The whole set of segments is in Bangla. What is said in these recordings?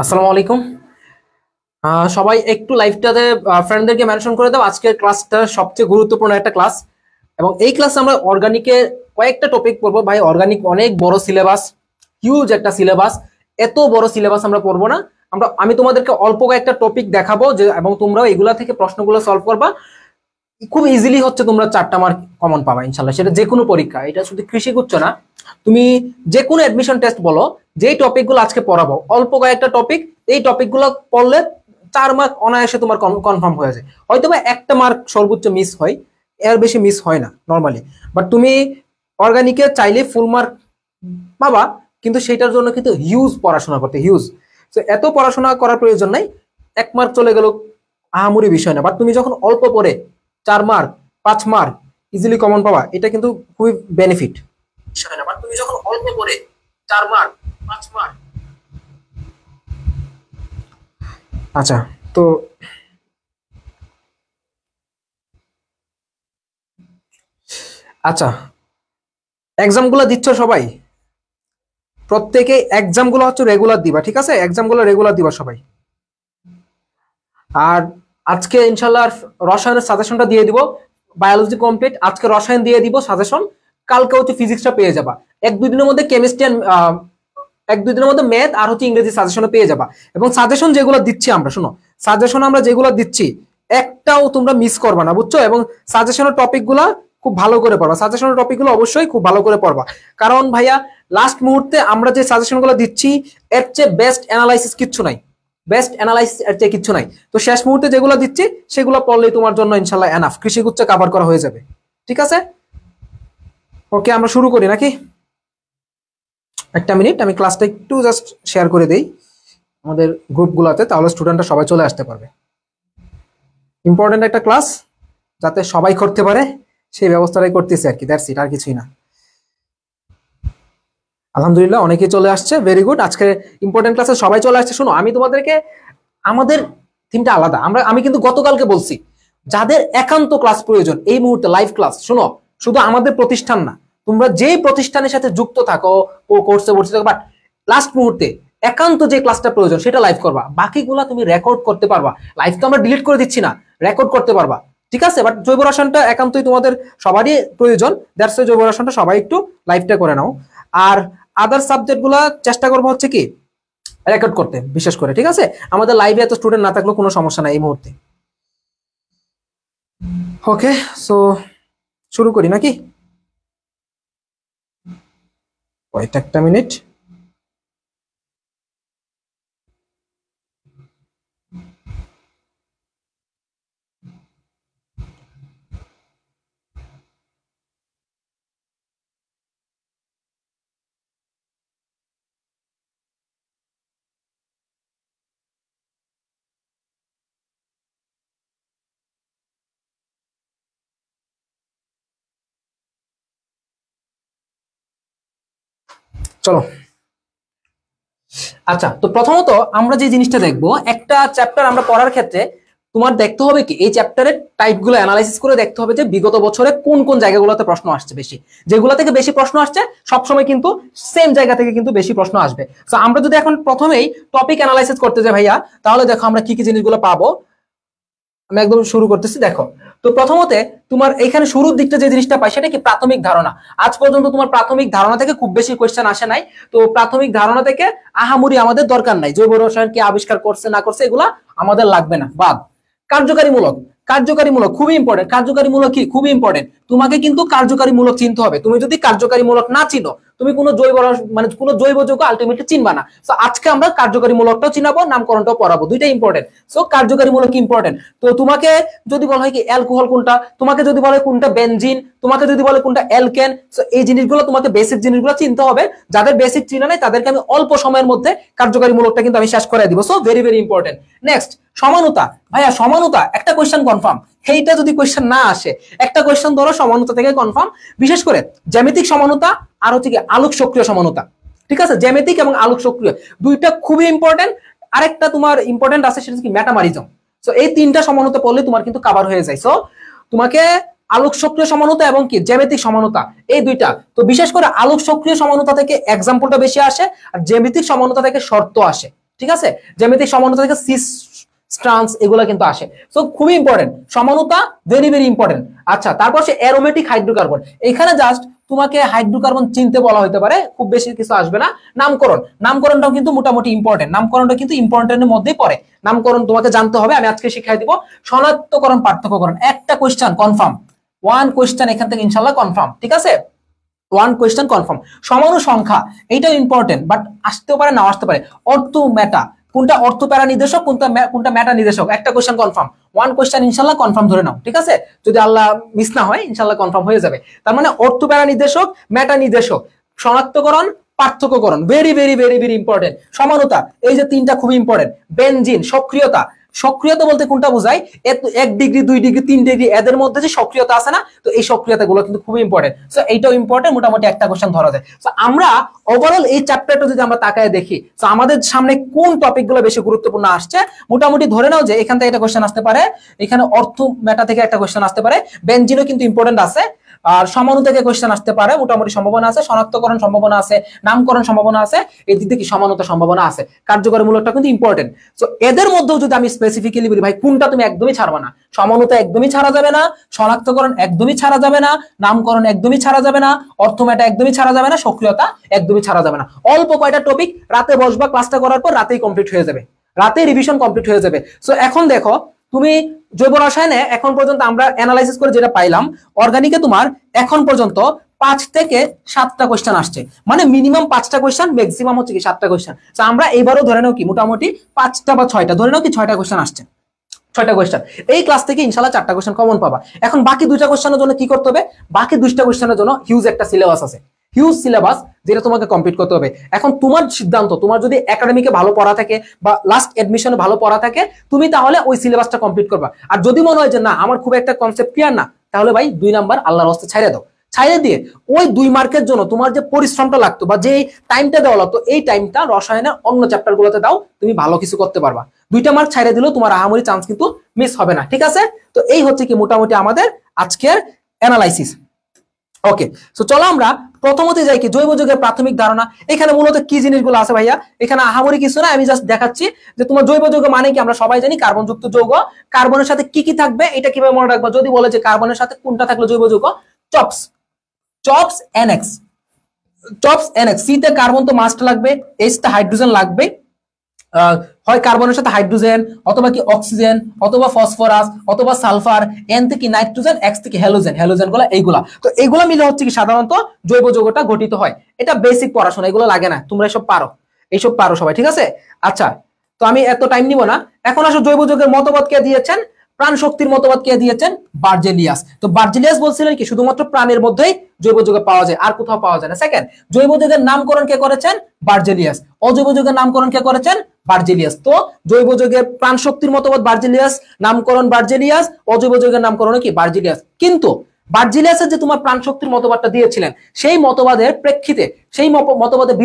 আসসালামু আলাইকুম। সবাই একটু লাইভটাতে ফ্রেন্ডদেরকে মেনশন করে দাও। আজকের ক্লাসটা সবচেয়ে গুরুত্বপূর্ণ একটা ক্লাস, এবং এই ক্লাসে আমরা অর্গানিকের কয়েকটা টপিক পড়বো। ভাই, অর্গানিক অনেক বড় সিলেবাস, হিউজ একটা সিলেবাস। এত বড় সিলেবাস আমরা পড়বো না। আমি তোমাদেরকে অল্প কয়েকটা টপিক দেখাবো যে, এবং তোমরাও এগুলা থেকে প্রশ্নগুলো সলভ করবা। খুব ইজিলি হচ্ছে তোমরা 4টা মার্ক কমন পাবা ইনশাল্লাহ, সেটা যে কোনো পরীক্ষা। এটা শুধু কৃষিগুচ্ছ না, তুমি যে কোনো অ্যাডমিশন টেস্ট বলো, যেই টপিকগুলো আজকে পড়াবো, অল্প কয়েকটা টপিক, এই টপিকগুলো পড়লে 4 মার্ক অনায়াসে তোমার কনফার্ম হয়ে যায়। হয়তো বা একটা মার্ক সর্বোচ্চ মিস হয়, এর বেশি মিস হয় না নর্মালি। বাট তুমি অর্গানিকে চাইলে ফুল মার্ক পাবা, কিন্তু সেটার জন্য কিন্তু হিউজ পড়াশোনা করতে, হিউজ। তো এত পড়াশোনা করার প্রয়োজন নাই, 1 মার্ক চলে গেল আহামরি বিষয় না। বাট তুমি যখন অল্প পড়ে 4 মার্ক 5 মার্ক ইজিলি কমন পাবা, এটা কিন্তু খুবই বেনিফিট বিষয় না। বাট তুমি যখন অল্প পড়ে 4 মার্ক 5 মার্ক। আচ্ছা, তো আচ্ছা, এক্সামগুলো দিচ্ছ সবাই? প্রত্যেকে এক্সামগুলো হচ্ছে রেগুলার দিবা, ঠিক আছে? এক্সামগুলো রেগুলার দিবা সবাই। আর আজকে ইনশাল্লাহ রসায়নের সাজেশনটা দিয়ে দিব। বায়োলজি কমপ্লিট, আজকে রসায়ন দিয়ে দিব সাজেশন। কালকে হচ্ছে ফিজিক্সটা পেয়ে যাবা। 1-2 দিনের মধ্যে কেমিস্ট্রি, 1-2 দিনের মধ্যে ম্যাথ আর হচ্ছে ইংরেজি সাজেশনও পেয়ে যাবা। এবং সাজেশন যেগুলো দিচ্ছি আমরা, শোনো, সাজেশন আমরা যেগুলো দিচ্ছি একটাও তোমরা মিস করবা না, বুঝছো? এবং সাজেশনের টপিকগুলো খুব ভালো করে পড়বা। সাজেশনের টপিকগুলো অবশ্যই খুব ভালো করে পড়বা, কারণ ভাইয়া লাস্ট মুহূর্তে আমরা যে সাজেশনগুলো দিচ্ছি এর চেয়ে বেস্ট অ্যানালাইসিস কিচ্ছু নাই। বেস্ট অ্যানালাইসিস এর চেয়ে কিচ্ছু নাই। তো শেষ মুহূর্তে যেগুলো দিচ্ছি সেগুলো পড়লেই তোমার জন্য ইনশাল্লাহ এনাফ, কৃষিগুচ্ছ কভার করা হয়ে যাবে। ঠিক আছে, ওকে, আমরা শুরু করি নাকি? একটা মিনিট, আমি ক্লাসটা একটু জাস্ট শেয়ার করে দেই আমাদের গ্রুপগুলোতে, তাহলে স্টুডেন্টরা সবাই চলে আসতে পারবে। ইম্পর্টেন্ট একটা ক্লাস, যাতে সবাই করতে পারে সেই ব্যবস্থাটাই করতেছি আর কি, দ্যাটস ইট, আর কিছুই না। আলহামদুলিল্লাহ, অনেকেই চলে আসছে, ভেরি গুড। আজকে ইম্পর্টেন্ট ক্লাসে সবাই চলে আসছে। শোনো, আমি তোমাদেরকে, আমাদের থিমটা আলাদা। আমি কিন্তু গতকালকে বলছি, যাদের একান্ত ক্লাস প্রয়োজন এই মুহূর্তে লাইভ ক্লাস, শোনো, শুধু আমাদের প্রতিষ্ঠান না, তোমরা যেই প্রতিষ্ঠানের সাথে যুক্ত থাকো, ও কোর্সে ভর্তি থাকো, বাট লাস্ট মুহূর্তে একান্ত যে ক্লাসটা প্রয়োজন সেটা লাইভ করবা। বাকিগুলা তুমি রেকর্ড করতে পারবা। লাইভ তো আমরা ডিলিট করে দিচ্ছি না, রেকর্ড করতে পারবা, ঠিক আছে? বাট জৈব রসায়নটা একান্তই তোমাদের সবারই প্রয়োজন, দ্যাটস ওয়াই জৈব রসায়নটা সবাই একটু লাইভটা করে নাও। আর আদার সাবজেক্ট গুলা চেষ্টা করবো হচ্ছে কি রেকর্ড করতে, বিশেষ করে, ঠিক আছে? আমাদের লাইভে এত স্টুডেন্ট না থাকলেও কোনো সমস্যা নাই এই মুহূর্তে। ওকে, সো শুরু করি নাকি? ওয়েট একটা মিনিট। চলো, আচ্ছা, তো প্রথমত আমরা যে জিনিসটা দেখবো, একটা চ্যাপ্টার আমরা পড়ার ক্ষেত্রে তোমার দেখতে হবে কি, এই চ্যাপ্টারের টাইপগুলো অ্যানালাইসিস করে দেখতে হবে যে বিগত বছরে কোন কোন জায়গাগুলোতে প্রশ্ন আসছে বেশি। যেগুলো থেকে বেশি প্রশ্ন আসছে সবসময় কিন্তু সেম জায়গা থেকে কিন্তু বেশি প্রশ্ন আসবে। তো আমরা যদি এখন প্রথমেই টপিক অ্যানালাইসিস করতে যাই ভাইয়া, তাহলে দেখো আমরা কি কি জিনিসগুলো পাবো। আমি একদম শুরু করতেছি, দেখো। তো প্রথমতে তোমার এখানে শুরুর দিকটা যে জিনিসটা পাই সেটা কি প্রাথমিক ধারণা। আজ পর্যন্ত তোমার প্রাথমিক ধারণা থেকে খুব বেশি কোয়েশ্চেন আসে নাই। তো প্রাথমিক ধারণা থেকে আহামরি আমাদের দরকার নাই, জৈব রসায়ন কি আবিষ্কার করছে না করছে এগুলা আমাদের লাগবে না, বাদ। কার্যকারীমূলক, কার্যকারীমূলক খুবই ইম্পর্টেন্ট। কার্যকারীমূলক কি খুবই ইম্পর্টেন্ট, তোমাকে কিন্তু কার্যকারীমূলক চিনতে হবে। তুমি যদি কার্যকারীমূলক না চিনো, তুমি কোনো মানে কোনো জৈব যৌগ আলটিমেটলি চিনবা না। সো আজকে আমরা কার্যকারীমূলকটাও চিনাবো, নামকরণটাও পড়াবো, দুইটাই ইম্পর্টেন্ট। So কার্যকারীমূলক important. তো তোমাকে যদি বলা হয় কি অ্যালকোহল কোনটা, তোমাকে যদি বলে কোনটা বেনজিন, তোমাকে যদি বলে কোনটা অ্যালকেন, সো এই জিনিসগুলো তোমাকে বেসিক জিনিসগুলো চিনতে হবে। যাদের বেসিক চিনা নাই তাদেরকে আমি অল্প সময়ের মধ্যে কার্যকারীমূলকটা কিন্তু আমি শেষ করে দিব। So very very important. Next, সমানুতা। ভাইয়া সমানুতা একটা কোয়েশ্চেন কনফার্ম, এইটা যদি কোয়েশ্চেন না আসে, একটা কোয়েশ্চেন ধরো সমানুতা থেকে কনফার্ম, বিশেষ করে জ্যামিতিক সমানুতা আর হচ্ছে কি আলোক সক্রিয় সমানুতা, ঠিক আছে? জ্যামিতিক এবং আলোক সক্রিয় দুইটা খুবই ইম্পর্টেন্ট। আরেকটা তোমার ইম্পর্টেন্ট আছে, সেটা কি ম্যাটামারিজম। সো এই তিনটা সমানুতা পড়লে তোমার কিন্তু কভার হয়ে যায়। সো তোমাকে আলোক সক্রিয় সমানুতা এবং কি জ্যামিতিক সমানুতা, এই দুইটা। তো বিশেষ করে আলোক সক্রিয় সমানুতা থেকে এক্সাম্পলটা বেশি আসে, আর জ্যামিতিক সমানুতা থেকে শর্ত আসে। ঠিক আছে, জ্যামিতিক সমানুতা থেকে সিস ট্রান্স এগুলো কিন্তু আসে। সো খুবই ইম্পর্টেন্ট, সমানুতা ভেরি ভেরি ইম্পর্টেন্ট। আচ্ছা, তারপর সে অ্যারোমেটিক হাইড্রোকার্বন, এখানে জাস্ট তোমাকে হাইড্রোকার্বন চিনতে বলা হতে পারে, খুব বেশি কিছু আসবে না। নামকরণ, নামকরণটাও কিন্তু মোটামুটি ইম্পর্টেন্ট, নামকরণটা কিন্তু ইম্পর্টেন্টের মধ্যেই পড়ে। নামকরণ তোমাকে জানতে হবে, আমি আজকে শিখাই দিব। শনাক্তকরণ পার্থক্যকরণ, একটা কোশ্চেন কনফার্ম, ওয়ান কোশ্চেন এখান থেকে ইনশাল্লাহ কনফার্ম, ঠিক আছে, ওয়ান কোয়েশ্চেন কনফার্ম। সমাণু সংখ্যা, এইটাও ইম্পর্টেন্ট, বাট আসতেও পারে নাও আসতে পারে। অর্থ মেটা, কোনটা অর্থ প্যারা নির্দেশক, কোনটা মেটা নির্দেশক, একটা কোয়েশ্চেন কনফার্ম, ওয়ান কোয়েশ্চেন ইনশাল্লাহ কনফার্ম ধরে নাও, ঠিক আছে, যদি আল্লাহ মিস না হয় ইনশাল্লাহ কনফার্ম হয়ে যাবে। তার মানে অর্থ প্যারা নির্দেশক, মেটা নির্দেশক, শনাক্তকরণ, পার্থক্যকরণ, very very very very important. সমানুতা, এই যে তিনটা খুবই ইম্পর্টেন্ট। বেনজিন, সক্রিয়তা, সক্রিয়তা বলতে কোনটা বোঝায়, 1 ডিগ্রি 2 ডিগ্রি 3 ডিগ্রি এদের মধ্যে যে সক্রিয়তা আছে না, তো এই সক্রিয়তা গুলো কিন্তু খুবই ইম্পর্টেন্ট। সো এইটাও ইম্পর্টেন্ট, মোটামুটি একটা কোশ্চেন ধরা যায়। সো আমরা ওভারঅল এই চ্যাপ্টারটা যদি আমরা তাকায় দেখি, তো আমাদের সামনে কোন টপিক গুলো বেশি গুরুত্বপূর্ণ আসছে, মোটামুটি ধরে নাও যে এখান থেকে একটা কোশ্চেন আসতে পারে, এখানে অর্থ মেটা থেকে একটা কোশ্চেন আসতে পারে, বেনজিনও কিন্তু ইম্পর্টেন্ট আছে, আর সমাণু থেকে কোশ্চেন আসতে পারে, মোটামুটি সম্ভাবনা আছে, শনাক্তকরণ সম্ভাবনা আছে, নামকরণ সম্ভাবনা আছে, এই দিক থেকে সমানতা সম্ভাবনা আছে। কার্যকরী মূলকটা কিন্তু ইম্পর্টেন্ট। সো এদের মধ্যেও যদি আমি স্পেসিফিক্যালি বলি ভাই কোনটা তুমি একদমই ছাড়বা না, সমানতা একদমই ছাড়া যাবে না, শনাক্তকরণ একদমই ছাড়া যাবে না, নামকরণ একদমই ছাড়া যাবে না, অর্থমেটা একদমই ছাড়া যাবে না, সক্রিয়তা একদমই ছাড়া যাবে না। অল্প কয়টা টপিক, রাতে বসবা, ক্লাসটা করার পর রাতেই কমপ্লিট হয়ে যাবে, রাতেই রিভিশন কমপ্লিট হয়ে যাবে। সো এখন দেখো, তুমি জৈব রসায়নে এখন পর্যন্ত আমরা অ্যানালাইসিস করে যেটা পাইলাম, অর্গানিকে তোমার এখন পর্যন্ত 5 থেকে 7টা কোশ্চেন আসছে, মানে মিনিমাম 5টা কোশ্চেন, ম্যাক্সিমাম হচ্ছে কি 7টা কোশ্চেন। তো আমরা এইবারও ধরে নাও কি মোটামুটি 5টা বা 6টা, ধরে নাও কি 6টা কোশ্চেন আসছে, 6টা কোশ্চেন। এই ক্লাস থেকে ইনশাআল্লাহ 4টা কোশ্চেন কমন পাবা। এখন বাকি 2টা কোশ্চেনের জন্য কি করতে হবে, বাকি 2টা কোশ্চেনের জন্য হিউজ একটা সিলেবাস আছে, হিউজ সিলেবাস, যেটা তোমাকে কমপ্লিট করতে হবে। এখন তোমার সিদ্ধান্ত, তোমার যদি একাডেমিকে ভালো পড়া থাকে বা লাস্ট এডমিশনে ভালো পড়া থাকে, তুমি তাহলে ওই সিলেবাসটা কমপ্লিট করবা। আর যদি মনে হয় যে না আমার খুব একটা কনসেপ্ট ক্লিয়ার না, তাহলে ভাই 2 নাম্বার আল্লাহর রাস্তায় ছাইড়ে দাও, ছাইড়ে দিয়ে ওই 2 মার্কের জন্য তোমার যে পরিশ্রমটা লাগতো বা যে টাইমটা দেওয়া লাগতো, এই টাইমটা রসায়নের অন্য চ্যাপ্টার গুলোতে দাও, তুমি ভালো কিছু করতে পারবা। 2টা মার্ক ছাইড়ে দিলেও তোমার আহামরি চান্স কিন্তু মিস হবে না, ঠিক আছে। তো এই হচ্ছে কি মোটামুটি আমাদের আজকের অ্যানালাইসিস। ওকে, সো চলো আমরা প্রথমতে যাই কি জৈব যৌগের প্রাথমিক ধারণা। এখানে মূলত কি জিনিসগুলো আছে ভাইয়া, এখানে আহামরি কিছু না, আমি জাস্ট দেখাচ্ছি যে তোমার জৈব যৌগ মানে কি, আমরা সবাই জানি কার্বন যুক্ত যৌগ। কার্বনের সাথে কি কি থাকবে এটা কিভাবে মনে রাখবা, যদি বলে যে কার্বনের সাথে কোনটা থাকলে জৈব যৌগ, chops, chops NX, chops NX. C তে কার্বন তো মাস্ট লাগবে, এইচ তে হাইড্রোজেন লাগবে, হয় কার্বনের সাথে হাইড্রোজেন, অথবা কি অক্সিজেন, অথবা ফসফরাস, অথবা সালফার, এন থেকে নাইট্রোজেন, এক্স থেকে হ্যালোজেন, হ্যালোজেন গুলো এইগুলা। তো এইগুলা মিলে হচ্ছে কি সাধারণত জৈব যৌগটা গঠিত হয়। এটা বেসিক পড়াশোনা, এগুলো লাগে না, তোমরা এসব পারো, এইসব পারো সবাই, ঠিক আছে। আচ্ছা, তো আমি এত টাইম নিব না, এখন আসো জৈব যৌগের মতবাদ কে দিয়েছেন, প্রাণ শক্তির মতবাদ কে দিয়েছেন, বার্জেলিয়াস। তো বার্জেলিয়াস বলছিলেন কি শুধুমাত্র প্রাণের মধ্যেই জৈব যৌগ পাওয়া যায়, আর কোথাও পাওয়া যায় না। সেকেন্ড, জৈব যৌগের নামকরণ কে করেছেন, বার্জেলিয়াস। অজৈব যৌগের নামকরণ কে করেছেন, বার্জেলিয়াস। তো জৈব যৌগের প্রাণ শক্তির মতবাদ বার্জেলিয়াস, নামকরণ বার্জেলিয়াস, অজৈব যৌগের নামকরণ কি বার্জেলিয়াস। কিন্তু বার্জেলিয়াসের যে তোমার প্রাণ শক্তির মতবাদটা দিয়েছিলেন, সেই মতবাদের প্রেক্ষিতে, সেই মতবাদের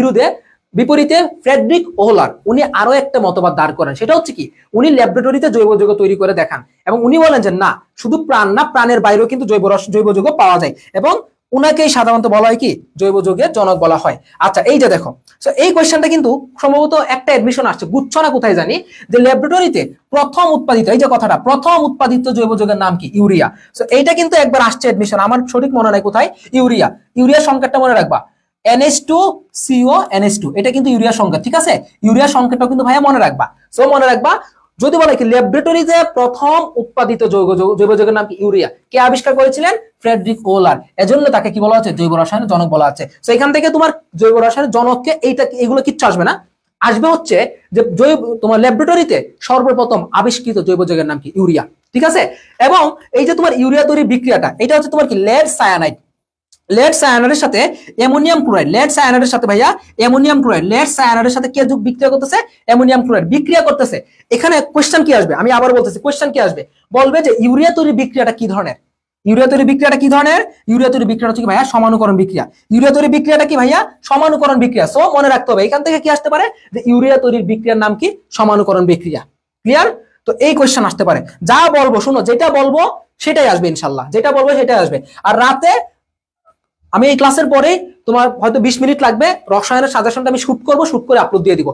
বিপরীতে ফ্রেডরিক ওহলার উনি আরো একটা মতবাদ দাঁড় করেন। সেটা হচ্ছে কি, উনি ল্যাবরেটরিতে জৈব যৌগ তৈরি করে দেখান এবং উনি বলেন যে না, শুধু প্রাণ না, প্রাণের বাইরেও কিন্তু জৈব যৌগ পাওয়া যায়, এবং উনাকেই সাধারণত বলা হয় কি জৈব যৌগের জনক বলা হয়। আচ্ছা, এই যে দেখো, সো এই কোয়েশ্চেনটা কিন্তু সম্ভবত একটা এডমিশন আসছে, গুচ্ছ না কোথায় জানি, যে ল্যাবরেটরিতে প্রথম উৎপাদিত, এই যে কথাটা, প্রথম উৎপাদিত জৈব যৌগের নাম কি, ইউরিয়া। সো এইটা কিন্তু একবার আসছে এডমিশন, আমার সঠিক মনে নাই কোথায়, ইউরিয়া। ইউরিয়ার সংকেতটা মনে রাখবা, NH2CO NH2, এটা কিন্তু ইউরিয়া সংকেত, ঠিক আছে। ইউরিয়া সংকেতটা কিন্তু ভাইয়া মনে রাখবা। সো মনে রাখবা, যদি বলে কি ল্যাবরেটরিতে প্রথম উৎপাদিত জৈব যৌগের নাম কি, ইউরিয়া। কে আবিষ্কার করেছিলেন, ফ্রেডরিক ওহলার। এজন্য তাকে কি বলা হচ্ছে, জৈব রসায়নের জনক বলা হচ্ছে। সো এখান থেকে তোমার জৈব রসায়নের জনককে এগুলো কিচ্ছু আসবে না, আসবে হচ্ছে যে তোমার ল্যাবরেটরিতে সর্বপ্রথম আবিষ্কৃত জৈব যৌগের নাম কি, ইউরিয়া, ঠিক আছে। এবং এই যে তোমার ইউরিয়া তৈরির বিক্রিয়াটা, এটা হচ্ছে তোমার কি লেড সায়ানাইড, লেড সায়ানাইডের সাথে অ্যামোনিয়াম ক্লোরাইড, লেড সায়ানাইডের সাথে ভাইয়া অ্যামোনিয়াম ক্লোরাইড, লেড সায়ানাইডের সাথে কে যোগ বিক্রিয়া করতেছে, অ্যামোনিয়াম ক্লোরাইড বিক্রিয়া করতেছে। এখানে কোশ্চেন কি আসবে, আমি আবার বলতেছি, কোশ্চেন কি আসবে, বলবে যে ইউরিয়া তৈরির বিক্রিয়াটা কি ধরনের, ইউরিয়া তৈরির বিক্রিয়াটা কি ধরনের, ইউরিয়া তৈরির বিক্রিয়াটা হচ্ছে কি ভাইয়া সমানুকরণ বিক্রিয়া। ইউরিয়া তৈরির বিক্রিয়াটা কি ভাইয়া, সমানুকরণ বিক্রিয়া। সো মনে রাখতে হবে এখান থেকে কি আসতে পারে, যে ইউরিয়া তৈরির বিক্রিয়ার নাম কি, সমানুকরণ বিক্রিয়া। ক্লিয়ার? তো এই কোশ্চেন আসতে পারে, যা বলবো শুনো, যেটা বলবো সেটাই আসবে ইনশাল্লাহ, যেটা বলবো সেটাই আসবে। আর রাতে আমি এই ক্লাসের পরে তোমার হয়তো 20 মিনিট লাগবে, রসায়নের সাজেশনটা আমি শুট করব, শুট করে আপলোড দিয়ে দিব।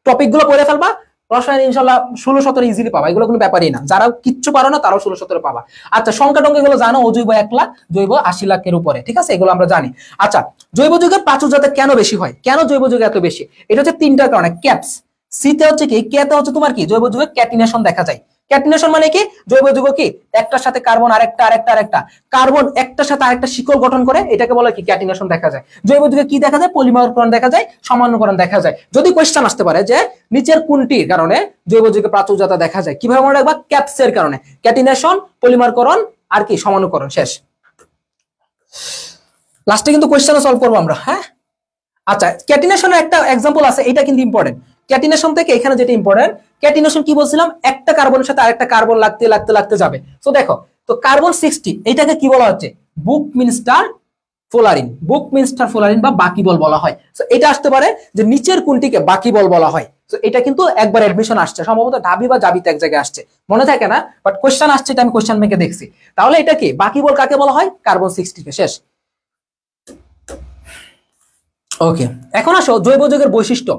টপিক গুলো পড়ে ফেলবা, রসায়ন ইনশাল্লাহ 16-17 ইজিলি পাবা, এগুলো কোনো ব্যাপারই না। যারা কিচ্ছু পারো না তারাও 16-17 পাবা। আচ্ছা, সংখ্যা টঙ্কা এগুলো জানো, অজৈব 1 লাখ, জৈব 80 লাখের উপরে, ঠিক আছে, এগুলো আমরা জানি। আচ্ছা, জৈব যৌগের প্রাচুর্যতা কেন বেশি হয়, কেন জৈব যৌগ এত বেশি? এটা হচ্ছে 3টার কারণে। ক্যাপস, সিতে হচ্ছে কি, কেতে হচ্ছে তোমার কি জৈব যৌগের ক্যাটিনেশন দেখা যায়। ক্যাটিনেশন মানে কি, জৈব যৌগ কি একটার সাথে কার্বন আরেকটা কার্বন একটার সাথে আরেকটা শিকল গঠন করে, এটাকে বলে কি ক্যাটিনেশন দেখা যায়। জৈব যৌগে কি দেখা যায়, পলিমারকরণ দেখা যায়, সামান্যকরণ দেখা যায়। যদি কোশ্চেন আসতে পারে যে নিচের কোনটির কারণে জৈব যৌগের প্রাচুর্যতা দেখা যায়, কিভাবে মনে রাখবা, ক্যাপসের কারণে, ক্যাটিনেশন, পলিমারকরণ আর কি সামান্যকরণ। শেষ, লাস্টে কিন্তু কোশ্চেন সলভ করবো আমরা। হ্যাঁ, আচ্ছা, ক্যাটিনেশনের একটা এক্সাম্পল আছে, এটা কিন্তু ইম্পর্টেন্ট। ক্যাটিনেশন থেকে এখানে যেটা ইম্পর্টেন্ট, ক্যাটিনেশন কি বলছিলাম, একটা কার্বনের সাথে আরেকটা কার্বন লাগতে যাবে। তো দেখো, তো কার্বন 60 এটাকে কি বলা হচ্ছে, বুকমিনস্টার ফোলারিন, বুকমিনস্টার ফোলারিন বা বাকিবল বলা হয়। তো এটা আসতে পারে যে নিচের কোনটিকে বাকিবল বলা হয়। তো এটা কিন্তু একবার অ্যাডমিশন আসছে, সম্ভবত ঢাবি বা জাবিতে এক জায়গায় আসছে, মনে থাকে না, বাট কোশ্চেন আসছে, এটা আমি কোশ্চেন ব্যাংকে দেখছি। তাহলে এটা কি বাকিবল কাকে বলা হয়, কার্বন 60 কে। শেষ, ওকে। এখন আসো জৈব যৌগের বৈশিষ্ট্য।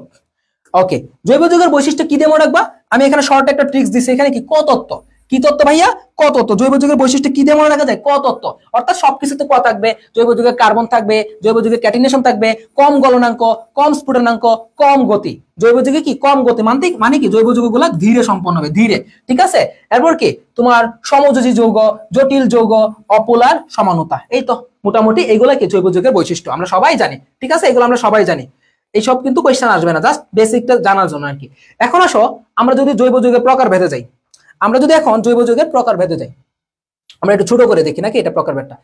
ওকে, জৈব যৌগের বৈশিষ্ট্য কি দিয়ে মনে রাখবা, আমি এখানে শর্ট একটা ট্রিক্স দিছি, এখানে কি ক তত্ত্ব, কি তত্ত্ব ভাইয়া, ক তত্ত্ব। জৈব যৌগের বৈশিষ্ট্য কি দিয়ে মনে রাখা যায়, ক তত্ত্ব। অর্থাৎ সবকিছুতে ক থাকবে, জৈব যৌগের কার্বন থাকবে, জৈব যৌগের ক্যাটিনেশন থাকবে, কম গলনাঙ্ক, কম স্ফুটনাঙ্ক, কম গতি। জৈব যৌগে কি কম গতি মানে কি, জৈব যৌগগুলো ধীরে সম্পন্ন হবে, ধীরে, ঠিক আছে। এরপর কি তোমার সমযোজী যৌগ, জটিল যৌগ, অপোলার সমানতা। এই তো মোটামুটি এইগুলা কি জৈব যৌগের বৈশিষ্ট্য, আমরা সবাই জানি, ঠিক আছে, এগুলো আমরা সবাই জানি। এইসব কিন্তু কোয়েশ্চেন আসবে না, জাস্ট বেসিকটা জানার জন্য আর কি। এখন আসো আমরা যদি জৈব যৌগের প্রকার ভেদে যাই, আমরা যদি এখন জৈব যৌগের প্রকার ভেদে যাই, আমরা একটু ছোট করে দেখি নাকি এটা প্রকার ভেদটা।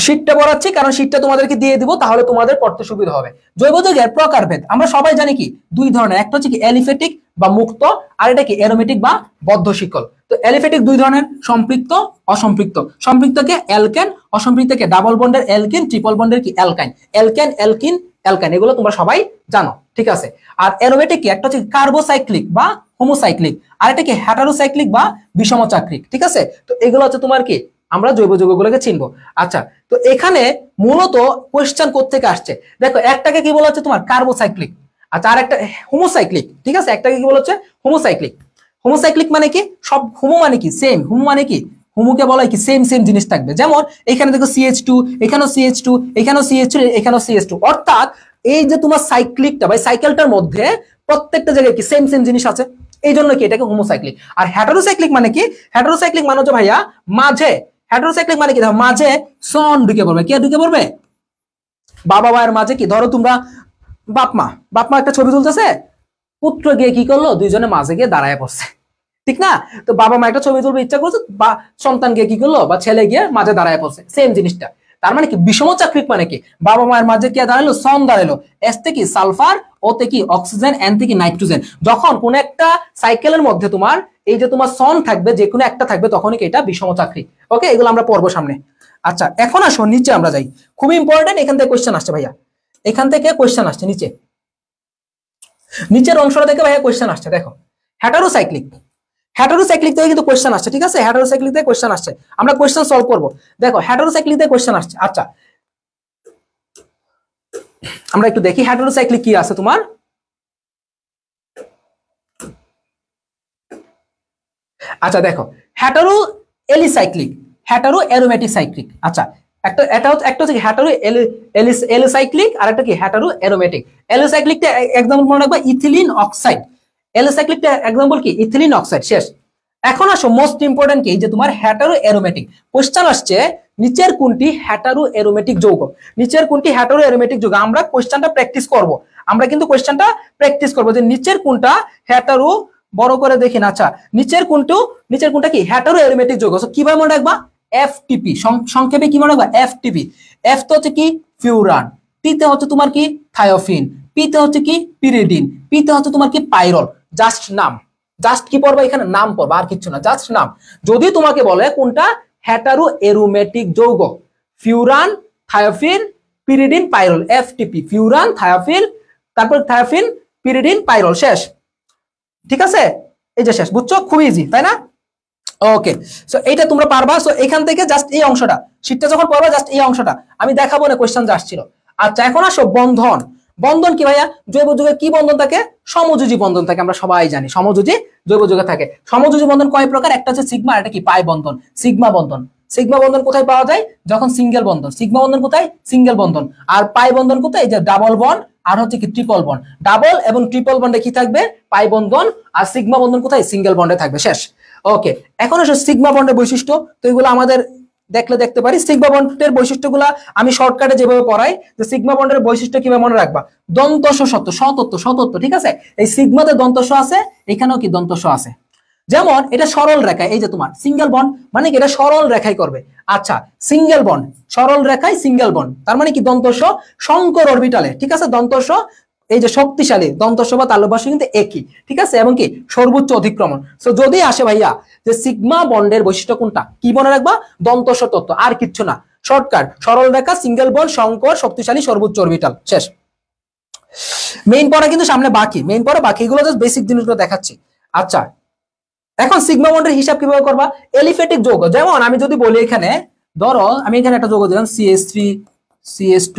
শীটটা পড়াচ্ছি কারণ শীটটা তোমাদেরকে দিয়ে দিব, তাহলে তোমাদের পড়তে সুবিধা হবে। জৈব যৌগের প্রকারভেদ আমরা সবাই জানি কি দুই ধরনের, একটা হচ্ছে কি অ্যালিফেটিক বা মুক্ত, আর এটা কি অ্যারোমেটিক বা বদ্ধ শিকল। তো অ্যালিফেটিক দুই ধরনের, সম্পৃক্ত, অসম্পৃক্ত। সম্পৃক্তকে অ্যালকেন, অসম্পৃক্তকে ডাবল বন্ডের অ্যালকিন, ট্রিপল বন্ডের কি অ্যালকাইন। অ্যালকেন, অ্যালকিন, অ্যালকাইন, এগুলো তোমরা সবাই জানো, ঠিক আছে। আর অ্যারোমেটিক কি, একটা হচ্ছে কার্বোসাইক্লিক বা হোমোসাইক্লিক, আর এটা কি হেটারোসাইক্লিক বা বিষমচাক্রিক, ঠিক আছে। তো এগুলো হচ্ছে তোমার কি আমরা জৈব যৌগগুলোকে চিনবো। আচ্ছা, তো এখানে মূলত কোশ্চেন কোত্থেকে আসছে দেখো, একটাকে কি বলা হচ্ছে তোমার কার্বোসাইক্লিক, আচ্ছা, আর একটা হোমোসাইক্লিক, ঠিক আছে। একটাকে কি বলা হচ্ছে হোমোসাইক্লিক। হোমোসাইক্লিক মানে কি, সব হোমো মানে কি সেম, হোমো মানে কি হোমোকে বলা হয় কি সেম সেম জিনিস থাকবে। যেমন এখানে দেখো CH2, এখানেও CH2, এখানেও CH2, এখানেও CH2, অর্থাৎ এই যে তোমার সাইক্লিকটা বা সাইকেলটার মধ্যে প্রত্যেকটা জায়গায় কি সেম সেম জিনিস আছে, এই জন্য কি এটাকে হোমোসাইক্লিক। আর হেটারোসাইক্লিক মানে কি, হেটারোসাইক্লিক মানে হচ্ছে ভাইয়া মাঝে, হেটারোসাইক্লিক মানে কি, মাঝে সন ঢুকে পড়বে, কে ঢুকে পড়বে, বাবা মায়ের মাঝে কি, ধরো তোমরা বাপ মা একটা ছবি তুলতেছে, পুত্র গিয়ে কি করলো, দুইজনে মাঝে গিয়ে দাঁড়ায় পড়ছে, ঠিক না। তো বাবা মা একটা ছবি তুলবে ইচ্ছা করছে, বা সন্তান গিয়ে কি করলো, বা ছেলে গিয়ে মাঝে দাঁড়ায় পড়ছে, সেম জিনিসটা। তার মানে কি বিষমচাক্রিক মানে কি, বাবা মায়ের মাঝে কে দাঁড়ালো, সন দাঁড়ালো, এস থেকে সালফার, ওতে কি অক্সিজেন, এন থেকে নাইট্রোজেন। যখন কোন একটা সাইকেলের মধ্যে তোমার এই যে তোমার সন থাকবে, যে কোনো একটা থাকবে, তখনই কি এটা বিষমচাক্রিক। ওকে, এগুলো আমরা পড়বো সামনে। আচ্ছা, এখন আসো নিচে আমরা যাই, খুবই ইম্পর্টেন্ট, এখান থেকে কোশ্চেন আসছে ভাইয়া, এখান থেকে কোশ্চেন আসছে নিচে, নিচের অংশটা থেকে ভাইয়া কোশ্চেন আসছে। দেখো হেটারোসাইক্লিক, হেটারোসাইক্লিক থেকে কিন্তু কোশ্চেন আসছে, ঠিক আছে, হেটারোসাইক্লিক থেকে কোশ্চেন আসছে, আমরা কোশ্চেন সলভ করব। দেখো হেটারোসাইক্লিক থেকে কোশ্চেন আসছে। আচ্ছা, আমরা একটু দেখি হেটারোসাইক্লিক কি আছে তোমার। আচ্ছা দেখো, হেটারো এলিসাইক্লিক, হেটারো অ্যারোমেটিক সাইক্লিক। আচ্ছা, একটা হচ্ছে হেটারো এলিসাইক্লিক, আর একটা কি হেটারো অ্যারোমেটিক। এলিসাইক্লিকটা এক্সাম্পল মনে রাখবা ইথিলিন অক্সাইড, এলিসাইক্লিকটা এক্সাম্পল কি ইথিলিন অক্সাইড। শেষ। এখন আসো মোস্ট ইম্পর্টেন্ট কি, যে তোমার হেটারো অ্যারোমেটিক। কোশ্চেন আসছে নিচের কোনটি হেটারো অ্যারোমেটিক যৌগ, নিচের কোনটি হেটারো অ্যারোমেটিক যৌগ। আমরা কোশ্চেনটা প্র্যাকটিস করব, আমরা কিন্তু কোশ্চেনটা প্র্যাকটিস করব যে নিচের কোনটা হেটারো, বড় করে দেখি না। আচ্ছা, নিচের কোনটা কি হেটারো অ্যারোমেটিক যৌগ। কিভাবে মনে রাখবা, এফটিপি, সংক্ষেপে কি মনে রাখবা, এফটিপি। এফ তো হচ্ছে কি ফিউরান, টি তে হচ্ছে তোমার কি থায়োফিন, পি তে হচ্ছে কি পিরিডিন, পি তে হচ্ছে তোমার কি পাইরল। জাস্ট নাম, জাস্ট কি পড়বা এখানে, নাম পড়বা, আর কিছু না, জাস্ট নাম। যদি তোমাকে বলে কোনটা হেটারো অ্যারোমেটিক যৌগ, furan, thiophene, pyridine, পাইরল, FTP, furan, thiophene, তারপর থায়োফিন, পিরিডিন, পাইরল। শেষ, ঠিক আছে, এই যে শেষ, বুঝছো, খুব ইজি তাই না। ওকে, সো এইটা তোমরা পারবা। সো এখান থেকে জাস্ট এই অংশটা, শীটটা যখন পড়বা জাস্ট এই অংশটা আমি দেখাবো না, কোশ্চেন যা আসছিল। আচ্ছা, এখন আসো বন্ধন। বন্ধন কি ভাইয়া? জৈব যৌগে কি বন্ধন থাকে? সমযোজী বন্ধন থাকে, আমরা সবাই জানি সমযোজী জৈব যৌগে থাকে। সমযোজী বন্ধন কয় প্রকার? একটা হচ্ছে সিগমা, এটা কি পাই বন্ধন, সিগমা বন্ধন। সিগমা বন্ধন কোথায় পাওয়া যায়? যখন সিঙ্গেল বন্ধন। সিগমা বন্ধন কোথায়? সিঙ্গেল বন্ধন। আর পাই বন্ধন কোথায়? এই যে ডাবল বন্ড আর হচ্ছে কি ট্রিপল বন্ড। ডাবল এবং ট্রিপল বন্ডে কি থাকবে? পাই বন্ধন। আর সিগমা বন্ধন কোথায়? সিঙ্গেল বন্ডে থাকবে। শেষ। ওকে, এখন আসলে সিগমা বন্ডের বৈশিষ্ট্য, তো এগুলো আমাদের দেখতে পারি। সিগমা বন্ডের বৈশিষ্ট্যগুলো আমি শর্টকাটে যেভাবে পড়াই, যে সিগমা বন্ডের বৈশিষ্ট্য কিভাবে মনে রাখবা? দন্তস্ব সত্য, সতত্ব, ঠিক আছে? এই সিগমাতে দন্তস্ব আছে, এখানেও কি দন্তস্ব আছে। যেমন এটা সরল রেখা, এই যে তোমার সিঙ্গেল বন্ড মানে কি? এটা সরল রেখায় করবে। আচ্ছা, সিঙ্গেল বন্ড সরল রেখায় সিঙ্গেল বন্ড, তার মানে কি দন্তস্ব শঙ্কর অরবিটালে, ঠিক আছে? দন্তস্ব এই যে শক্তিশালী দন্তস্ব বা তালব্য কিন্তু একই, ঠিক আছে? এবং কি সর্বোচ্চ অধিক্রমণ। সো যদি আসে ভাইয়া যে সিগমা বন্ডের বৈশিষ্ট্য কোনটা, কি মনে রাখবা? দন্তস্ব তত্ত্ব, আর কিচ্ছু না। শর্টকাট, সরল রেখা, সিঙ্গেল বন্ড, শঙ্কর, শক্তিশালী, সর্বোচ্চ অরবিটাল। শেষ। মেইন পড়া কিন্তু সামনে বাকি, মেইন পড়া বাকি, এগুলো জাস্ট বেসিক জিনিসগুলো দেখাচ্ছি। আচ্ছা, এখন সিগমা বন্ডের হিসাব কিভাবে করবা? এলিফ্যাটিক যৌগ, যেমন আমি যদি বলি এখানে, ধরো আমি এখানে একটা যৌগ দিলাম CH3 CH2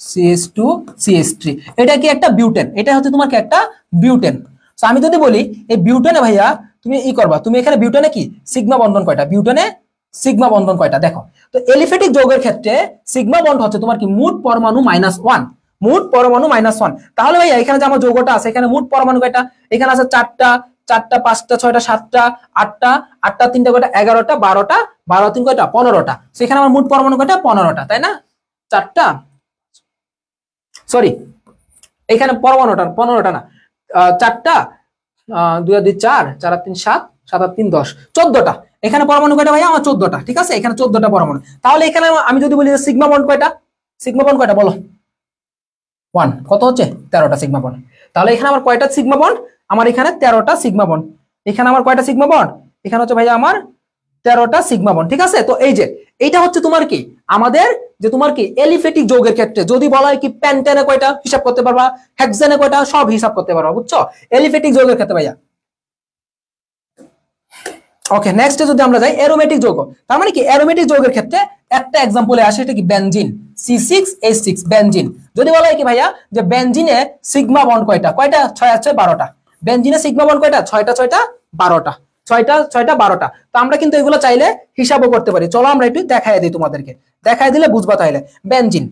CH2 CH3, এটা কি একটা বিউটেন, এটা হচ্ছে তোমার কি একটা বিউটেন। তো আমি যদি বলি এই বিউটেনে ভাইয়া তুমি ই করবা, তুমি এখানে বিউটেনে কি সিগমা বন্ধন কয়টা? বিউটেনে সিগমা বন্ধন কয়টা দেখো। তো এলিফ্যাটিক যৌগের ক্ষেত্রে সিগমা বন্ড হচ্ছে তোমার কি মোট পরমাণু -1, মোট পরমাণু -1। তাহলে ভাইয়া এখানে যে আমার যৌগটা আছে, এখানে মোট পরমাণু কয়টা? এখানে আছে 4টা, 5টা, 6টা, 7টা, 8টা, 8টা, 3টা কয়টা? 11টা, 12টা, 12 3 কয়টা? 15টা। সেখানে আমার মোট পরমাণু কয়টা? 15টা, তাই না? 4টা, সরি এখানে পরমাণুটা 15টা না, 4টা, 2 আর 2 4, 4 আর 3 7, 7 আর 3 10, 14টা। এখানে পরমাণু কয়টা ভাইয়া? আমার 14টা, ঠিক আছে? এখানে 14টা পরমাণু। তাহলে এখানে আমি যদি বলি সিগমা বন্ড কয়টা? সিগমা বন্ড কয়টা বলো? 1, কত হচ্ছে? 13টা সিগমা বন্ড। তাহলে এখানে আমার কয়টা সিগমা বন্ড? আমার এখানে 13টা সিগমা বন্ড। এখানে আমার কয়টা সিগমা বন্ড? এখানে হচ্ছে ভাইয়া আমার 13টা সিগমা বন্ড, ঠিক আছে? তো এই যে এইটা হচ্ছে তোমার কি আমাদের যে তোমার কি এলিফ্যাটিক যৌগের ক্ষেত্রে যদি বলা হয় কি পেন্টেনে কয়টা হিসাব করতে পারবা, হেক্সেনে কয়টা, সব হিসাব করতে পারবা, বুঝছো? এলিফ্যাটিক যৌগের ক্ষেত্রে ভাইয়া। ওকে, নেক্সটে যদি আমরা যাই অ্যারোমেটিক যৌগ, তার মানে কি অ্যারোমেটিক যৌগের ক্ষেত্রে একটা एग्जांपले আসে, এটা কি বেনজিন, C6H6 বেনজিন। যদি বলা হয় কি ভাইয়া যে বেনজিনে সিগমা বন্ড কয়টা? কয়টা? 6 আছে 12টা। বেনজিনে সিগমা বন্ড কয়টা? 6টা 6টা 12টা, 6টা 6টা 12টা। তো আমরা কিন্তু এগুলো চাইলে হিসাবও করতে পারি। চলো আমরা একটু দেখায় দিই তোমাদেরকে, দেখায় দিলে বুঝবা। তাইলে বেনজিন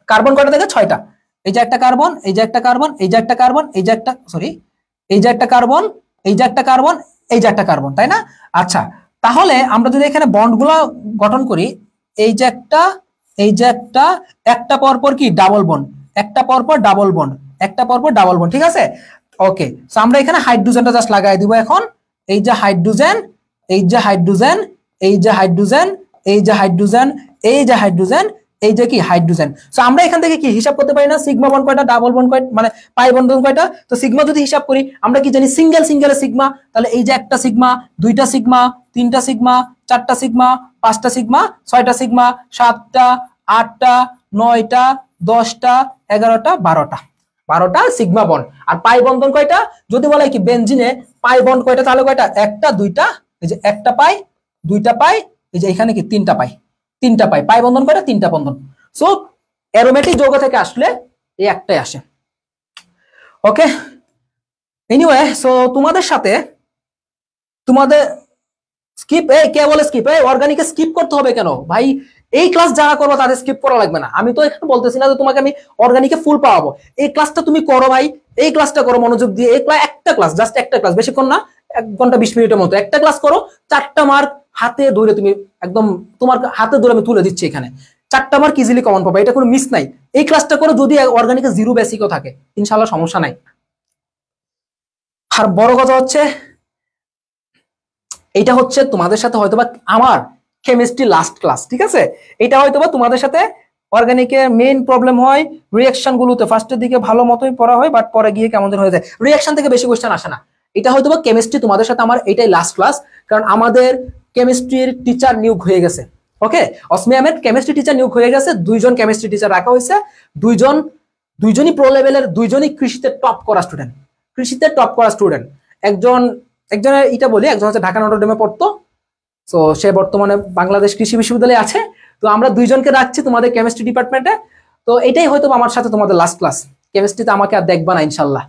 কার্বন কয়টা দেখে? 6টা। এই যে একটা কার্বন, এই যে একটা কার্বন, এই যে একটা কার্বন, এই যে একটা, সরি এই যে একটা কার্বন, এই যে একটা কার্বন, এই যে একটা কার্বন, তাই না? আচ্ছা, তাহলে আমরা যদি এখানে বন্ডগুলো গঠন করি, এই যে একটা, এই যে একটা, একটা পরপর কি ডাবল বন্ড, একটা পরপর ডাবল বন্ড, একটা পরপর ডাবল বন্ড, ঠিক আছে? ওকে, সো আমরা এখানে হাইড্রোজেনটা জাস্ট লাগাই দিব এখন। এই যে হাইড্রোজেন, এই যে হাইড্রোজেন, এই যে হাইড্রোজেন, এই যে হাইড্রোজেন, এই যে হাইড্রোজেন, এই যে কি হাইড্রোজেন। সো আমরা এখান থেকে কি হিসাব করতে পারি না সিগমা বন্ড কয়টা, ডাবল বন্ড কয়টা, মানে পাই বন্ধন কয়টা? তো সিগমা যদি হিসাব করি আমরা কি জানি সিঙ্গেল সিঙ্গেল সিগমা। তাহলে এই যে একটা সিগমা, দুইটা সিগমা, তিনটা সিগমা, চারটা সিগমা, পাঁচটা সিগমা, ছয়টা সিগমা, সাতটা, আটটা, নয়টা, 10টা, 11টা, 12টা, 12টা সিগমা বন্ড। আর পাই বন্ধন কয়টা? যদি বলে কি বেনজিনে পাই বন্ড কয়টা, তাহলে কয়টা? একটা, দুইটা, এই যে একটা পাই, দুইটা পাই, এই যে এখানে কি তিনটা পাই, তিনটা পাই। পাই বন্ধন কয়টা? তিনটা বন্ধন। সো অ্যারোমেটিক যৌগ থেকে আসলে এই একটাই আসে। ওকে, এনিওয়ে, সো তোমাদের সাথে তোমাদের স্কিপ, কে বলে স্কিপ? অর্গানিকে স্কিপ করতে হবে কেন ভাই? এই ক্লাস যারা করবো তাদের স্কিপ করা লাগবে না। আমি তো এখানে বলতেছি না যে তোমাকে আমি অর্গানিকে ফুল পাওয়াবো। এই ক্লাসটা তুমি করো ভাই, এই ক্লাসটা করো মনোযোগ দিয়ে। এই ক্লাস একটা ক্লাস, জাস্ট একটা ক্লাস, বেশিক্ষণ না, 1 ঘন্টা 20 মিনিটের মতো একটা ক্লাস করো। 4টা মার্ক হাতে ধরে তুমি একদম তোমার হাতে ধরে আমি তুলে দিচ্ছি এখানে। 4টা মার্ক ইজিলি কমন পাবে, এটা কোনো মিস নাই। এই ক্লাসটা করো, যদি অর্গানিকে 0 বেসিকও থাকে ইনশাআল্লাহ সমস্যা নাই। আর বড় কথা হচ্ছে এটা হচ্ছে তোমাদের সাথে হয়তোবা আমার কেমিস্ট্রি লাস্ট ক্লাস, ঠিক আছে? এটা হয়তোবা তোমাদের সাথে অর্গানিকের মেইন প্রবলেম হয় রিঅ্যাকশন গুলোতে। ফার্স্টের দিকে ভালো মতোই পড়া হয়, বাট পরে গিয়ে কেমন হয়ে যায়, রিঅ্যাকশন থেকে বেশি কোশ্চেন আসে না। এটা হয়তোবা কেমিস্ট্রি তোমাদের সাথে আমার এটাই লাস্ট ক্লাস, কারণ আমাদের কেমিস্ট্রির টিচার নিয়োগ হয়ে গেছে। ওকে, অসমিয়ামের কেমিস্ট্রি টিচার নিয়োগ হয়ে গেছে, 2জন কেমিস্ট্রি টিচার রাখা হয়েছে। দুইজনই প্রো লেভেলের, দুইজনই কৃষিতে টপ করা স্টুডেন্ট, কৃষিতে টপ করা স্টুডেন্ট। একজনের এটা বলি, একজন হচ্ছে ঢাকা নটরডেমে পড়তো, তো সে বর্তমানে বাংলাদেশ কৃষি বিশ্ববিদ্যালয়ে আছে। তো আমরা 2জনকে রাখছি তোমাদের কেমিস্ট্রি ডিপার্টমেন্টে। তো এটাই হয়তো আমার সাথে তোমাদের লাস্ট ক্লাস। কেমিস্ট্রিতে আমাকে আর দেখবা না ইনশাল্লাহ।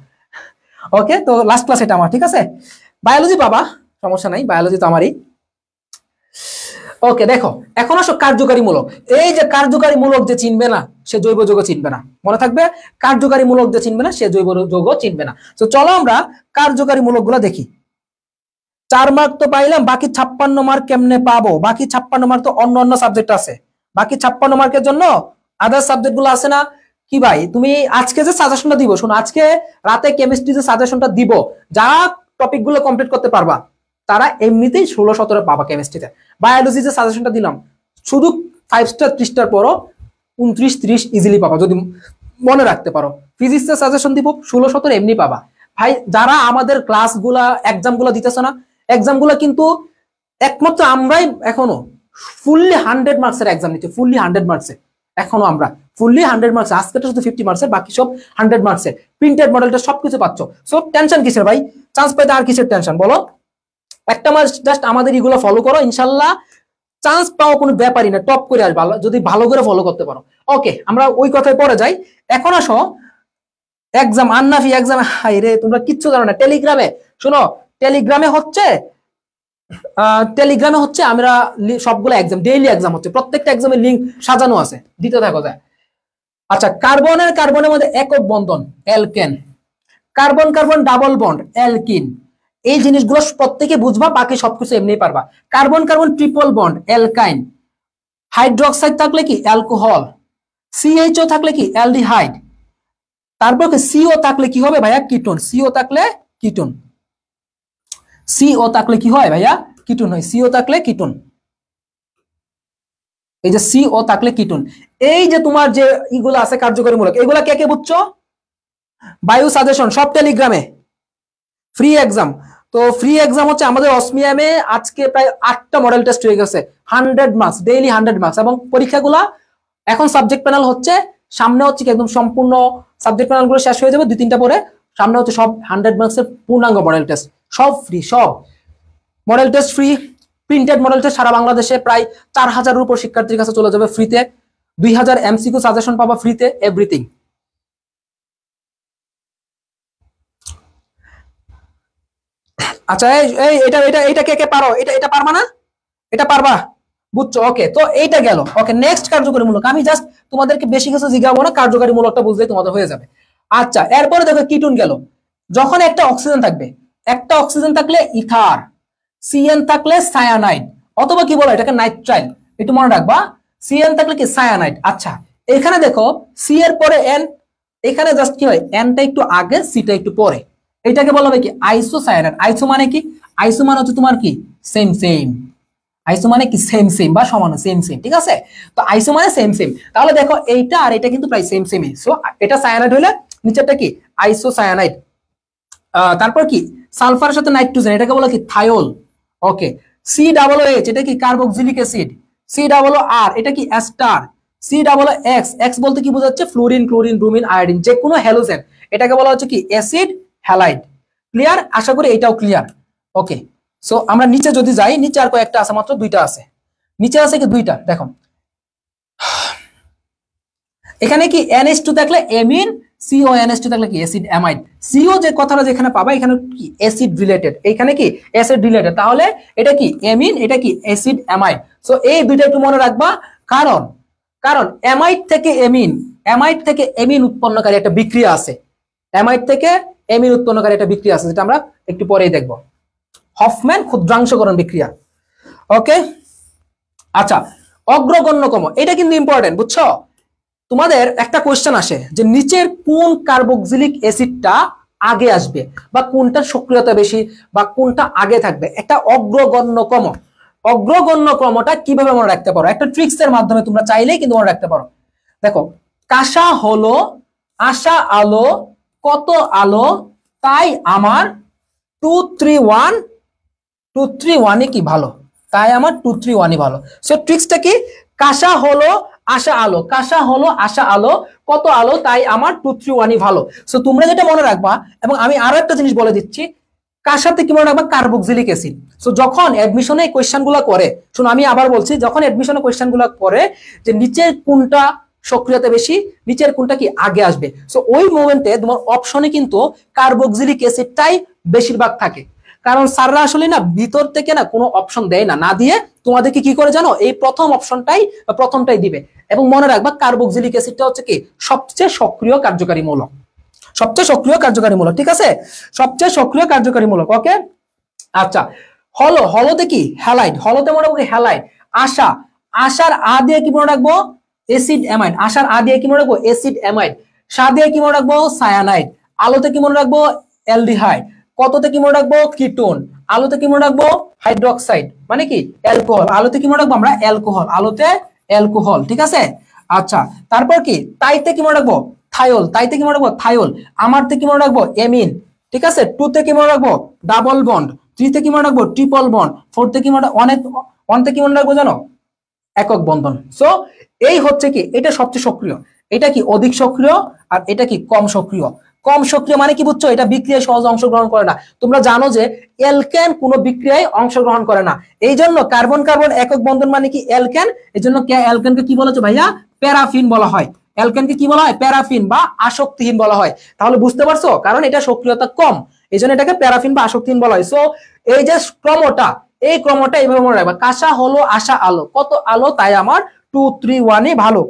ওকে, তো লাস্ট ক্লাস এটা আমার, ঠিক আছে। বায়োলজি বাবা, সমস্যা নাই, বায়োলজি তো আমারই। ওকে, দেখো এখন আসো কার্যকারীমূলক। এই যে কার্যকারীমূলক যে চিনবে না সে জৈব যৌগ চিনবে না, মনে থাকবে, কার্যকারীমূলক যে চিনবে না সে জৈব যৌগ চিনবে না। তো চলো আমরা কার্যকারীমূলক গুলা দেখি। 4 মার্ক তো পাইলাম, বাকি 56 মার্ক কেমনে পাবো? বাকি 56 মার্ক তো অন্য অন্য সাবজেক্ট আছে, বাকি 56 মার্কের জন্য আদার সাবজেক্ট গুলো আছে না। কি ভাই তুমি আজকে যে সাজেশনটা দিব, শোনো আজকে রাতে কেমিস্ট্রি যে সাজেশনটা দিব, যারা টপিক গুলো কমপ্লিট করতে পারবা তারা এমনিতেই 16-17 পাবা কেমিস্ট্রিতে। বায়োলজি যে সাজেশনটা দিলাম শুধু 5 স্টার 3 স্টার পড়ো, 29-30 ইজিলি পাবা যদি মনে রাখতে পারো। ফিজিক্সের সাজেশন দিব 16-17 এমনি পাবা। ভাই যারা আমাদের ক্লাসগুলা এক্সাম গুলা দিতেছে না, এক্সাম গুলা কিন্তু একমাত্র আমরাই এখনো ফুললি 100 মার্কসের এক্সাম নিচ্ছি, ফুললি 100 মার্কসের, এখনো আমরা ফুললি 100 মার্কস। আজকেটা শুধু 50 মার্কসের, বাকি সব 100 মার্কসের। প্রিন্টেড মডেলটা সবকিছু পাচ্ছ, সব টেনশন কিসের ভাই? চান্স পেতে আর কিসের টেনশন বলো? একটা মাস জাস্ট আমাদের এগুলো ফলো করো, ইনশাল্লাহ চান্স পাওয়া কোনো ব্যাপারই না, টপ করে আসবে যদি ভালো করে ফলো করতে পারো। ওকে, আমরা ওই কথায় পরে যাই। এখন আসো এক্সাম, আন্নাফি এক্সাম, হাই রে তোমরা কিচ্ছু জানো না। টেলিগ্রামে শোনো, টেলিগ্রামে হচ্ছে আমরা সবগুলো এক্সাম, ডেইলি এক্সাম হচ্ছে, প্রত্যেকটা এক্সামের লিঙ্ক সাজানো আছে, দিতে থাকো যায়। আচ্ছা, কার্বনের মধ্যে একক বন্ধন alkane, carbon carbon double bond alkene, এই জিনিসগুলো প্রত্যেকে বুঝবা, বাকি সবকিছু এমনি পারবা। Carbon carbon triple bond alkyne, hydroxide থাকলে কি অ্যালকোহল, সিএইচও থাকলে কি অ্যালডিহাইড, তারপর সিও থাকলে কি হবে ভাইয়া? কিটোন। সিও থাকলে কিটোন, সিও থাকলে কি হয় ভাইয়া? কিটোন হয়। সিও থাকলে কিটোন, এই যে সিও থাকলে কিটোন। এই যে তোমার যে ইগুলো আছে কার্যকরীমূলক, এগুলা কে কে বুঝছো? বায়ু সাজেশন সব টেলিগ্রামে, ফ্রি এক্সাম। তো ফ্রি এক্সাম হচ্ছে আমাদের অসমিয়ামে আজকে প্রায় 8টা মডেল টেস্ট হয়ে গেছে, 100 মার্কস, ডেইলি 100 মার্কস। এবং পরীক্ষাগুলা এখন সাবজেক্ট প্যানেল হচ্ছে, সামনে হচ্ছে কি একদম সম্পূর্ণ সাবজেক্ট প্যানেল গুলো শেষ হয়ে যাবে 2-3টা পরে, সামনে হচ্ছে সব 100 মার্কসের পূর্ণাঙ্গ মডেল টেস্ট, সব ফ্রি, সব model test free. Printed model test সারা বাংলাদেশে প্রায় 4000-এর উপর শিক্ষার্থীর কাছে চলে যাবে ফ্রিতে, 2000 এমসিকিউ সাজেশন পাবা ফ্রিতে, এভরিথিং। আচ্ছা, এই এটা এটা এটা কে কে পারো? এটা পারবা না? এটা পারবা, বুঝছো? ওকে, তো এইটা গেল। ওকে, নেক্সট কার্যকরীমূলক। আমি জাস্ট তোমাদেরকে বেশি কিছু জিজ্ঞাসা না, কার্যকরীমূলকটা বুঝলেই তোমাদের হয়ে যাবে। আচ্ছা, এরপরে দেখো কিটোন গেল। যখন একটা অক্সিজেন থাকবে, একটা অক্সিজেন থাকলে ইথার, সিএন থাকলে সায়ানাইড, অথবা কি বলো এটাকে নাইট্রাইল, একটু মনে রাখবা। সিএন থাকলে কি সায়ানাইড। আচ্ছা, এখানে দেখো সি এর পরে এন, এখানে জাস্ট কি হয়, এনটা একটু আগে সিটা একটু পরে, এটাকে বলা হবে কি আইসোসায়ানাইড। আইসো মানে কি? আইসো মানে হচ্ছে তোমার কি সেম সেম, আইসো মানে কি সেম সেম বা সমান, সেম সেম, ঠিক আছে? তো আইসো মানে সেম সেম, তাহলে দেখো এইটা আর এটা কিন্তু প্রায় সেম সেমই। সো এটা সায়ানাইড হলে নিচেরটা কি আইসোসায়ানাইড। তারপর কি সালফারের সাথে নাইট্রোজেন, এটাকে বলা কি thiol. Okay, C double H, এটা কি carboxylic acid. C double R, এটা কি ester. C double X, X বলতে কি বোঝাচ্ছে? ফ্লোরিন, ক্লোরিন, ব্রোমিন, আয়োডিন, যে কোনো হ্যালোজেন, এটাকে বলা হচ্ছে কি অ্যাসিড হ্যালাইড। ক্লিয়ার? আশা করি এটাও ক্লিয়ার। ওকে, সো আমরা নিচে যদি যাই, নিচে আর কয়েকটা আছে, মাত্র 2টা আছে, নিচে আছে কি 2টা। দেখো এখানে কি NH2 থাকলে এমিন, CO NH2 থাকলে কি অ্যাসিড অ্যামাইড। CO যে কথাটা যেখানে পাবা এখানে কি অ্যাসিড রিলেটেড, এখানে কি অ্যাসিড রিলেটেড, তাহলে এটা কি এমিন, এটা কি অ্যাসিড অ্যামাইড। সো এই দুইটা একটু মনে রাখবা, কারণ অ্যামাইড থেকে এমিন, অ্যামাইড থেকে এমিন উৎপন্নকারী একটা বিক্রিয়া আছে, অ্যামাইড থেকে এমিন উৎপন্নকারী একটা বিক্রিয়া আছে, যেটা আমরা একটু পরেই দেখব, হফম্যান ক্ষুদ্রাংশকরণ বিক্রিয়া। ওকে, আচ্ছা, অগ্রগণ্যকম, এটা কিন্তু ইম্পর্টেন্ট, বুঝছো? তোমাদের একটা কোয়েশ্চেন আসে যে নিচের কোন কার্বক্সিলিক অ্যাসিডটা আগে আসবে, বা কোনটার সক্রিয়তা বেশি, বা কোনটা আগে থাকবে। একটা অগ্রগণ্যক্রম, অগ্রগণ্যক্রমটা কিভাবে মনে রাখতে পারো? একটা ট্রিক্স এর মাধ্যমে তোমরা চাইলেই কিন্তু মনে রাখতে পারো। দেখো, কাঁসা হলো আশা আলো, কত আলো তাই আমার 231 কি ভালো, তাই আমার 231 ভালো। সো ট্রিক্সটা কি? কাঁসা হলো আশা আলো, কাঁসা হলো আশা আলো, কত আলো তাই আমার 231 ভালো। সো তোমরা যেটা মনে রাখবা, এবং আমি আরো একটা জিনিস বলে দিচ্ছি, কাঁসাতে কি মনে রাখবা? Carboxylic acid. সো যখন অ্যাডমিশনে এই কোয়েশ্চেন গুলো করে, শুনো আমি আবার বলছি, যখন অ্যাডমিশনে কোয়েশ্চেন গুলো করে যে নিচের কোনটা সক্রিয়তা বেশি, নিচের কোনটা কি আগে আসবে। সো ওই মোমেন্টে তোমার অপশনে কিন্তু কার্বক্সিলিক অ্যাসিডটাই বেশিরভাগ থাকে, কারণ স্যাররা আসলে না ভিতর থেকে না কোনো অপশন দেয় না, না দিয়ে তোমাদেরকে কি করে জানো, এই প্রথম অপশনটাই বা প্রথমটাই দিবে। এবং মনে রাখবা কার্বক্সিলিক অ্যাসিডটা হচ্ছে কি সবচেয়ে সক্রিয় কার্যকারী মূলক, সবচেয়ে সক্রিয় কার্যকারী মূলক, ঠিক আছে, সবচেয়ে সক্রিয় কার্যকারী মূলক। ওকে, আচ্ছা হলো, হলোতে কি হ্যালাইড, হলোতে মনে রাখবো হ্যালাইড। আশা, আশার আ দিয়ে কি মনে রাখবো অ্যাসিড অ্যামাইড, আশার আ দিয়ে কি মনে রাখবো অ্যাসিড অ্যামাইড। সা দিয়ে কি মনে রাখবো সায়ানাইড। আলোতে কি মনে রাখবো অ্যালডিহাইড। কততে কি মনে রাখবো কিটোন। আলোতে কি মনে রাখবো হাইড্রোক্সাইড মানে কি অ্যালকোহল। আলোতে কি মনে রাখবো আমরা অ্যালকোহল, আলোতে অ্যালকোহল, ঠিক আছে। আচ্ছা তারপর কি তাইতে কি মনে রাখবো থাইওল, তাইতে কি মনে রাখবো থাইওল। আমারতে কি মনে রাখবো এমিন, ঠিক আছে। টুতে কি মনে রাখবো ডাবল বন্ড। থ্রিতে কি মনে রাখবো ট্রিপল বন্ড। ফোরতে কি মনে ওয়ানতে কি মনে রাখবো জানো একক বন্ধন। সো এই হচ্ছে কি এটা সবচেয়ে সক্রিয়, এটা কি অধিক সক্রিয়, আর এটা কি কম সক্রিয়। কম সক্রিয় মানে কি বুঝছো, এটা বিক্রিয়ায় সহজে অংশগ্রহণ করে না। তোমরা জানো যে অ্যালকেন কোনো বিক্রিয়ায় অংশগ্রহণ করে না, এই জন্য কার্বন কার্বন একক বন্ধন মানে কি অ্যালকেন, এই জন্য অ্যালকেনকে কি বলেছো ভাইয়া প্যারাফিন বলা হয়। অ্যালকেনকে কি বলা হয় প্যারাফিন বা আসক্তিহীন বলা হয়। তাহলে বুঝতে পারছো, কারণ এটা সক্রিয়তা কম, এই জন্য এটাকে প্যারাফিন বা আসক্তিহীন বলা হয়। সো এই যে ক্রমটা, এই ক্রমটা এইভাবে মনে রাখবা, কাঁসা হলো আশা আলো, কত আলো তাই আমার 2 3 1 ভালো।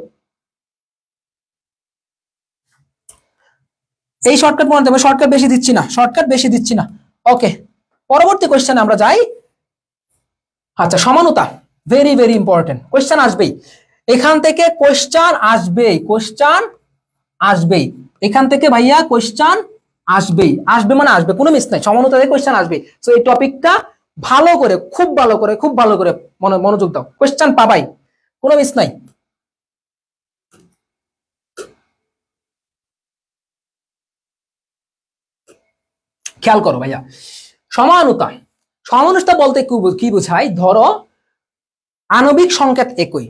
এই শর্টকাট মনে রাখবে, শর্টকাট বেশি দিচ্ছি না, শর্টকাট বেশি দিচ্ছি না। ওকে পরবর্তী কোশ্চেনে আমরা যাই। আচ্ছা সমানতা, ভেরি ভেরি ইম্পর্টেন্ট, কোশ্চেন আসবেই এখান থেকে, কোশ্চেন আসবেই, কোশ্চেন আসবেই এখান থেকে ভাইয়া, কোশ্চেন আসবেই, আসবে মানে আসবে, কোনো মিস নাই, সমানতা থেকে কোশ্চেন আসবে। সো এই টপিকটা ভালো করে, খুব ভালো করে, খুব ভালো করে মনোযোগ দাও, কোশ্চেন পাবাই, কোনো মিস নাই। খেয়াল করো ভাইয়া, সমানুতা, সমানুতা বলতে কি বোঝায়, ধরো আণবিক সংকেত একই,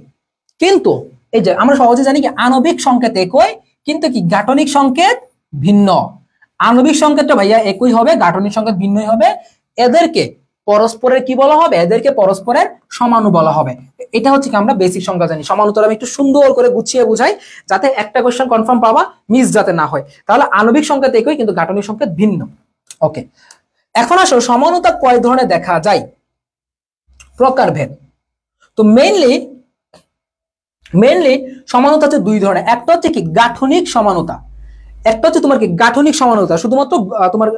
কিন্তু এই যে আমরা সহজে জানি কি আণবিক সংকেত একই কিন্তু কি গাঠনিক সংকেত ভিন্ন। আণবিক সংকেতটা ভাইয়া একই হবে, গাঠনিক সংকেত ভিন্নই হবে। এদেরকে পরস্পরের কি বলা হবে, এদেরকে পরস্পরের সমানু বলা হবে। এটা হচ্ছে কি আমরা বেসিক সংজ্ঞা জানি। সমানুত্তর আমি একটু সুন্দর করে গুছিয়ে বুঝাই যাতে একটা কোশ্চেন কনফার্ম পাবা, মিস যাতে না হয়। তাহলে আণবিক সংকেত একই কিন্তু গাঠনিক সংকেত ভিন্ন। ওকে এখন আসো সমানুতা কয় ধরনের দেখা যায়, প্রকারভেদ। তো মেইনলি সমানুতা হচ্ছে দুই ধরনের, একটা হচ্ছে কি গাঠনিক সমানুতা, একটা হচ্ছে তোমার কি গাঠনিক সমানুতা শুধুমাত্র তোমার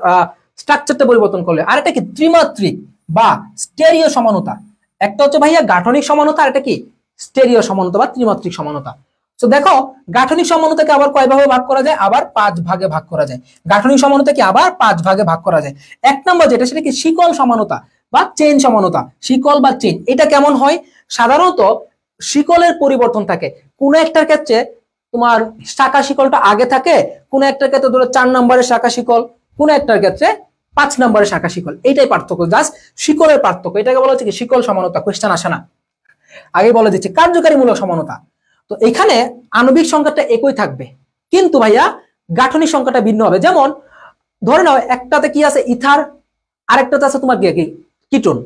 স্ট্রাকচারটা পরিবর্তন করলে, আর একটা কি ত্রিমাত্রিক বা স্টেরিও সমানুতা। একটা হচ্ছে ভাইয়া গাঠনিক সমানুতা, আর একটা কি স্টেরিও সমানুতা বা ত্রিমাত্রিক সমানুতা। তো দেখো গাঠনিক সমানুতাকে আবার কয় ভাগে ভাগ করা যায়, আবার 5 ভাগে ভাগ করা যায়। গাঠনিক সমানুতাকে আবার 5 ভাগে ভাগ করা যায়। এক নম্বর যেটা সেটা কি শিকল সমানুতা বা চেইন সমানুতা। শিকল বা চেইন এটা কেমন হয়, সাধারণত শিকলের পরিবর্তন থাকে, কোন একটার ক্ষেত্রে তোমার শাখা শিকলটা আগে থাকে, কোন একটার ক্ষেত্রে ধরো 4 নম্বরের শাখা শিকল, কোন একটার ক্ষেত্রে 5 নম্বরের শাখা শিকল, এইটাই পার্থক্য, জাস্ট শিকলের পার্থক্য। এটাকে বলা হচ্ছে কি শিকল সমানুতা। কোয়েশ্চেন আসে না, আগে বলে দিচ্ছি। কার্যকারীমূলক সমানুতা, তো এখানে আণবিক সংখ্যাটা একই থাকবে কিন্তু ভাইয়া গাঠনিক সংখ্যাটা ভিন্ন হবে। যেমন ধরে নাও একটাতে কি আছে ইথার, আরেকটাতে আছে তোমার কি কিটোন।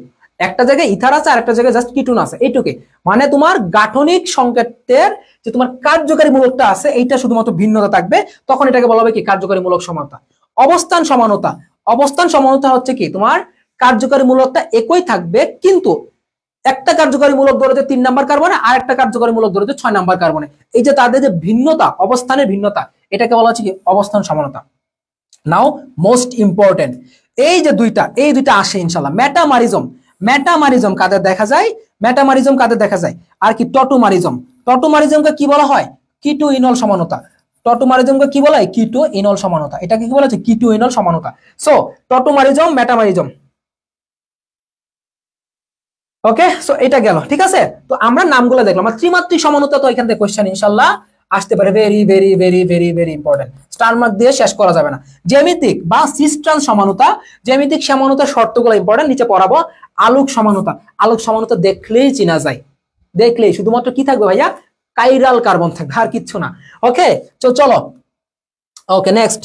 একটা জায়গায় ইথার আছে আর একটা জায়গায় জাস্ট কিটোন আছে, এইটুকুই। মানে তোমার গাঠনিক সংকেতের যে তোমার কার্যকারী মূলকটা আছে এইটা শুধুমাত্র ভিন্নতা থাকবে, তখন এটাকে বলা হবে কি কার্যকারী মূলক সমানতা। অবস্থান সমানতা, অবস্থান সমানতা হচ্ছে কি তোমার কার্যকারী মূলকটা একই থাকবে কিন্তু একটা কার্যকারী মূলক ধরেছে 3 নাম্বার কার্বনে, আর একটা কার্যকারী মূলক ধরেছে 6 নাম্বার কার্বনে। এই যে তাদের যে ভিন্নতা, অবস্থানের ভিন্নতা, এটাকে বলা হচ্ছে কি অবস্থান সমানতা। নাও মোস্ট ইম্পর্টেন্ট, এই যে এই দুইটা আসে ইনশাআল্লাহ। মেটামারিজম, মেটামারিজম কাদের দেখা যায়, মেটামারিজম কাদের দেখা যায়, আর কি টটোমারিজম। টটোমারিজমকে কি বলা হয়, কিটো ইনল সমানতা। টটোমারিজমকে কি বলা হয়, কিটো ইনল সমানতা। এটাকে কি বলা হচ্ছে কিটো ইনল সমানতা। So tautomerism, metamerism. Okay so এটা গেল, ঠিক আছে। তো আমরা নামগুলো দেখলাম। আর ত্রিমাত্রিক সমানতা তো এখান থেকে কোশ্চেন ইনশাআল্লাহ আসতে পারে, very very very very very important, star mark দিয়ে শেষ করা যাবে না। জ্যামিতিক বা সিস্ট্রান সমানতা, জ্যামিতিক সমানতার শর্তগুলো ইম্পর্টেন্ট, নিচে পড়াবো। আলোক সমানতা, আলোক সমানতা দেখলেই চেনা যায়, দেখলেই শুধুমাত্র কি থাকবে ভাইয়া কাইরাল কার্বন থাকবে, আর কিচ্ছু না। ওকে তো চলো, ওকে নেক্সট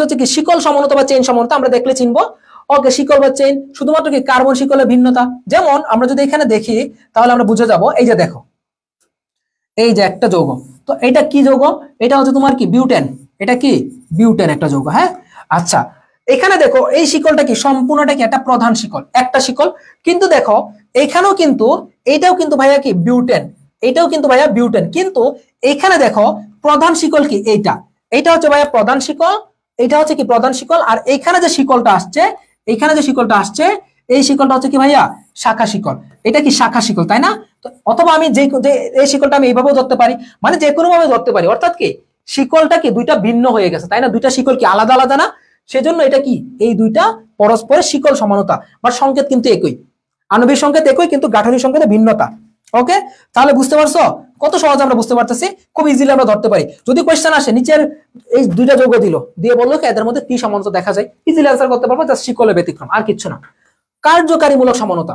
হচ্ছে কি শিকল সমানতা বা চেইন সমানতা, আমরা দেখলে চিনবো। ওকে শিকল বা চেইন শুধুমাত্র কি কার্বন শিকলের ভিন্নতা। যেমন আমরা যদি এখানে দেখি তাহলে আমরা বুঝে যাব, এই যে দেখো এই যে একটা যৌগ, তো এটা কি যৌগ? এটা হচ্ছে তোমার কি বিউটেন, এটা কি বিউটেন একটা যৌগ। হ্যাঁ, আচ্ছা এখানে দেখো এই শিকলটা কি সম্পূর্ণটা কি একটা প্রধান শিকল, একটা শিকল, কিন্তু দেখো এখানেও কিন্তু এটাও কিন্তু ভাইয়া কি বিউটেন, এটাও কিন্তু ভাইয়া বিউটেন, কিন্তু এখানে দেখো প্রধান শিকল কি এইটা, এইটা হচ্ছে ভাইয়া প্রধান শিকল, এটা হচ্ছে কি প্রধান শিকল, আর এইখানে যে শিকলটা আসছে, এইখানে যে শিকলটা আসছে এই শিকলটা হচ্ছে কি ভাইয়া শাখা শিকল, এটা কি শাখা শিকল, তাই না? তো অথবা আমি যে এই শিকলটা আমি এইভাবেও ধরতে পারি, মানে যে কোনো ভাবে ধরতে পারি, অর্থাৎ কি শিকলটা কি দুইটা ভিন্ন হয়ে গেছে, তাই না? দুইটা শিকল কি আলাদা আলাদা না, সেজন্য এটা কি এই দুইটা পরস্পরের শিকল সমানতা বা সংকেত কিন্তু একই, আণবিক সংকেত একই কিন্তু গাঠনিক সংকেতে ভিন্নতা। ওকে, তাহলে বুঝতে পারছো কত সহজে আমরা বুঝতে পারতেছি, খুব ইজিলি আমরা ধরতে পারি। যদি কোয়েশ্চেন আসে নিচের এই দুইটা যৌগ দিল, দিয়ে বললো কি এদের মধ্যে কি সমানতা দেখা যায়, ইজিলি আনসার করতে পারবো, জাস্ট শিকলের ব্যতিক্রম আর কিচ্ছু না। কার্যকারীমূলক সমানতা,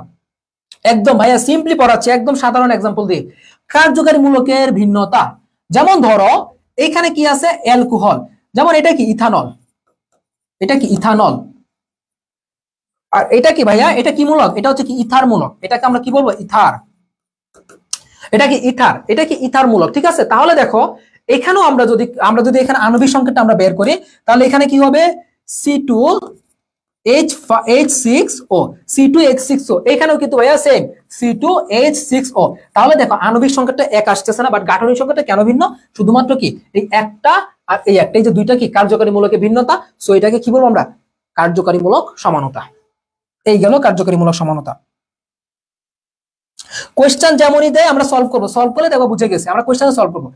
একদম ভাইয়া সিম্পলি পড়াচ্ছি, একদম সাধারণ এক্সাম্পল দিয়ে। কার্যকারী মূলকের ভিন্নতা, যেমন ধরো এখানে কি আছে অ্যালকোহল, যেমন এটা কি ইথানল, এটা কি ইথানল, আর এটা কি ভাইয়া এটা কি মূলক, এটা হচ্ছে কি ইথার মূলক, এটাকে আমরা কি বলবো ইথার, এটা কি ইথার, এটা কি ইথার মূলক, ঠিক আছে? তাহলে দেখো এখানেও আমরা যদি এখানে আণবিক সংকেতটা আমরা বের করি, তাহলে এখানে কি হবে C2H6O, C2H6O, এখানেও কিন্তু ভাইয়া সেম C2H6O। তাহলে দেখো আণবিক সংকেতটা এক আসতেছে না, বাট গাঠনিক সংকেতটা কেন ভিন্ন? শুধুমাত্র কি এই একটা আর এই একটা, এই যে দুইটা কি কার্যকারী মূলকের ভিন্নতা, সো এটাকে কি বলবো আমরা কার্যকারীমূলক সমানতা। এই গেল কার্যকারীমূলক সমানতা। কোয়েশ্চেন যেমনই দেয় আমরা সলভ করবো, সলভ করে দেখো বুঝে গেছে, আমরা কোয়েশ্চেন সলভ করবো।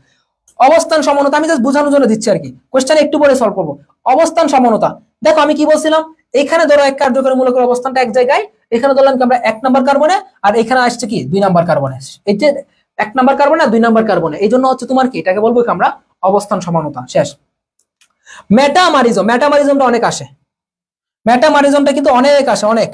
অবস্থান সমানতা আমি জাস্ট বোঝানোর জন্য দিচ্ছি আর কি, কোয়েশ্চেন একটু পরে সলভ করবো। অবস্থান সমানতা, দেখো আমি কি বলছিলাম, এখানে ধরো এক কার্যকারী মূলকের অবস্থানটা এক জায়গায়, এখানে ধরলাম কি আমরা 1 নাম্বার কার্বনে, আর এখানে আসছে কি 2 নাম্বার কার্বনে, এই যে 1 নাম্বার কার্বনে আর 2 নাম্বার কার্বনে, এই জন্য হচ্ছে তোমার কি এটাকে বলবো কি আমরা অবস্থান সমানতা। শেষ। মেটামারিজম, মেটামারিজমটা অনেক আসে, মেটামারিজমটা কিন্তু অনেক আসে অনেক।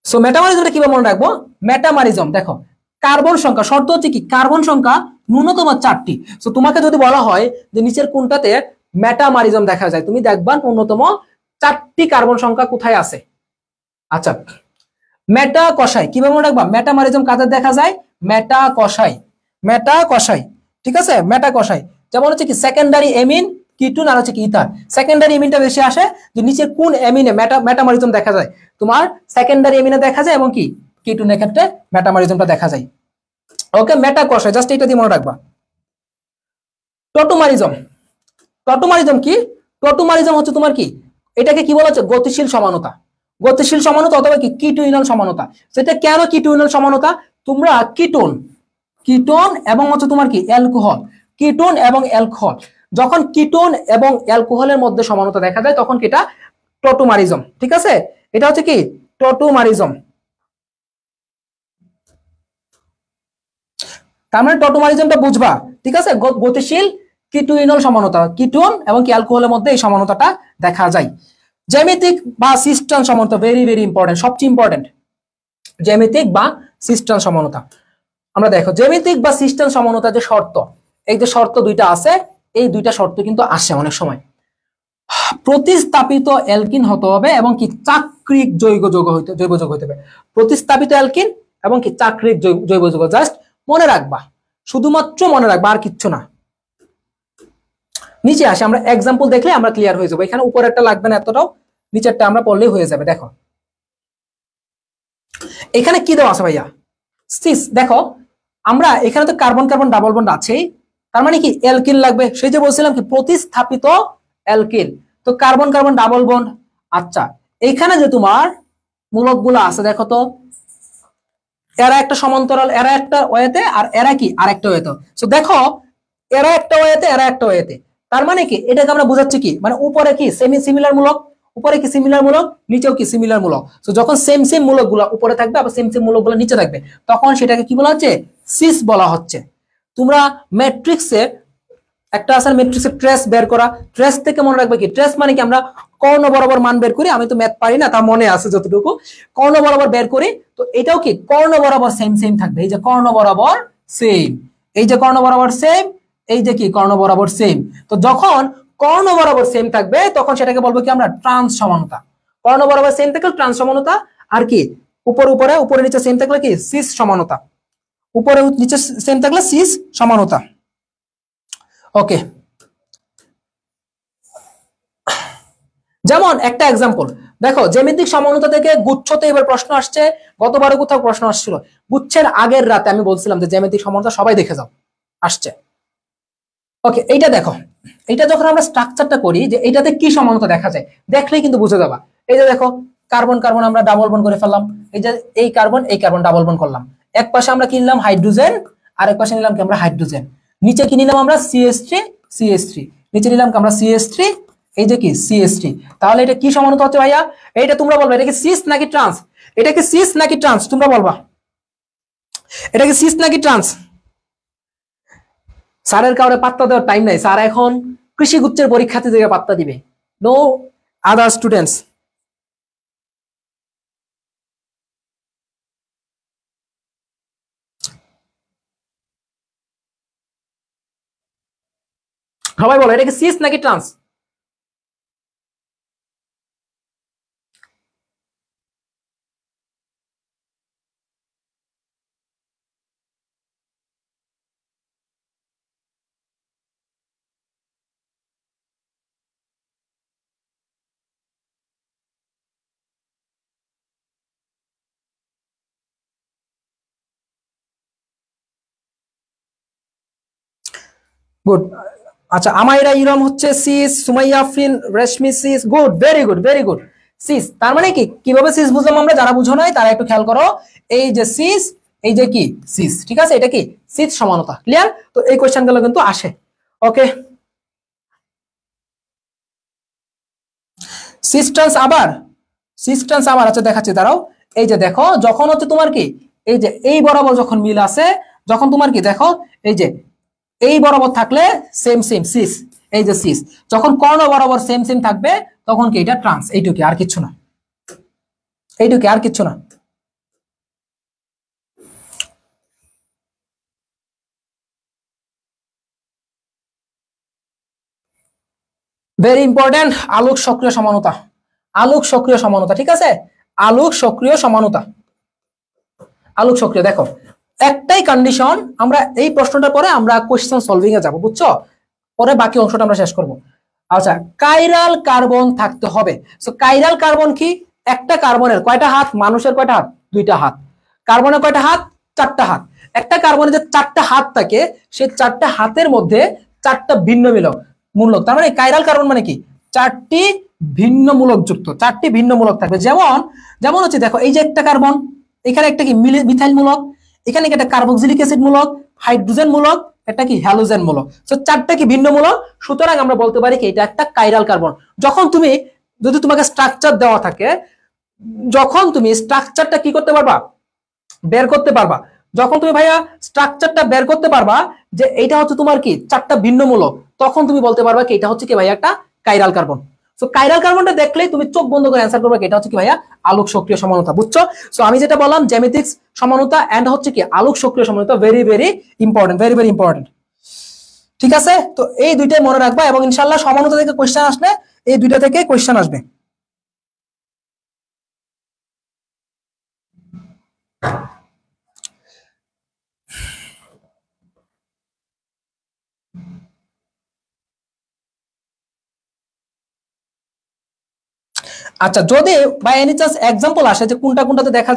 সো মেটামারিজমটা কিভাবে মনে রাখবো, মেটামারিজম দেখো কার্বন সংখ্যা, শর্ত হচ্ছে কি কার্বন সংখ্যা ন্যূনতম 4টি। সো তোমাকে যদি বলা হয় যে নিচের কোনটাতে মেটামারিজম দেখা যায়, তুমি দেখবা ন্যূনতম 4টি কার্বন সংখ্যা কোথায় আছে। আচ্ছা মেটা কষাই কিভাবে মনে রাখবা, মেটামারিজম কাদের দেখা যায়, মেটা কষাই, মেটা কষাই, ঠিক আছে? মেটা কষাই যেমন হচ্ছে কি সেকেন্ডারি এমিন কিটুন আর হচ্ছে কি ইথার, সেকেন্ডারি এমিনটা বেশি আসে, যে নিচে কোন এমিনে মেটামারিজম দেখা যায়, তোমার সেকেন্ডারি এমিনে দেখা যায় এবং কি কিটুনের ক্ষেত্রে মেটামারিজমটা দেখা যায়। ওকে, মেটা কষাই জাস্ট এটা দিয়ে মনে রাখবা। টটোমারিজম, টটোমারিজম কি, টটোমারিজম হচ্ছে তোমার কি এটাকে কি বলা হচ্ছে গতিশীল সমানতা, গতিশীল সমানতা অথবা কি কিটোইনাল সমানতা। সেটা কেন কিটোইনাল সমানতা, তোমরা কিটোন, কিটোন এবং হচ্ছে তোমার কি অ্যালকোহল, কিটোন এবং অ্যালকোহল, যখন কিটোন এবং অ্যালকোহলের মধ্যে সমানতা দেখা যায় তখন কি এটা টটোমারিজম, ঠিক আছে? এটা হচ্ছে কি টটোমারিজম। তার মানে টটোমারিজমটা বুঝবা, ঠিক আছে? গতিশীল কিটোইনাল সমানতা, কিটোন এবং কি অ্যালকোহলের মধ্যে এই সমানতাটা দেখা যায়। জ্যামিতিক বা সিস্টান সমানতা, ভেরি ভেরি ইম্পর্টেন্ট, সবচেয়ে ইম্পর্টেন্ট জ্যামিতিক বা সিস্টান সমানতা। আমরা দেখো জ্যামিতিক বা সিস্টান সমানতা যে শর্ত, এই যে শর্ত দুইটা আছে, এই দুইটা শর্ত কিন্তু আসে অনেক সময়। প্রতিস্থাপিত অ্যালকিন হতে হবে এবং কি চাক্রিক জৈব যৌগ হইতে হবে, প্রতিস্থাপিত অ্যালকিন এবং কি চাক্রিক জৈব যৌগ, জাস্ট মনে রাখবা, শুধুমাত্র মনে রাখবা আর কিচ্ছু না। নিচে আসে আমরা এক্সাম্পল দেখলে আমরা ক্লিয়ার হয়ে যাবো, এখানে উপরে একটা লাগবে না এতটাও, নিচেরটা আমরা পড়লেই হয়ে যাবে। দেখো এখানে কি দেওয়া আছে ভাইয়া, সিস, দেখো আমরা এখানে তো কার্বন কার্বন ডাবল বন্ড আছেই, তার মানে কি অ্যালকিন লাগবে, সেই যে বলছিলাম কি প্রতিস্থাপিত অ্যালকিন, তো কার্বন কার্বন ডাবল বন্ড। আচ্ছা এখানে যে তোমার মূলকগুলো আছে দেখো তো, এরা একটা সমান্তরাল, এরা একটা ওয়েতে আর এরা কি আরেকটা ওয়েতে। সো দেখো এরা একটা ওয়েতে এরা একটা ওয়েতে, তার মানে কি এটাকে আমরা বোঝাচ্ছি কি, মানে উপরে কি সেমি সিমিলার মূলক, উপরে কি সিমিলার মূলক, নিচেও কি সিমিলার মূলক। তো যখন সেম সেম মূলকগুলো উপরে থাকবে আবার সেম সেম মূলকগুলো নিচে থাকবে, তখন সেটাকে কি বলা হচ্ছে সিস বলা হচ্ছে। তোমরা ম্যাট্রিক্সে একটা আছে ম্যাট্রিক্সের ট্রেস বের করা, ট্রেস থেকে মনে রাখবে কি ট্রেস মানে কি আমরা কর্ণ বরাবর মান বের করি, আমি তো ম্যাথ পারি না তা মনে আছে যতটুকু, কর্ণ বরাবর বের করি, তো এটাও কি কর্ণ বরাবর সেম সেম থাকবে, এই যে কর্ণ বরাবর সেম, এই যে কর্ণ বরাবর সেম, এই যে কি কর্ণ বরাবর সেম। তো যখন কর্ণ বরাবর সেম থাকবে তখন সেটাকে বলবো কি আমরা ট্রান্স সমানতা, কর্ণ বরাবর সেম থাকলে ট্রান্স সমানতা, আর কি উপরে উপরে উপরে নিচে সেম থাকলে কি সিস সমানতা। উপরে নিচে সেম থাকলে সিস সমানতা। ওকে, যেমন একটা এক্সাম্পল দেখো, জ্যামিতিক সমানতা থেকে গুচ্ছতে এবার প্রশ্ন আসছে, গতবারও কোথাও প্রশ্ন আসছিল, গুচ্ছের আগের রাতে আমি বলছিলাম যে জ্যামিতিক সমানতা সবাই দেখে যাও, আসছে। ওকে, এইটা দেখো, এটা যখন আমরা স্ট্রাকচারটা করি যে এটাতে কি সমানতা দেখা যায়, দেখলেই কিন্তু বুঝে যাবা। এই যে দেখো, কার্বন কার্বন আমরা ডাবল বন্ড করে ফেললাম, এই যে এই কার্বন ডাবল বন্ড করলাম, এক পাশে আমরা কি নিলাম হাইড্রোজেন, আর এক পাশে নিলাম কি আমরা হাইড্রোজেন, নিচে কি নিলাম আমরা CH3, নিচে নিলাম কি আমরা CH3, এই যে কি CH3। তাহলে এটা কি সমানতা হচ্ছে ভাইয়া? এইটা তোমরা বলবা এটা কি সিস নাকি ট্রান্স, এটা কি সিস নাকি ট্রান্স, তোমরা বলবা এটা কি সিস নাকি ট্রান্স। স্যারের কাউরে পাত্তা দেওয়ার টাইম নাই, স্যার এখন কৃষি গুচ্ছের পরীক্ষার্থীদেরকে পাত্তা দিবে, নো আদার স্টুডেন্টস। সবাই বলো এটা কি সিস নাকি ট্রান্স। গুড। আচ্ছা, আমাইরা ইরম হচ্ছে cis, Sumaiya Afrin Reshmi cis, good, very good, very good. Cis তার মানে কি, কিভাবে সিস বুঝলাম আমরা, যারা বুঝো নাই তারা একটু খেয়াল করো, এই যে সিস, এই যে কি সিস, ঠিক আছে, এটা কি সিস সমানতা, ক্লিয়ার? তো এই কোশ্চেন গুলো কিন্তু আসে। ওকে, সিস্টেন্স আবার, সিস্টেন্স আবার আচ্ছা দেখাচ্ছি, দাঁড়াও। এই যে দেখো, যখন হচ্ছে তোমার কি, এই যে এই বরাবর যখন মিল আছে, যখন তোমার কি দেখো, এই যে এই বরাবর থাকলে সেম সেম সিস, এই যে সিস, যখন কর্ণ বরাবর সেম সেম থাকবে তখন কি এটা ট্রান্স, এইটুকু আর কিচ্ছু না, এইটুকু আর কিচ্ছু না। ভেরি ইম্পর্টেন্ট, আলোক সক্রিয় সমানতা, আলোক সক্রিয় সমানতা, ঠিক আছে, আলোক সক্রিয় সমানতা, আলোক সক্রিয়। দেখো, একটাই কন্ডিশন, আমরা এই প্রশ্নটার পরে আমরা কোশ্চেন সলভিং এ যাব, বুঝছো, পরে বাকি অংশটা আমরা শেষ করব। আচ্ছা, কাইরাল কার্বন থাকতে হবে। সো কাইরাল কার্বন কি, একটা কার্বনের কয়টা হাত, মানুষের কয়টা হাত, দুইটা হাত, কার্বনের কয়টা হাত, চারটা হাত। একটা কার্বনের যে চারটা হাত থাকে, সেই চারটা হাতের মধ্যে চারটা ভিন্ন মিলক মূলক, তার মানে কাইরাল কার্বন মানে কি, চারটি ভিন্ন মূলক যুক্ত, চারটি ভিন্ন মূলক থাকবে। যেমন যেমন হচ্ছে দেখো, এই যে একটা কার্বন, এখানে একটা কি মিথাইল মূলক, এখানে একটা কার্বক্সিলিক অ্যাসিড মূলক, হাইড্রোজেন মূলক, একটা কি হ্যালোজেন মূলক, তো চারটা কি ভিন্ন মূলক, সুতরাং আমরা বলতে পারি কি এটা একটা কাইরাল কার্বন। যখন তুমি, যদি তোমাকে স্ট্রাকচার দেওয়া থাকে, যখন তুমি স্ট্রাকচারটা কি করতে পারবা, বের করতে পারবা, যখন তুমি ভাইয়া স্ট্রাকচারটা বের করতে পারবা যে এটা হচ্ছে তোমার কি চারটা ভিন্ন মূলক, তখন তুমি বলতে পারবা কি এটা হচ্ছে কি ভাইয়া একটা কাইরাল কার্বন। সো কাইরাল কার্বনটা দেখলেই তুমি চোখ বন্ধ করে অ্যান্সার করবে এটা হচ্ছে কি ভাইয়া আলোক সক্রিয় সমানতা, বুঝছো? সো আমি যেটা বললাম জ্যামিতিক সমানতা এন্ড হচ্ছে কি আলোক সক্রিয় সমানতা, very very important, very very important, ঠিক আছে? তো এই দুইটাই মনে রাখবা, এবং ইনশাআল্লাহ সমানতা থেকে কোশ্চেন আসলে এই দুইটা থেকে কোশ্চেন আসবে। আচ্ছা, যদি বাই এনি চান্স এক্সাম্পল আসে যে কোনটা কোনটাতে দেখা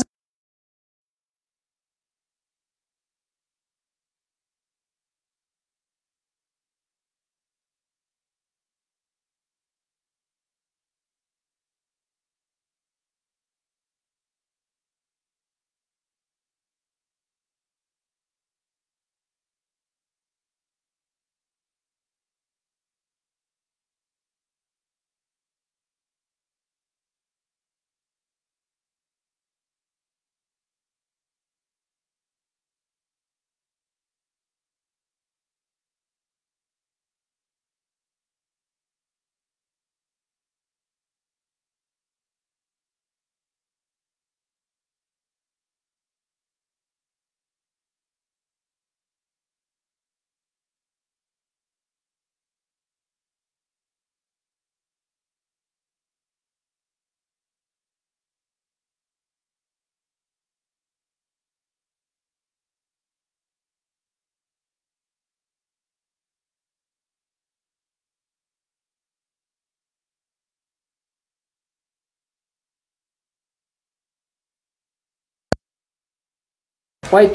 ওয়েট,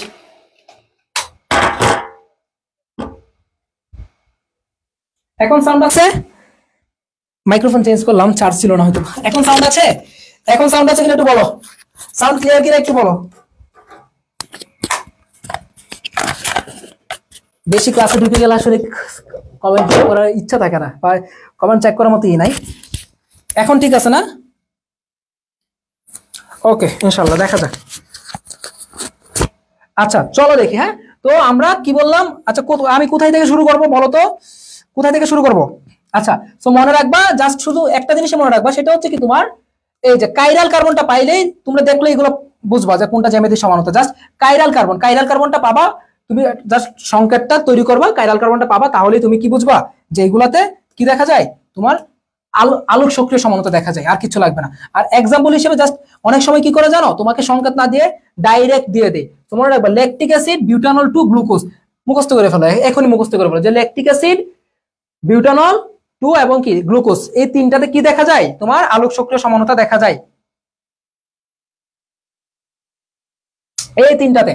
এখন সাউন্ড আছে? মাইক্রোফোন চেঞ্জ করলাম, চার্জ ছিল না হয়তো। এখন সাউন্ড আছে? এখন সাউন্ড আছে কিনা একটু বলো, সাউন্ড ক্লিয়ার কিনা একটু বলো। বেশি ক্লাসে ঢুকে গেলে আসলে কমেন্ট করার ইচ্ছা থাকে না, বা কমেন্ট চেক করার মতো নাই। এখন ঠিক আছে না? ওকে, ইনশাল্লাহ দেখা যাক। আচ্ছা চলো দেখি। হ্যাঁ, তো আমরা কি বললাম? আচ্ছা আমি কোথায় থেকে শুরু করব বলো তো, কোথায় থেকে শুরু করব? আচ্ছা, তো মনে রাখবা, জাস্ট শুধু একটা জিনিস মনে রাখবা, সেটা হচ্ছে কি তোমার এই যে কাইরাল কার্বনটা পাইলেই তোমরা দেখলে এগুলো বুঝবা যে কোনটা জ্যামিতিক সমানতা। জাস্ট কাইরাল কার্বনটা পাবা, তুমি জাস্ট সংকেতটা তৈরি করবা, কাইরাল কার্বনটা পাবা, তাহলেই তুমি কি বুঝবা যে এগুলাতে কি দেখা যায়, তোমার আলোক সক্রিয় সমানতা দেখা যায়, আর কিছু লাগবে না। আর এক্সাম্পল হিসেবে জাস্ট অনেক সময় কি করে জানো, তোমাকে সংকেত না দিয়ে ডাইরেক্ট দিয়ে দেয়। তোমরা রাখবা lactic acid butanol two glucose, মুখস্থ করে ফেলো, এখনই মুখস্থ করে ফেলো যে ল্যাকটিক অ্যাসিড বিউটানল টু এবং কি গ্লুকোজ, এই তিনটাতে কি দেখা যায়, তোমার আলোক সক্রিয় সমানতা দেখা যায়। এই তিনটাতে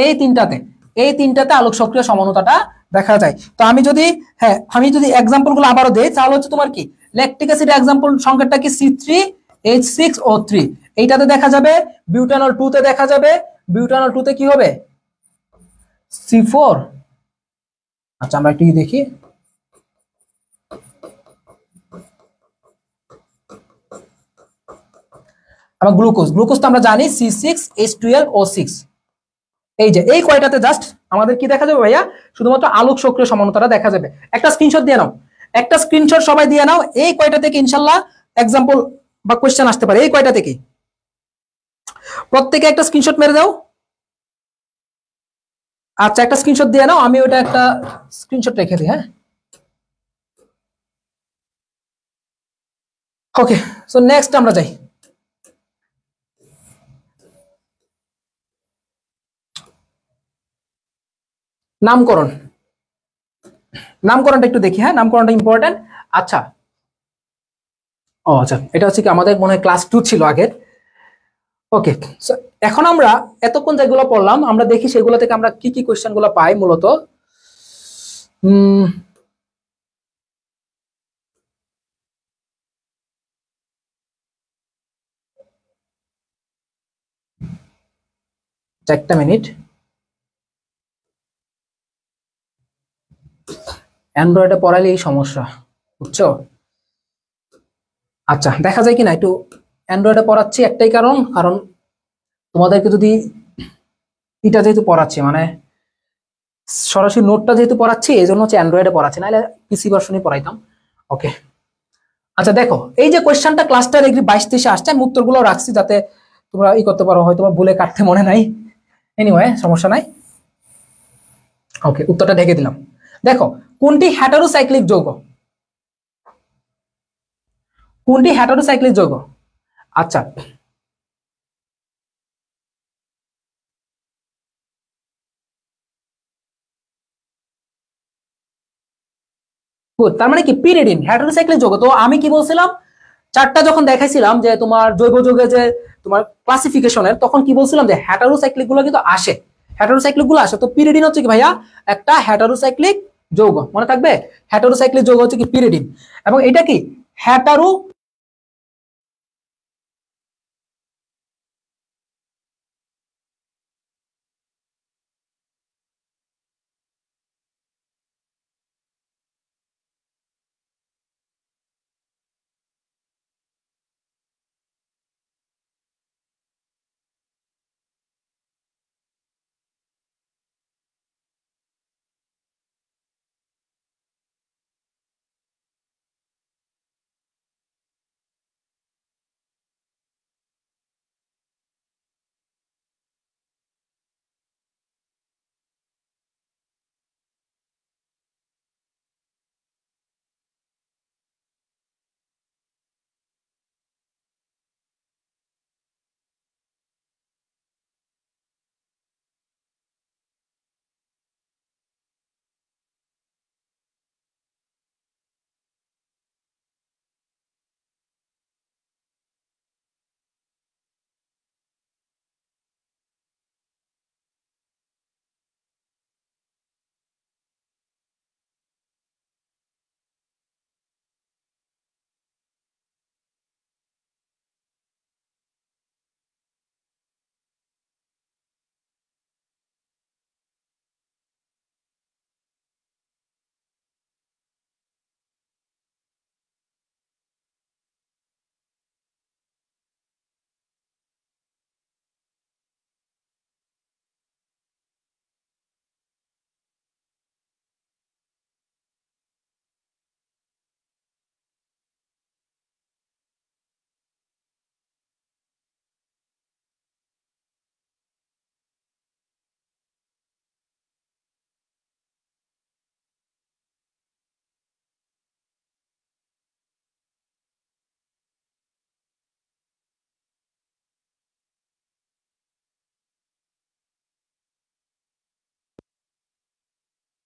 এই তিনটাতে এই তিনটাতে আলোক সক্রিয় সমানতাটা দেখা যায়। তো আমি যদি, হ্যাঁ আমি যদি এক্সাম্পল গুলো আবারও দেই, তাহলে হচ্ছে তোমার কি ল্যাকটিক অ্যাসিড এক্সাম্পল সংকেতটা কি C3H6O3, এইটাতে দেখা যাবে। বিউটানল 2 তে দেখা যাবে, বিউটানল 2 তে কি হবে C4। আচ্ছা আমরা একটু দেখি, আবার গ্লুকোজ তো আমরা জানি C6H12O6। এই যে এই কয়টাতে জাস্ট আমাদের কি দেখা যাবে ভাইয়া, শুধুমাত্র আলোক সক্রিয় সমানতাটা দেখা যাবে। একটা স্ক্রিনশট দিয়ে নাও, একটা স্ক্রিনশট সবাই দিয়ে নাও, এই কয়টা থেকে ইনশাল্লাহ এক্সাম্পল বা কোশ্চেন আসতে পারে। এই কয়টা থেকে প্রত্যেকে একটা স্ক্রিনশট মেরে দাও। আচ্ছা একটা স্ক্রিনশট দিয়ে নাও, আমি ওটা একটা স্ক্রিনশট রেখে দিই। হ্যাঁ ওকে, সো নেক্সট আমরা যাই। নামকরণ, নামকরণটা একটু দেখি। হ্যাঁ নামকরণটা ইম্পর্টেন্ট। আচ্ছা, ও আচ্ছা, এটা হচ্ছে কি আমাদের মনে হয় ক্লাস 2 ছিল আগের। ওকে, এখন আমরা এতক্ষণ যেগুলো পড়লাম, আমরা দেখি সেগুলো থেকে আমরা কি কি কোয়েশ্চেন গুলো পাই মূলত। একটা মিনিট, অ্যান্ড্রয়েডে পড়ালে এই সমস্যা, বুঝছো? আচ্ছা দেখা যায় কিনা একটু, অ্যান্ড্রয়েডে পড়াচ্ছি একটাই কারণ, কারণ তোমাদেরকে যদি এটা যেহেতু পড়াচ্ছি, মানে সরাসরি নোটটা যেহেতু পড়াচ্ছি, এই জন্য হচ্ছে অ্যান্ড্রয়েডে পড়াচ্ছি, নাহলে পিসি ভার্সনই পড়াইতাম। ওকে, আচ্ছা দেখো এই যে কোয়েশ্চেনটা ক্লাসটা 22-23 আসছে, আমি উত্তরগুলো রাখছি যাতে তোমরা করতে পারো, হয়তো ভুলে কাটতে মনে নাই, এনিওয়ে সমস্যা নাই। ওকে, উত্তরটা ঢেকে দিলাম। দেখো, কোনটি হেটারোসাইক্লিক যৌগ? কোনটি হেটারোসাইক্লিক যৌগ? আচ্ছা, গুড, তার মানে কি পিরিডিন হেটারোসাইক্লিক যৌগ। তো আমি কি বলছিলাম, চারটা যখন দেখাইছিলাম যে তোমার জৈব যৌগে যে তোমার ক্লাসিফিকেশনের, তখন কি বলছিলাম যে হেটারোসাইক্লিক গুলো কিন্তু আসে, হেটারোসাইক্লিক গুলো আসে। তো পিরিডিন হচ্ছে কি ভাইয়া একটা হেটারোসাইক্লিক যৌগ, মনে থাকবে। হেটারোসাইক্লিক যৌগ হচ্ছে কি পিরিডিন, এবং এটা কি হেটারো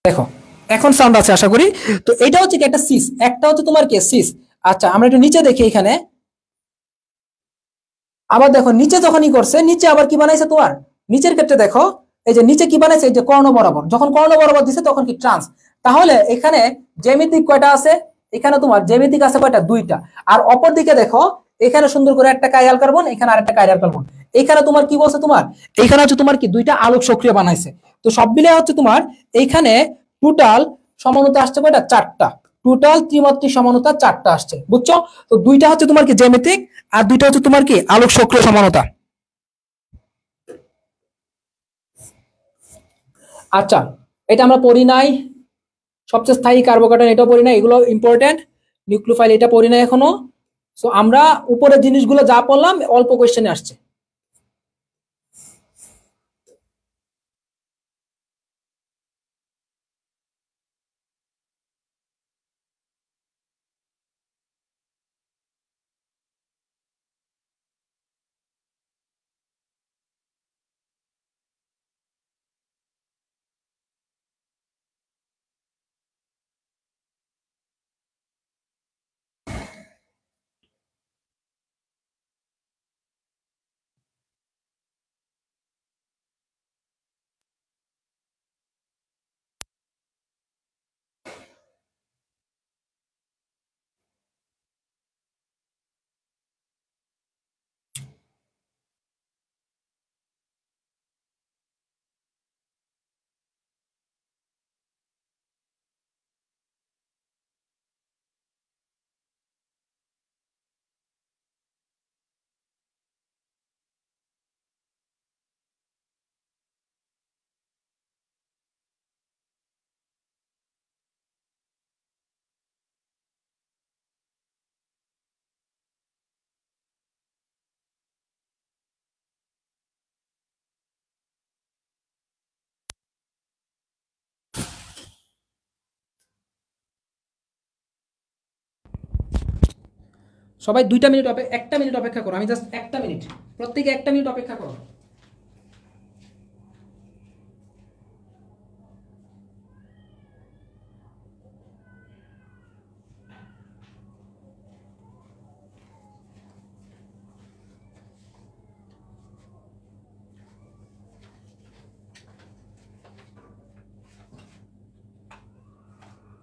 দেখো এখন সাউন্ড আছে আশা করি। তো এটা হচ্ছে কি একটা সিস, একটা হচ্ছে তোমার কি সিস। আচ্ছা আমরা একটু নিচে দেখি এখানে, আবার দেখো নিচে যখনই করছে নিচে আবার কি বানাইছে তোমার, নিচের ক্ষেত্রে দেখো এই যে নিচে কি বানাইছে, এই যে কর্ণ বরাবর, যখন কর্ণ বরাবর দিছে তখন কি ট্রান্স। তাহলে এখানে জ্যামিতিক কয়টা আছে, এখানে তোমার জ্যামিতিক আছে কয়টা, দুইটা। আর অপর দিকে দেখো এখানে সুন্দর করে একটা কাইরাল কার্বন, এখানে আরেকটা কাইরাল কার্বন। এখানে তোমার কি বলছে তোমার, এখানে হচ্ছে তোমার কি দুইটা আলোক সক্রিয় বানাইছে। তো সব মিলে হচ্ছে তোমার এইখানে টোটাল সমানতা আসছে কয়টা, চারটা। টোটাল ত্রিমাত্রিক সমানতা চারটা আসছে, বুঝছো? তো দুইটা হচ্ছে তোমার কি জ্যামিতিক, আর দুইটা হচ্ছে তোমার কি আলোক সক্রিয় সমানতা। আচ্ছা এটা আমরা পড়ি নাই, সবচেয়ে স্থায়ী কার্বোকার্বন এটাও পড়ি নাই, এগুলো ইম্পর্টেন্ট। নিউক্লিওফাইল এটা পড়ি নাই এখনো। সো আমরা উপরের জিনিসগুলো যা পড়লাম অল্প কোয়েশ্চেনে আসছে। সবাই 2টা মিনিট একটা মিনিট অপেক্ষা করো, আমি জাস্ট একটা মিনিট, প্রত্যেকে একটা মিনিট অপেক্ষা করো।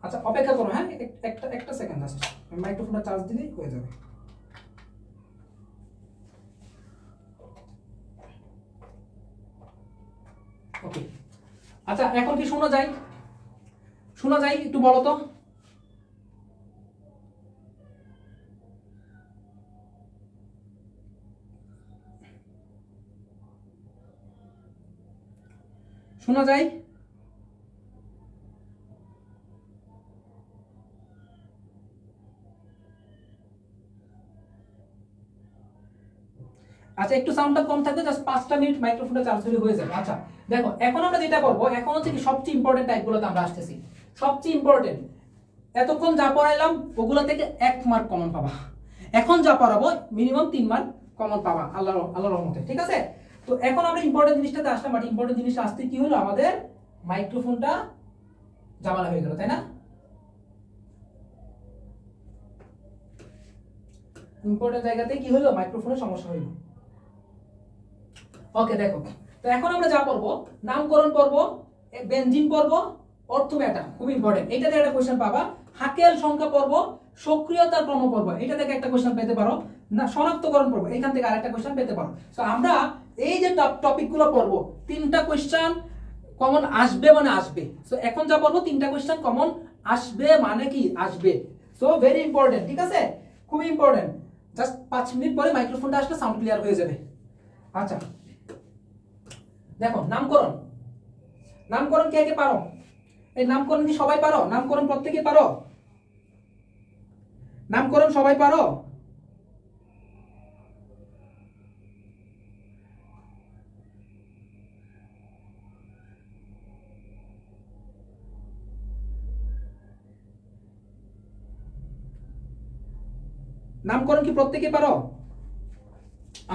আচ্ছা অপেক্ষা করো, হ্যাঁ একটা একটা সেকেন্ড জাস্ট, মাইক্রোফোনটা চার্জ দিলেই হয়ে যাবে। ওকে আচ্ছা এখন কি শোনা যায়, শোনা যায় একটু বলো তো। শোনা যায়? আচ্ছা একটু সাউন্ডটা কম থাকবে, জাস্ট 5টা মিনিট মাইক্রোফোনটা চার্জ দিলে হয়ে যাবে। আচ্ছা দেখো এখন আমরা যেটা করব, এখন হচ্ছে কি সবচেয়ে ইম্পর্টেন্ট টাইপগুলোতে আমরা আসতেছি। সবচেয়ে ইম্পর্টেন্ট, এতক্ষণ যা পড়াইলাম ওগুলো থেকে 1 মার্ক কমন পাবা, এখন যা পড়াবো মিনিমাম 3 মার্ক কমন পাবা আল্লাহর রহমতে, ঠিক আছে? তো এখন আমরা ইম্পর্টেন্ট জিনিসটাতে আসলাম, বাট ইম্পর্টেন্ট জিনিসটা আসতে কি হলো, আমাদের মাইক্রোফোনটা ঝামেলা হয়ে গেল, তাই না? ইম্পর্টেন্ট জায়গাতে কি হলো, মাইক্রোফোনের সমস্যা হইলো। ওকে দেখো, তো এখন আমরা যা পড়বো, নামকরণ পড়বো, বেনজিন পড়বো, অর্থমেটা খুব ইম্পর্টেন্ট, এটা থেকে একটা কোশ্চেন পাবা। হাকেল সংখ্যা পড়বো, সক্রিয়তার ক্রম পড়বো, এটা থেকে একটা কোশ্চেন পেতে পারো। না শনাক্তকরণ পড়বো, এখান থেকে আরেকটা কোশ্চেন পেতে পারো। সো আমরা এই যে টপিকগুলো পড়বো, 3টা কোশ্চেন কমন আসবে মানে আসবে। সো এখন যা পড়বো 3টা কোশ্চেন কমন আসবে মানে কি আসবে। সো ভেরি ইম্পর্টেন্ট, ঠিক আছে, খুব ইম্পর্টেন্ট। জাস্ট 5 মিনিট পরে মাইক্রোফোনটা আসলে সাউন্ড ক্লিয়ার হয়ে যাবে। আচ্ছা দেখো নামকরণ, নামকরণ কে কে পারো? এই নামকরণ কি সবাই পারো? নামকরণ প্রত্যেকে পারো? নামকরণ সবাই পারো? নামকরণ কি প্রত্যেকে পারো?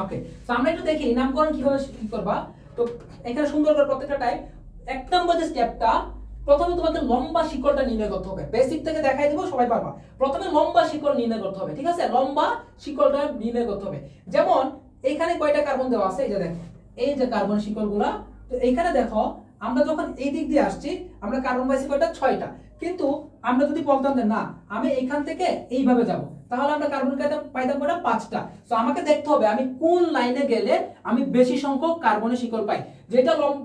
ওকে, তো আমরা একটু দেখি নামকরণ কিভাবে কি করবা। তো এখানে সুন্দর করে প্রত্যেকটা টাইপ, 1 নম্বর যে স্টেপটা, প্রথমে তোমাকে লম্বা শিকড়টা নির্ণয় করতে হবে, বেসিক থেকে দেখাই দিব সবাই পারবা। প্রথমে লম্বা শিকড় নির্ণয় করতে হবে, ঠিক আছে? লম্বা শিকড়টা নির্ণয় করতে হবে। যেমন এখানে কয়টা কার্বন দেওয়া আছে, এই যে দেখো, এই যে কার্বন শিকড়গুলা। তো এইখানে দেখো আমরা যখন এই দিক দিয়ে আসছি আমরা কার্বন পাইছি কয়টা, 6টা। কিন্তু আমরা যদি বলতাম যে না আমি এইখান থেকে এইভাবে যাব, তাহলে আমরা কার্বন পাইতাম কয়টা, 5টা। তো আমাকে দেখতে হবে আমি কোন লাইনে গেলে আমি বেশি সংখ্যক কার্বনের শিকড় পাই।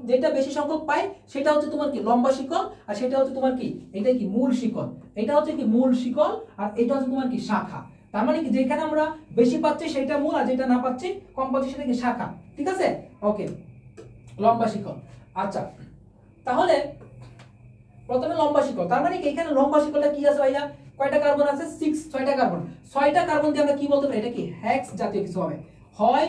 যেটা বেশি সংখ্যক পাই সেটা হচ্ছে তোমার কি লম্বা শিকড়, আর সেটা হচ্ছে তোমার কি, এটা কি মূল শিকড়। এটা হচ্ছে কি মূল শিকড়, আর এটা হচ্ছে তোমার কি শাখা। তার মানে কি যেখানে আমরা বেশি পাচ্ছি সেটা মূল, আর যেটা না পাচ্ছি কম পাচ্ছি সেটা কি শাখা, ঠিক আছে? ওকে, লম্বা শিকড়। আচ্ছা, তাহলে প্রথমে লম্বা শিকড়, তার মানে কি এখানে লম্বা শিকড়টা কি আছে ভাইয়া, কয়টা কার্বন আছে, 6টা কার্বন। 6টা কার্বন দিয়ে আমরা কি বলতে পারি, এটা কি হেক্স জাতীয় কিছু হবে, হয়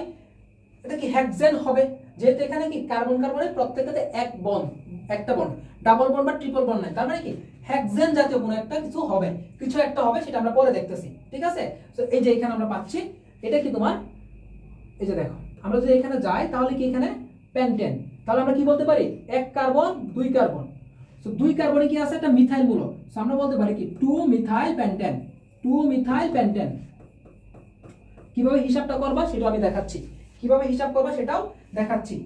এটা কি হেক্সেন হবে, যেহেতু এখানে কি কার্বন কার্বনের প্রত্যেকটাতে একটা বন্ড, ডাবল বন্ড বা ট্রিপল বন্ড নাই। তার মানে কি হেক্সেন জাতীয় কোনো একটা কিছু একটা হবে, সেটা আমরা পরে দেখতেছি, ঠিক আছে? তো এই যে এখানে আমরা পাচ্ছি এটা কি তোমার, এই যে দেখো আমরা যদি এখানে যাই তাহলে কি এখানে পেন্টেন, তাহলে আমরা কি বলতে পারি, 1 কার্বন 2 কার্বন। তো 2 কার্বনে কি আছে, একটা মিথাইল মূলক। সো আমরা বলতে পারি কি 2 মিথাইল পেন্টেন, 2 মিথাইল পেন্টেন। কিভাবে হিসাবটা করবা সেটাও আমি দেখাচ্ছি, কিভাবে হিসাব করবা সেটাও দেখাচ্ছি।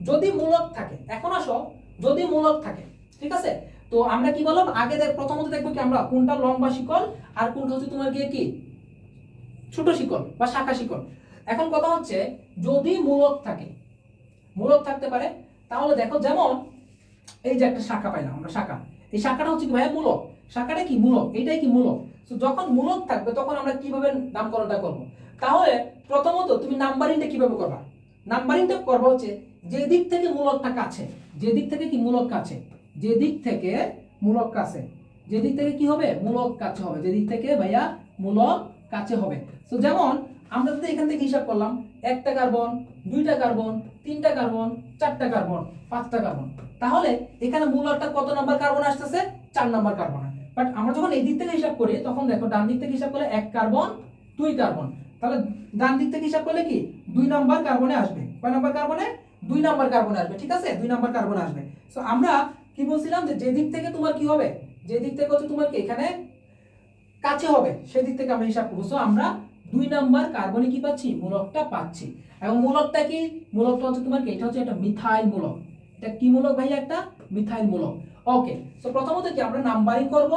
যদি মূলক থাকে, এখন আসো, যদি মূলক থাকে, ঠিক আছে? তো আমরা কি বললাম আগে, প্রথমত দেখবো কি আমরা কোনটা লম্বা শিকড় আর কোনটা হচ্ছে তোমার গিয়ে কি ছোট শিকড় বা শাখা শিকড়। এখন কথা হচ্ছে যদি মূলক থাকে, মূলক থাকতে পারে, তাহলে দেখো যেমন এই যে একটা শাখা পাইলাম আমরা, শাখা, এই শাখাটা হচ্ছে কি ভাইয়া মূলক, শাখাটা কি মূলক, এটাই কি মূলক। তো যখন মূলক থাকবে তখন আমরা কিভাবে নামকরণটা করব, তাহলে প্রথমত তুমি নাম্বারিংটা কিভাবে করবা, নাম্বারিংটা করবা হচ্ছে যে দিক থেকে মূলকটা কাছে, যে দিক থেকে কি মূলক কাছে, যে দিক থেকে মূলক কাছে, যে দিক থেকে কি হবে মূলক কাছে হবে, যে দিক থেকে ভাইয়া মূলক কাছে হবে। তো যেমন আমরা যদি এখান থেকে হিসাব করলাম, 1টা কার্বন, 2টা কার্বন, 3টা কার্বন, 4টা কার্বন, 5টা কার্বন, তাহলে এখানে মূলকটা কত নাম্বার কার্বন আসতেছে, 4 নাম্বার কার্বন। বাট আমরা যখন এই দিক থেকে হিসাব করি তখন দেখো ডান দিক থেকে হিসাব করলে 1 কার্বন 2 কার্বন, তাহলে ডান দিক থেকে হিসাব করলে কি 2 নাম্বার কার্বনে আসবে, কয় নাম্বার কার্বনে, 2 নাম্বার কার্বনে আসবে, ঠিক আছে? 2 নাম্বার কার্বনে আসবে। সো আমরা কি বলছিলাম যে দিক থেকে তোমার কি হবে, যে দিক থেকে হচ্ছে তোমার কি এখানে কাছে হবে সেদিক থেকে আমরা হিসাব করবো। সো আমরা 2 নাম্বার কার্বনে কি পাচ্ছি, মূলকটা পাচ্ছি। এবং মূলকটা কি, মূলকটা হচ্ছে তোমার কি, এটা হচ্ছে একটা মিথাইল মূলক। এটা কি মূলক ভাই, একটা মিথাইল মূলক। ওকে, সো প্রথমত কি আমরা নাম্বারিং করব,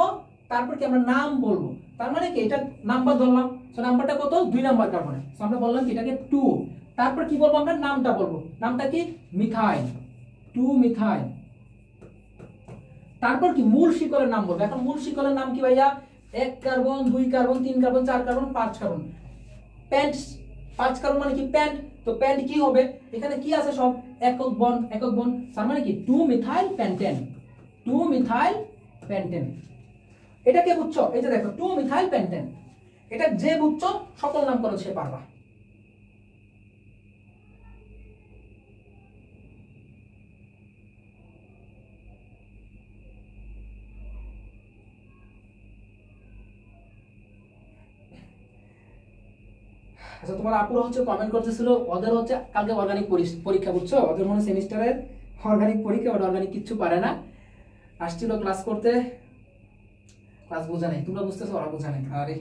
তারপর কি আমরা নাম বলবো। তার মানে কি এটা নাম্বার ধরলাম, সো নাম্বারটা কত, 2 নাম্বার কার্বনে। সো আমরা বললাম কি এটাকে 2, তারপর কি বলবো আমরা, নামটা বলবো, নামটা কি মিথাইল, 2 মিথাইল। তারপর কি মূল শিকড়ের নাম বলবো। এখন মূল শিকড়ের নাম কি ভাইয়া, 1 carbon 2 carbon 3 carbon 4 carbon 5 carbon, pant 5 carbon মানে কি প্যান্ট। তো প্যান্ট কি হবে, এখানে কি আছে সব একক বন্ড, একক বন্ড, তার মানে কি 2 মিথাইল পেন্টেন, 2 মিথাইল পেন্টেন। এটা কে বুঝছো, এই যে দেখো 2 মিথাইল পেন্টেন, এটা যে বুঝছো সকল নামকরণ সে পারবা। আচ্ছা, তোমার আপুরা হচ্ছে কমেন্ট করতেছিল ওদের হচ্ছে কালকে অর্গানিক পরীক্ষা, বুঝছো? ওদের মনে সেমিস্টারের অর্গানিক পরীক্ষা, ওটা অর্গানিক কিচ্ছু পারে না, আসছিল ক্লাস করতে, ক্লাস বোঝা নাই, তোমরা বুঝতেছো ওরা বোঝা নাই। আরে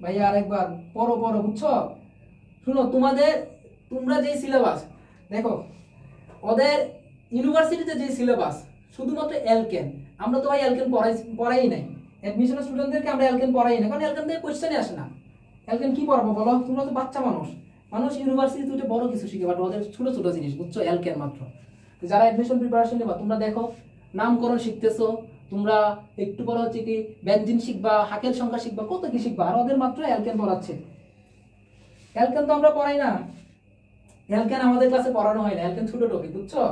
ভাইয়া আরেকবার পড়ো পড়ো, বুঝছো? শুনো, তোমরা যে সিলেবাস দেখো, ওদের ইউনিভার্সিটিতে যে সিলেবাস শুধুমাত্র অ্যালকেন, আমরা তো ভাই অ্যালকেন পড়াই নাই, অ্যাডমিশনের স্টুডেন্টদেরকে আমরা অ্যালকেন পড়াই না, কারণ অ্যালকেন থেকে কোশ্চেনই আসে না। অ্যালকেন কি পড়াবো বলো, তোমরা তো বাচ্চা মানুষ ইউনিভার্সিটিতে উঠে বড় কিছু শিখে, বাট ওদের ছোট ছোট জিনিস, বুঝছো? অ্যালকেন মাত্র। যারা অ্যাডমিশন প্রিপারেশন নেবা তোমরা দেখো নামকরণ শিখতেছো, তোমরা একটু পরে হচ্ছে কি বেনজিন শিখবা, হাকের সংখ্যা শিখবা, কত কি শিখবা, আর ওদের মাত্র অ্যালকেন পড়াচ্ছে। অ্যালকেন তো আমরা পড়াই না, অ্যালকেন আমাদের ক্লাসে পড়ানো হয় না, অ্যালকেন ছোট টপিক, বুঝছো?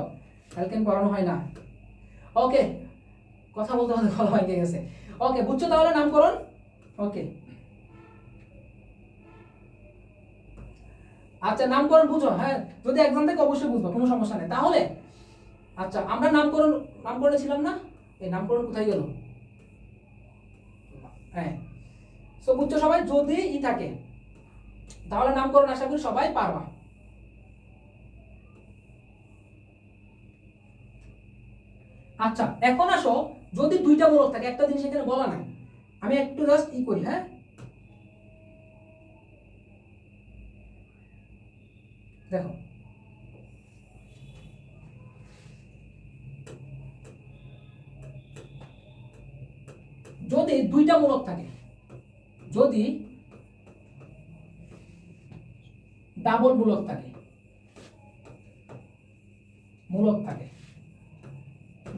অ্যালকেন পড়ানো হয় না। ওকে, কথা বলতে বলতে ভালো হয়ে গেছে। ওকে, বুঝছো তাহলে নামকরণ। ওকে, আচ্ছা নামকরণ বুঝো, হ্যাঁ যদি এক্সাম থেকে অবশ্যই বুঝবো, কোনো সমস্যা নেই। তাহলে আচ্ছা আমরা নামকরণে ছিলাম না, এই নামকরণ কোথায় গেল? হ্যাঁ, সো বুঝছো সবাই, যদি ই থাকে তাহলে নামকরণ আশা করি সবাই পারবা। আচ্ছা এখন আসো, যদি দুইটা মূলক থাকে, একটা জিনিস এখানে বলা নাই, আমি একটু জাস্ট ই করি। হ্যাঁ, দেখো যদি দুইটা মূলক থাকে, যদি ডাবল মূলক থাকে,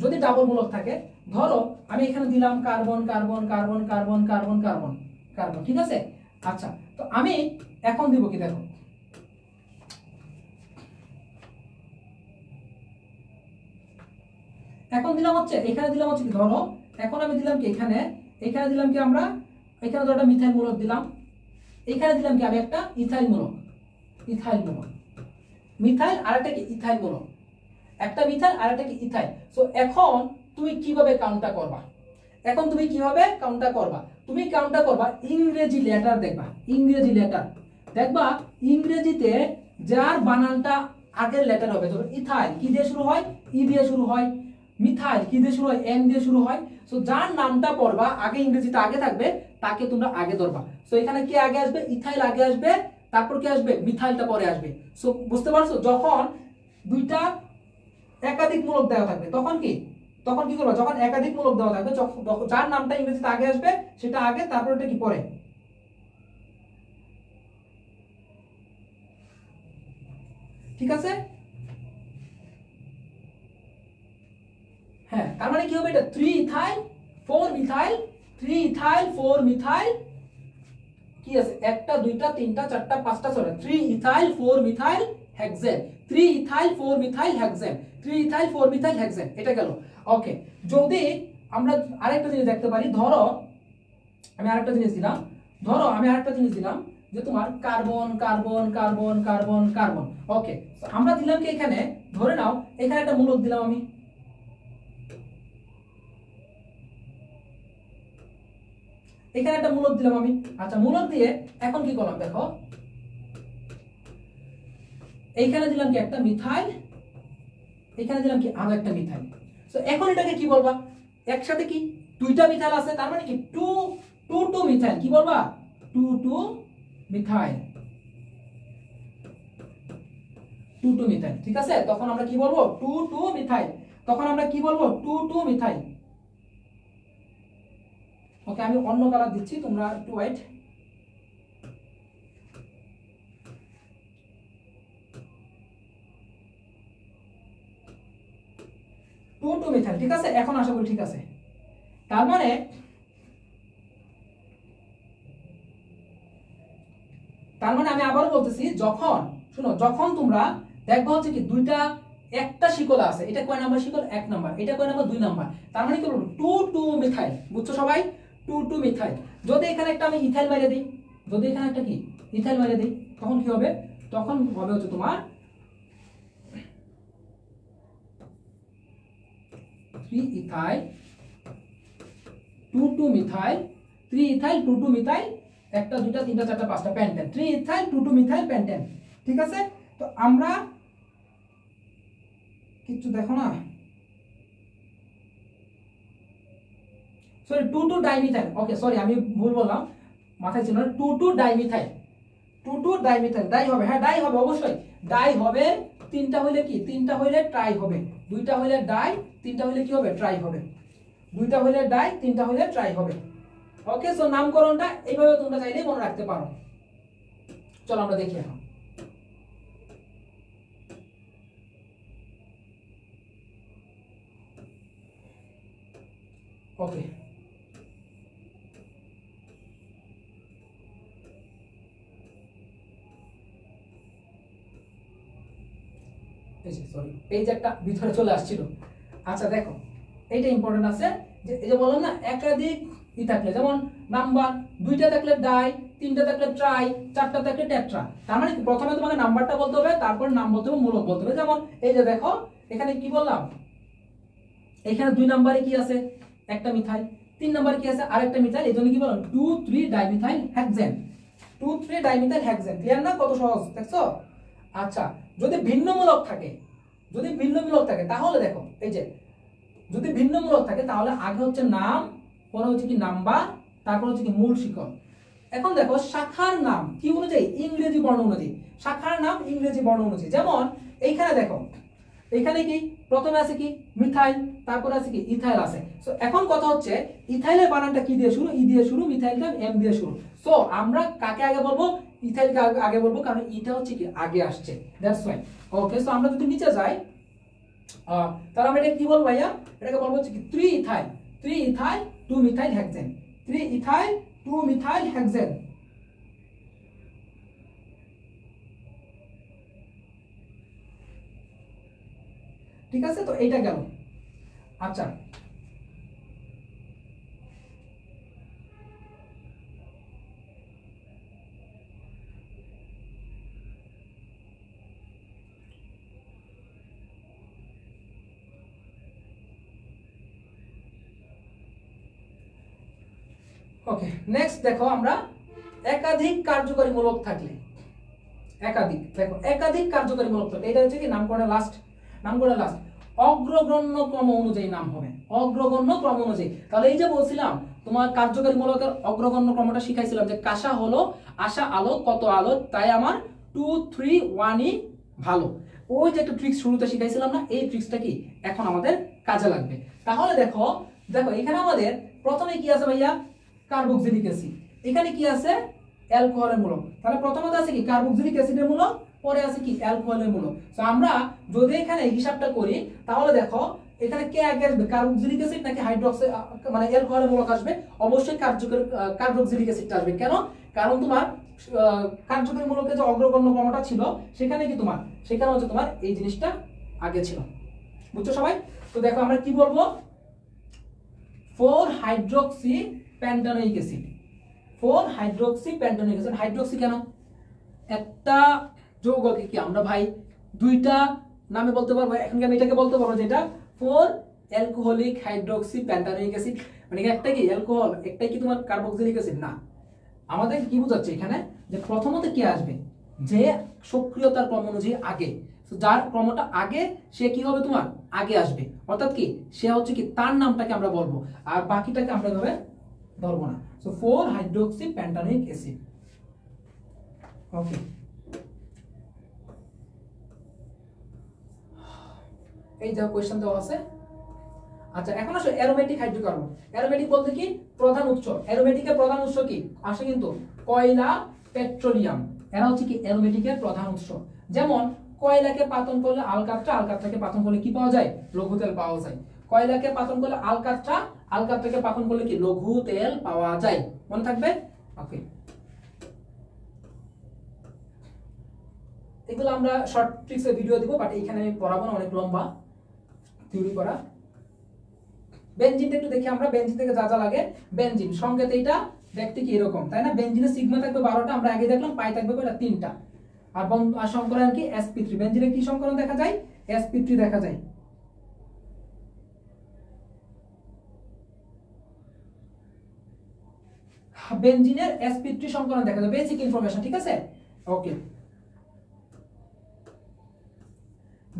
যদি ডাবল মূলক থাকে, ধরো আমি এখানে দিলাম carbon carbon carbon carbon carbon carbon carbon, ঠিক আছে? আচ্ছা, তো আমি এখন দিব কি, দেখো এখন দিলাম হচ্ছে, এখানে দিলাম হচ্ছে কি, ধরো এখন আমি দিলাম কি এখানে, এখানে দিলাম কি আমরা, এখানে তো একটা মিথাইল মূলক দিলাম, এখানে দিলাম কি আমি একটা ইথাইল মূলক, ইথাইল মূলক, মিথাইল আর একটা কি ইথাইল মূলক, একটা মিথাইল আর একটা কি ইথাইল। সো এখন তুমি কিভাবে কাউন্টটা করবা? এখন তুমি কিভাবে কাউন্টটা করবা? তুমি কাউন্টটা করবা ইংরেজি লেটার দেখবা, ইংরেজি লেটার দেখবা, ইংরেজিতে যার বানানটা আগের লেটার হবে, ধরো ইথাইল কি দিয়ে শুরু হয়? ই দিয়ে শুরু হয়। মিথাইল কি দিয়ে শুরু হয়? এন দিয়ে শুরু হয়। সো যার নামটা পড়বা আগে, ইংরেজিতে আগে থাকবে, তাকে তোমরা আগে ধরবা। সো এখানে কি আগে আসবে? ইথাইল আগে আসবে, তারপর কি আসবে? মিথাইলটা পরে আসবে। সো বুঝতে পারছো, যখন দুইটা একাধিক মূলক দেওয়া থাকবে তখন কি, তখন কি করবা? যখন একাধিক মূলক দেওয়া থাকবে, যার নামটা ইংরেজিতে আগে আসবে সেটা আগে, তারপর এটা কি পরে। ঠিক আছে? হ্যাঁ, তার মানে কি হবে? এটা 3 ইথাইল 4 মিথাইল, 3 ইথাইল 4 মিথাইল, কি আছে? একটা দুইটা তিনটা চারটা পাঁচটা ছয়টা, 3 ethyl 4 methyl hexane, 3 ethyl 4 methyl hexane, 3 ethyl 4 methyl hexane, এটা গেল। ওকে, যদি আমরা আরেকটা জিনিস দেখতে পারি, ধরো আমি আরেকটা জিনিস দিলাম, ধরো আমি আরেকটা জিনিস দিলাম যে তোমার carbon carbon carbon carbon carbon. Okay, আমরা দিলাম কি এখানে, ধরে নাও এখানে একটা মূলক দিলাম আমি, এখানে একটা মূলক দিলাম আমি। আচ্ছা, মূলক দিয়ে এখন কি করলাম দেখো, এইখানে দিলাম কি একটা মিথাইল, এখানে দিলাম কি আরো একটা মিথাইল। সো এখন এটাকে কি বলবা? একসাথে কি দুইটা মিথাইল আছে, তার মানে কি 2 2 মিথাইল, কি বলবা? 2 মিথাইল, 2 মিথাইল, ঠিক আছে? তখন আমরা কি বলবো? 2 মিথাইল, তখন আমরা কি বলবো? 2 মিথাইল। ওকে, আমি অন্য কালার দিচ্ছি, তোমরা একটু ওয়েট। টু মিথাইল, ঠিক আছে? এখন আশা করি ঠিক আছে। তার মানে আমি আবারও বলতেছি, যখন শুনো, যখন তোমরা দেখবা হচ্ছে কি দুইটা একটা শিকল আছে, এটা কয় নাম্বার শিকল? 1 নাম্বার, এটা কয় নাম্বার? 2 নাম্বার, তার মানে কি বলবো? 2 মিথাইল, বুঝছো সবাই? 2 মিথাইল। যদি এখানে একটা আমি ইথাইল মাইরে দিই, যদি এখানে একটা কি ইথাইল মাইরে দিই, তখন কি হবে? তখন হবে হচ্ছে তোমার 3 ইথাইল 2 মিথাইল, 3 ইথাইল 2 মিথাইল, একটা দুইটা তিনটা চারটা পাঁচটা পেন্টেন, 3 ইথাইল 2 মিথাইল পেন্টেন, ঠিক আছে? তো আমরা কিছু দেখো না, সরি 2 ডাইমিথাইল, ওকে সরি আমি ভুল বললাম, মাথায় ছিল না, 2 ডাইমিথাইল, 2 ডাইমিথাইল, ডাই হবে, হ্যাঁ ডাই হবে অবশ্যই, ডাই হবে। তিনটা হইলে কি? তিনটা হইলে ট্রাই হবে, দুইটা হইলে ডাই, তিনটা হইলে কি হবে? ট্রাই হবে, দুইটা হইলে ডাই, তিনটা হইলে ট্রাই হবে। ওকে, সো নামকরণটা এইভাবে তোমরা চাইলেই মনে রাখতে পারো। চলো আমরা দেখি এখন। ওকে, সরি এই যে একটা ভিতরে চলে আসছিল। আচ্ছা দেখো, এইটা ইম্পর্টেন্ট আছে, যে এই যে বললাম না একাধিক ই থাকলে, যেমন নাম্বার দুইটা থাকলে ডাই, তিনটা থাকলে ট্রাই, চারটা থাকলে টেট্রা। তার মানে প্রথমে তোমাকে নাম্বারটা বলতে হবে, তারপর নাম বলতে হবে, মূলক বলতে হবে। যেমন এই যে দেখো এখানে কি বললাম, এখানে 2 নম্বরে কি আছে, একটা মিথাইল, 3 নম্বরে কি আছে, আরেকটা মিথাইল, এই জন্য কি বললাম 2,3 dimethyl hexane, 2,3 dimethyl hexane. Clear না, কত সহজ দেখছো? আচ্ছা, যদি ভিন্নমূলক থাকে, যদি ভিন্নমূলক থাকে তাহলে দেখো এই যে যদি ভিন্নমূলক থাকে তাহলে আগে হচ্ছে নাম, পরে হচ্ছে কি নাম্বার, তারপর হচ্ছে কি মূল শিকল। এখন দেখো শাখার নাম কি অনুযায়ী, ইংরেজি বর্ণ অনুযায়ী, শাখার নাম ইংরেজি বর্ণ অনুযায়ী। যেমন এইখানে দেখো, এখানে কি প্রথমে আছে কি মিথাইল, তারপরে আছে কি ইথাইল আছে। সো এখন কথা হচ্ছে ইথাইলের বানানটা কি দিয়ে শুরু, ই দিয়ে শুরু, মিথাইলটা এম দিয়ে শুরু। সো আমরা কাকে আগে বলবো, ইথাইলকে আগে বলবো, কারণ এটা হচ্ছে কি আগে আসছে, দ্যাটস ওয়াই। ওকে, সো আমরা যদি নিচে যাই তাহলে আমরা এটা কি বলবো ভাইয়া, এটাকে বলবো হচ্ছে কি 3 ethyl, 3 ethyl 2 methyl hexane, 3 ethyl 2 methyl hexane. ঠিক আছে, তো এইটা গেল। আচ্ছা, ওকে, নেক্সট দেখো আমরা একাধিক কার্যকরী মূলক থাকলে, একাধিক দেখো একাধিক কার্যকরী মূলক থাকলে এটা হচ্ছে কি নামকরণের লাস্ট, নামকরণের লাস্ট অগ্রগণ্য ক্রম অনুযায়ী নাম হবে, অগ্রগণ্য ক্রম অনুযায়ী। তাহলে এই যে বলছিলাম তোমার কার্যকরী মূলকের অগ্রগণ্য ক্রমটা শিখাইছিলাম যে কাঁসা হলো আশা আলো কত আলো, তাই আমার 2 3 1ই ভালো। ওই যে একটা ট্রিক্স শুরুতে শিখাইছিলাম না, এই ট্রিক্সটা কি এখন আমাদের কাজে লাগবে। তাহলে দেখো দেখো এখানে আমাদের প্রথমে কি আছে ভাইয়া, কার্বক্সিলিক অ্যাসিড, এখানে কি আছে অ্যালকোহলের মূলক। তাহলে প্রথমত আছে কি কার্বক্সিলিক অ্যাসিডের মূলক, পরে আছে কি অ্যালকোহলের মূলক। তো আমরা যদি এখানে হিসাবটা করি তাহলে দেখো এখানে কে আগে আসবে, কার্বক্সিলিক অ্যাসিড নাকি হাইড্রোক্সি মানে অ্যালকোহলের মূলক আসবে? অবশ্যই কার্বক্সিলিক অ্যাসিডটা আসবে। কেন? কারণ তোমার কার্যকরী মূলকের যে অগ্রগণ্য ক্রমটা ছিল সেখানে কি তোমার, সেখানে হচ্ছে তোমার এই জিনিসটা আগে ছিল। বুঝছো সবাই? তো দেখো আমরা কি বলবো, 4 hydroxy pentanoic acid, 4 hydroxy pentanoic acid. Hydroxy কেন? একটা যৌগকে কি আমরা ভাই দুইটা নামে বলতে পারবো, এখন কি আমি এটাকে বলতে পারবো যে এটা 4 অ্যালকোহলিক হাইড্রোক্সি প্যান্টানোইক অ্যাসিড, মানে একটা কি অ্যালকোহল, একটাই কি তোমার কার্বক্সিলিক অ্যাসিড না। আমাদের কি বোঝাচ্ছে এখানে যে প্রথমত কি আসবে, যে সক্রিয়তার ক্রম অনুযায়ী আগে, যার ক্রমটা আগে সে কি হবে তোমার আগে আসবে, অর্থাৎ কি সে হচ্ছে কি তার নামটাকে আমরা বলবো আর বাকিটাকে আমরা এভাবে ধরবো না। So 4 hydroxy pentanoic acid. Okay, এই যা কোশ্চেন দেওয়া আছে। আচ্ছা, এখন আসো অ্যারোমেটিক হাইড্রোকার্বন। অ্যারোমেটিক বলতে কি প্রধান উৎস, অ্যারোমেটিকের প্রধান উৎস কি আসে কিন্তু কয়লা, পেট্রোলিয়াম, এরা হচ্ছে কি অ্যারোমেটিকের প্রধান উৎস। যেমন কয়লাকে পাতন করলে আলকাত্রা, আলকাত্রাকে পাতন করলে কি পাওয়া যায়, লঘু তেল পাওয়া যায়। কয়লাকে পাতন করলে আলকাত্রা, আলকাত্রাকে পাতন করলে কি লঘু তেল পাওয়া যায়। মনে থাকবে? ওকে, এগুলো আমরা শর্ট ট্রিক্সের ভিডিও দিব, বাট এখানে আমি পড়াবো না, অনেক লম্বা থিওরি করা। বেনজিনটা একটু দেখি আমরা, বেনজিন থেকে যা যা লাগে। বেনজিন সংকেত এইটা দেখতে কি এরকম, তাই না? বেনজিনের সিগমা থাকবে 12টা, আমরা আগে দেখলাম, পাই থাকবে কয়টা 3টা। আর সংকরণ কি sp3। বেনজিনে কি সংকরণ দেখা যায়, sp3 দেখা যায়। বেনজিনের sp3 সংকরণ দেখা যায়, বেসিক ইনফরমেশন, ঠিক আছে? ওকে,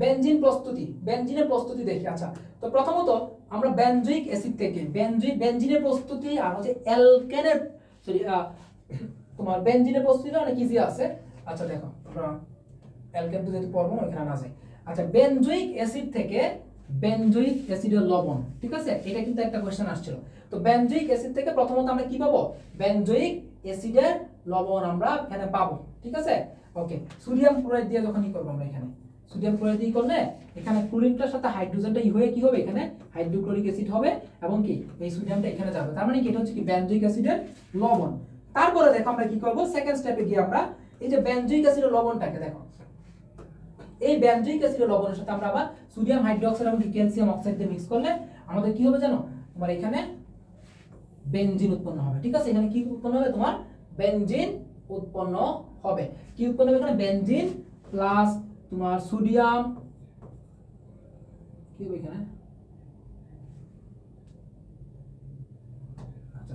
বেনজিন প্রস্তুতি, বেনজিনের প্রস্তুতি দেখি। আচ্ছা, তো প্রথমত আমরা বেনজোইক অ্যাসিড থেকে বেনজিনের প্রস্তুতি আর হচ্ছে অ্যালকেনের সরি তোমার বেনজিনের প্রস্তুতি অনেক ইজি আছে। আচ্ছা দেখো, আমরা অ্যালকেন তো যেহেতু পড়বো না ওখানে না যাই। আচ্ছা, বেনজোইক অ্যাসিড থেকে বেনজোইক অ্যাসিডের লবণ, ঠিক আছে? এটা কিন্তু একটা কোশ্চেন আসছিল। তো বেনজোইক অ্যাসিড থেকে প্রথমত আমরা কি পাবো, বেনজোইক অ্যাসিডের লবণ আমরা এখানে পাবো, ঠিক আছে? ওকে, সোডিয়াম ক্লোরাইড দিয়ে যখন কি করবো আমরা, এখানে সোডিয়াম ক্লোরাইড দিয়ে করলে এখানে ক্লোরিনটার সাথে হাইড্রোজেনটা হয়ে কি হবে, এখানে হাইড্রোক্লোরিক অ্যাসিড হবে এবং কি এই সোডিয়ামটা এখানে যাবে। তার মানে কি এটা হচ্ছে কি বেনজোইক অ্যাসিডের লবণ। তারপরে দেখো আমরা কি করব, সেকেন্ড স্টেপে গিয়ে আমরা এই যে বেনজোইক অ্যাসিডের লবণটাকে দেখো, এই বেনজোইক অ্যাসিডের লবণের সাথে আমরা আবার সোডিয়াম হাইড্রোক্সাইড এবং ক্যালসিয়াম অক্সাইড দিয়ে মিক্স করলে আমাদের কি হবে জানো, তোমার এখানে বেনজিন উৎপন্ন হবে, ঠিক আছে? এখানে কি উৎপন্ন হবে, তোমার বেনজিন উৎপন্ন হবে। কি উৎপন্ন হবে এখানে, বেনজিন প্লাস তোমার সোডিয়াম কি হবে এখানে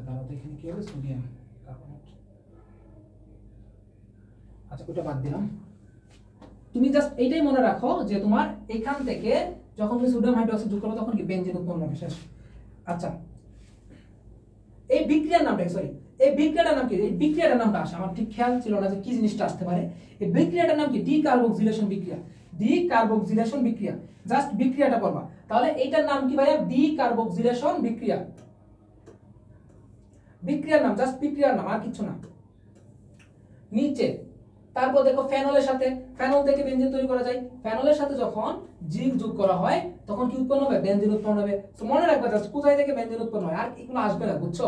তাহলে তো এখানে কি হবে সোডিয়াম কার্বনেট। আচ্ছা ওটা বাদ দিলাম। তুমি জাস্ট এইটাই মনে রাখো যে তোমার এখান থেকে যখন তুমি সোডিয়াম হাইড্রোক্সাইড যোগ করবে তখন কি বেনজিন উৎপন্ন হবে, শেষ। আচ্ছা এই বিক্রিয়ার নামটা সরি এই বিক্রিয়াটার নাম কি? এই বিক্রিয়াটার নামটা আসে আমার ঠিক খেয়াল ছিল না যে কি জিনিসটা আসতে পারে। এই বিক্রিয়াটার নাম কি? ডিকার্বক্সিলেশন বিক্রিয়া। ডিকার্বক্সিলেশন বিক্রিয়া, জাস্ট বিক্রিয়াটা করবা। তাহলে এইটার নাম কি ভাইয়া? ডিকার্বক্সিলেশন বিক্রিয়া। বিক্রিয়ার নাম, জাস্ট বিক্রিয়ার নাম, আর কিছু না। নিচে তারপর দেখো ফেনলের সাথে, ফেনল থেকে বেনজিন তৈরি করা যায়। ফেনলের সাথে যখন জিঙ্ক যোগ করা হয় তখন কি উৎপন্ন হবে? বেনজিন উৎপন্ন হবে। তো মনে রাখবা জাস্ট কোথায় থেকে বেনজিন উৎপন্ন হয়, আর এগুলো আসবে না, বুঝছো?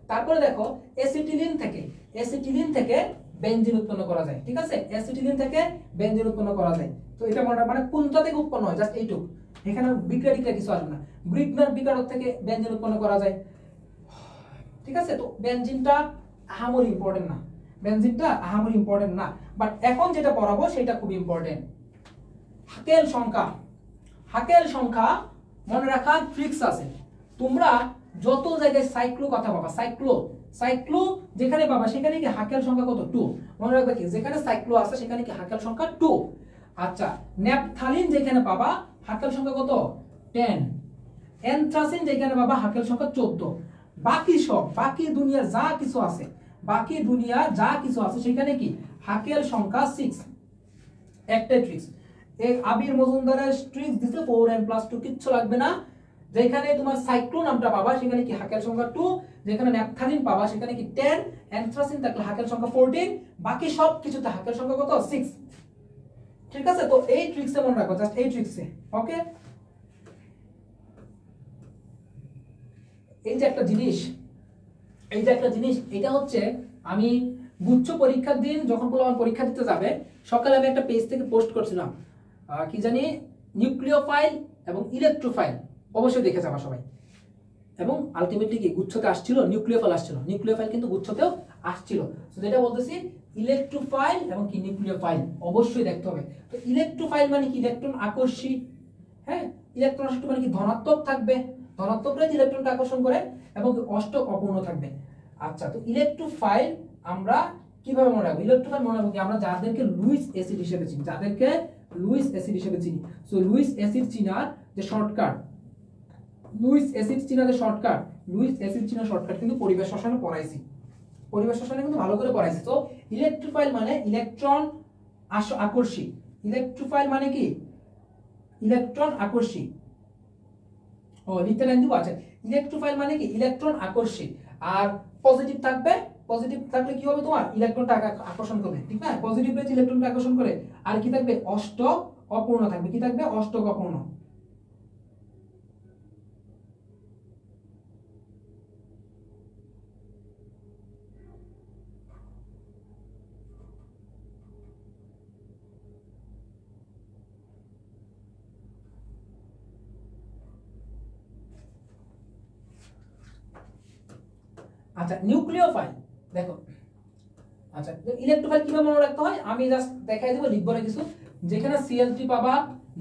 তারপরে দেখো অ্যাসিটিলিন থেকে বেনজিন উৎপন্ন করা যায়, ঠিক আছে? অ্যাসিটিলিন থেকে বেনজিন উৎপন্ন করা যায়। তো এটা মানে কোনটা থেকে উৎপন্ন হয়, জাস্ট এইটুকু, এখানে বিক্রিয়া কিছু আসবে না। গ্রিগনার বিকারক থেকে বেনজিন উৎপন্ন করা যায়, ঠিক আছে? তো বেনজিনটা আহামরি ইম্পর্টেন্ট না, বেনজিনটা আহামরি ইম্পর্টেন্ট না, বাট এখন যেটা পড়াবো সেটা খুব ইম্পর্টেন্ট। হাকেল সংখ্যা মনে রাখার ট্রিক্স আছে। তোমরা যত জায়গায় সাইক্লো কথা পাবা, সাইক্লো যেখানে পাবা সেখানে কি হাকেল সংখ্যা কত? 2। মনে রাখবে কি যেখানে সাইক্লো আছে সেখানে কি হাকেল সংখ্যা 2। আচ্ছা ন্যাপথালিন যেখানে পাবা হাকেল সংখ্যা কত? 10। এনথ্রাসিন যেখানে পাবা হাকেল সংখ্যা 14। বাকি দুনিয়া যা কিছু আছে সেখানে কি হাকেল সংখ্যা 6। একটা ট্রিক্স এই আবির মজুমদারের ট্রিক্স দিতে 4n+2 কিচ্ছু লাগবে না। যেখানে তোমার সাইক্লো নামটা পাবা সেখানে কি হাকেল সংখ্যা 2, যেখানে ন্যাপথালিন পাবা সেখানে কি 10, এনথ্রাসিন থাকলে হাকেল সংখ্যা 14, বাকি সব কিছুতে হাকেল সংখ্যা কত? 6। ঠিক আছে? তো এই ট্রিক্সে মনে রাখো, জাস্ট এই ট্রিক্সে। ওকে, এই যে একটা জিনিস এটা হচ্ছে আমি গুচ্ছ পরীক্ষার দিন যখন আমার পরীক্ষা দিতে যাবে সকালে আমি একটা পেজ থেকে পোস্ট করছিলাম, কি জানি, নিউক্লিওফাইল এবং ইলেকট্রোফাইল, অবশ্যই দেখে যাবা সবাই। এবং আলটিমেটলি কি গুচ্ছতে আসছিল, নিউক্লিওফাইল কিন্তু গুচ্ছতেও আসছিল। তো যেটা বলতেছি ইলেকট্রোফাইল এবং কি নিউক্লিওফাইল অবশ্যই দেখতে হবে। তো ইলেকট্রোফাইল মানে কি? ইলেকট্রন আকর্ষী। হ্যাঁ, ইলেকট্রন আকর্ষী মানে কি? ধনাত্মক থাকবে, ধনাত্মকরা ইলেকট্রনকে আকর্ষণ করে, এবং অষ্টক অপূর্ণ থাকবে। আচ্ছা, তো ইলেকট্রোফাইল আমরা কিভাবে মনে রাখবো? ইলেকট্রোফাইল মনে রাখবো কি? আমরা যাদেরকে লুইস অ্যাসিড হিসেবে চিনি, সো লুইস অ্যাসিড চিনার যে শর্টকাট, কিন্তু পরিবেশ রসায়নে পড়াইছি, কিন্তু ভালো করে পড়াইছি। তো ইলেকট্রোফাইল মানে ইলেকট্রন আকর্ষী। ইলেকট্রোফাইল মানে কি? ইলেকট্রন আকর্ষী। লিখতে লাইন দিব। আচ্ছা, ইলেকট্রোফাইল মানে কি? ইলেকট্রন আকর্ষী। আর পজিটিভ থাকলে কি হবে? তোমার ইলেকট্রনটা আকর্ষণ করবে, ঠিক না? পজিটিভ রয়েছে ইলেকট্রনটা আকর্ষণ করে। আর কি থাকবে? অষ্টক অপূর্ণ থাকবে। কি থাকবে? অষ্টক অপূর্ণ। আচ্ছা, নিউক্লিওফাইল দেখো। আচ্ছা, ইলেকট্রোফাইল কিভাবে মনে রাখতে হয় আমি জাস্ট দেখাই দেব, লিখবো না কিছু। যেখানে Cl3 পাবা,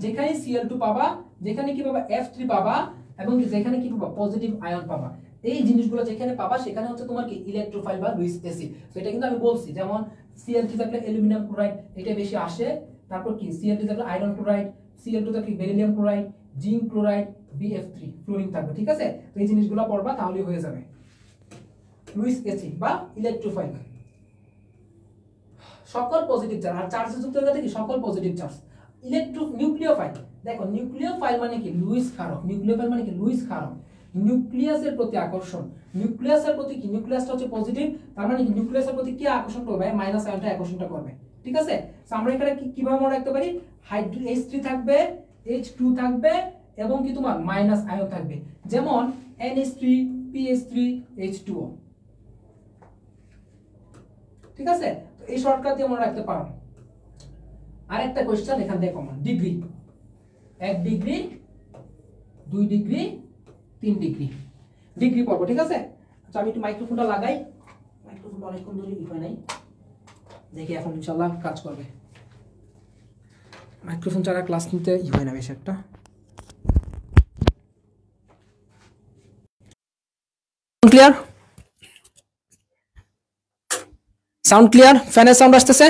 যেখানে Cl2 পাবা, যেখানে কি পাবা F3 পাবা, এবং যেখানে কি পাবা পজিটিভ আয়ন পাবা, এই জিনিসগুলো যেখানে পাবা সেখানে হচ্ছে তোমার কি ইলেকট্রোফাইল বা লুইস অ্যাসিড। তো এটা কিন্তু আমি বলছি, যেমন Cl3 থাকলে অ্যালুমিনিয়াম ক্লোরাইড, এটা বেশি আসে। তারপর কি Cl3 থাকলে আয়রন ক্লোরাইড, Cl2 থাকলে beryllium chloride, zinc chloride, Bf3 fluorine থাকবে, ঠিক আছে? তো এই জিনিসগুলো পড়বা তাহলেই হয়ে যাবে। লুইস অ্যাসিড বা ইলেকট্রোফাইল সকল পজিটিভ চার্জ, আর চার্জে যুক্ত হয়ে গেলে কি সকল পজিটিভ চার্জ। নিউক্লিওফাইল দেখো, নিউক্লিওফাইল মানে কি? লুইস ক্ষারক। নিউক্লিওফাইল মানে কি? লুইস ক্ষারক। নিউক্লিয়াসের প্রতি আকর্ষণ, নিউক্লিয়াসের প্রতি কি? নিউক্লিয়াসটা হচ্ছে পজিটিভ, তার মানে কি নিউক্লিয়াসের প্রতি কি আকর্ষণ করবে? মাইনাস আয়নটা আকর্ষণটা করবে, ঠিক আছে? তো আমরা এখানে কিভাবে মনে রাখতে পারি? H3 থাকবে, H2 থাকবে, এবং কি তোমার মাইনাস আয়ন থাকবে, যেমন NH3 PH3 H2O, ঠিক আছে? তো এই শর্টকাট দিয়ে মনে রাখতে পারো। আরেকটা কোশ্চেন এখান থেকে common, degree 1 degree 2 degree 3 degree পড়বো, ঠিক আছে? আচ্ছা, আমি একটু মাইক্রোফোনটা লাগাই, মাইক্রোফোনটা অনেকক্ষণ ধরে হয় নাই, দেখি এখন ইনশাআল্লাহ কাজ করবে। মাইক্রোফোন ছাড়া ক্লাস নিতে হয় না বেশি একটা। ক্লিয়ার? Sound clear? ফ্যানের সাউন্ড আসতেছে?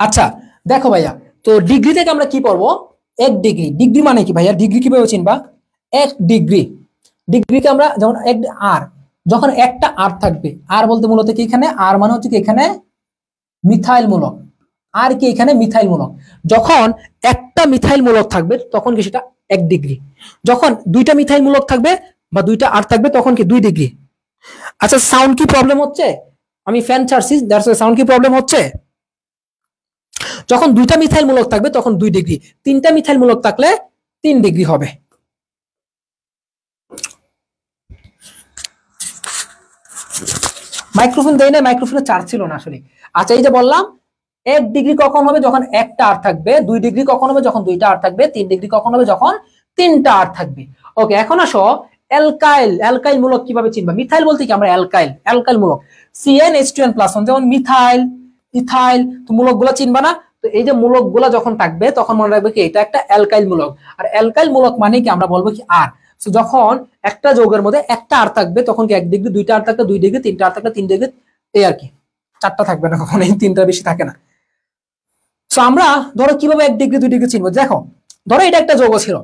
আচ্ছা দেখো ভাইয়া, তো ডিগ্রি থেকে আমরা কি পড়বো? 1 ডিগ্রি। ডিগ্রি মানে কি ভাইয়া? ডিগ্রি কিভাবে চিনবা? 1 ডিগ্রি, ডিগ্রিকে আমরা যেমন আর, যখন একটা আর থাকবে, আর বলতে মূলত কি এখানে আর মানে হচ্ছে কি এখানে মিথাইল মূলক, আর কি এখানে মিথাইল মূলক। যখন একটা মিথাইল মূলক থাকবে তখন কি সেটা 1 ডিগ্রি। যখন দুইটা মিথাইল মূলক থাকবে বা দুইটা আর থাকবে তখন কি 2 ডিগ্রি। আচ্ছা সাউন্ড কি প্রবলেম হচ্ছে? আমি ফ্যান ছাড়ছি, সাউন্ড কি প্রবলেম হচ্ছে? যখন দুইটা মিথাইল মূলক থাকবে তখন 2 ডিগ্রি, তিনটা মিথাইল মূলক থাকলে 3 ডিগ্রি হবে। মাইক্রোফোন দেয় না, মাইক্রোফোনে চার্জ ছিল না আসলে। আচ্ছা এই যে বললাম 1 ডিগ্রি কখন হবে? যখন একটা আর থাকবে। 2 ডিগ্রি কখন হবে? যখন দুইটা আর থাকবে। 3 ডিগ্রি কখন হবে? যখন তিনটা আর থাকবে। ওকে, এখন আসো অ্যালকাইল। অ্যালকাইল মূলক কিভাবে চিনবা? মিথাইল বলতে কি আমরা অ্যালকাইল, অ্যালকাইল মূলক CnH2n+1, যেমন মিথাইল, ইথাইল, তো মূলকগুলো চিনবা না? তো এই যে মূলকগুলো যখন থাকবে তখন মনে রাখবে কি এটা একটা অ্যালকাইল মূলক। আর অ্যালকাইল মূলক মানে কি আমরা বলবো কি আর। তো যখন একটা যৌগের মধ্যে একটা আর থাকবে তখন কি 1 ডিগ্রি, দুইটা আর থাকলে 2 ডিগ্রি, তিনটা আর থাকলে 3 ডিগ্রি, এই আর কি। চারটা থাকবে না কখনো, এই তিনটার বেশি থাকে না। তো আমরা ধরো কিভাবে 1 ডিগ্রি 2 ডিগ্রি চিনবো? দেখো ধরো এটা একটা যৌগ ছিল,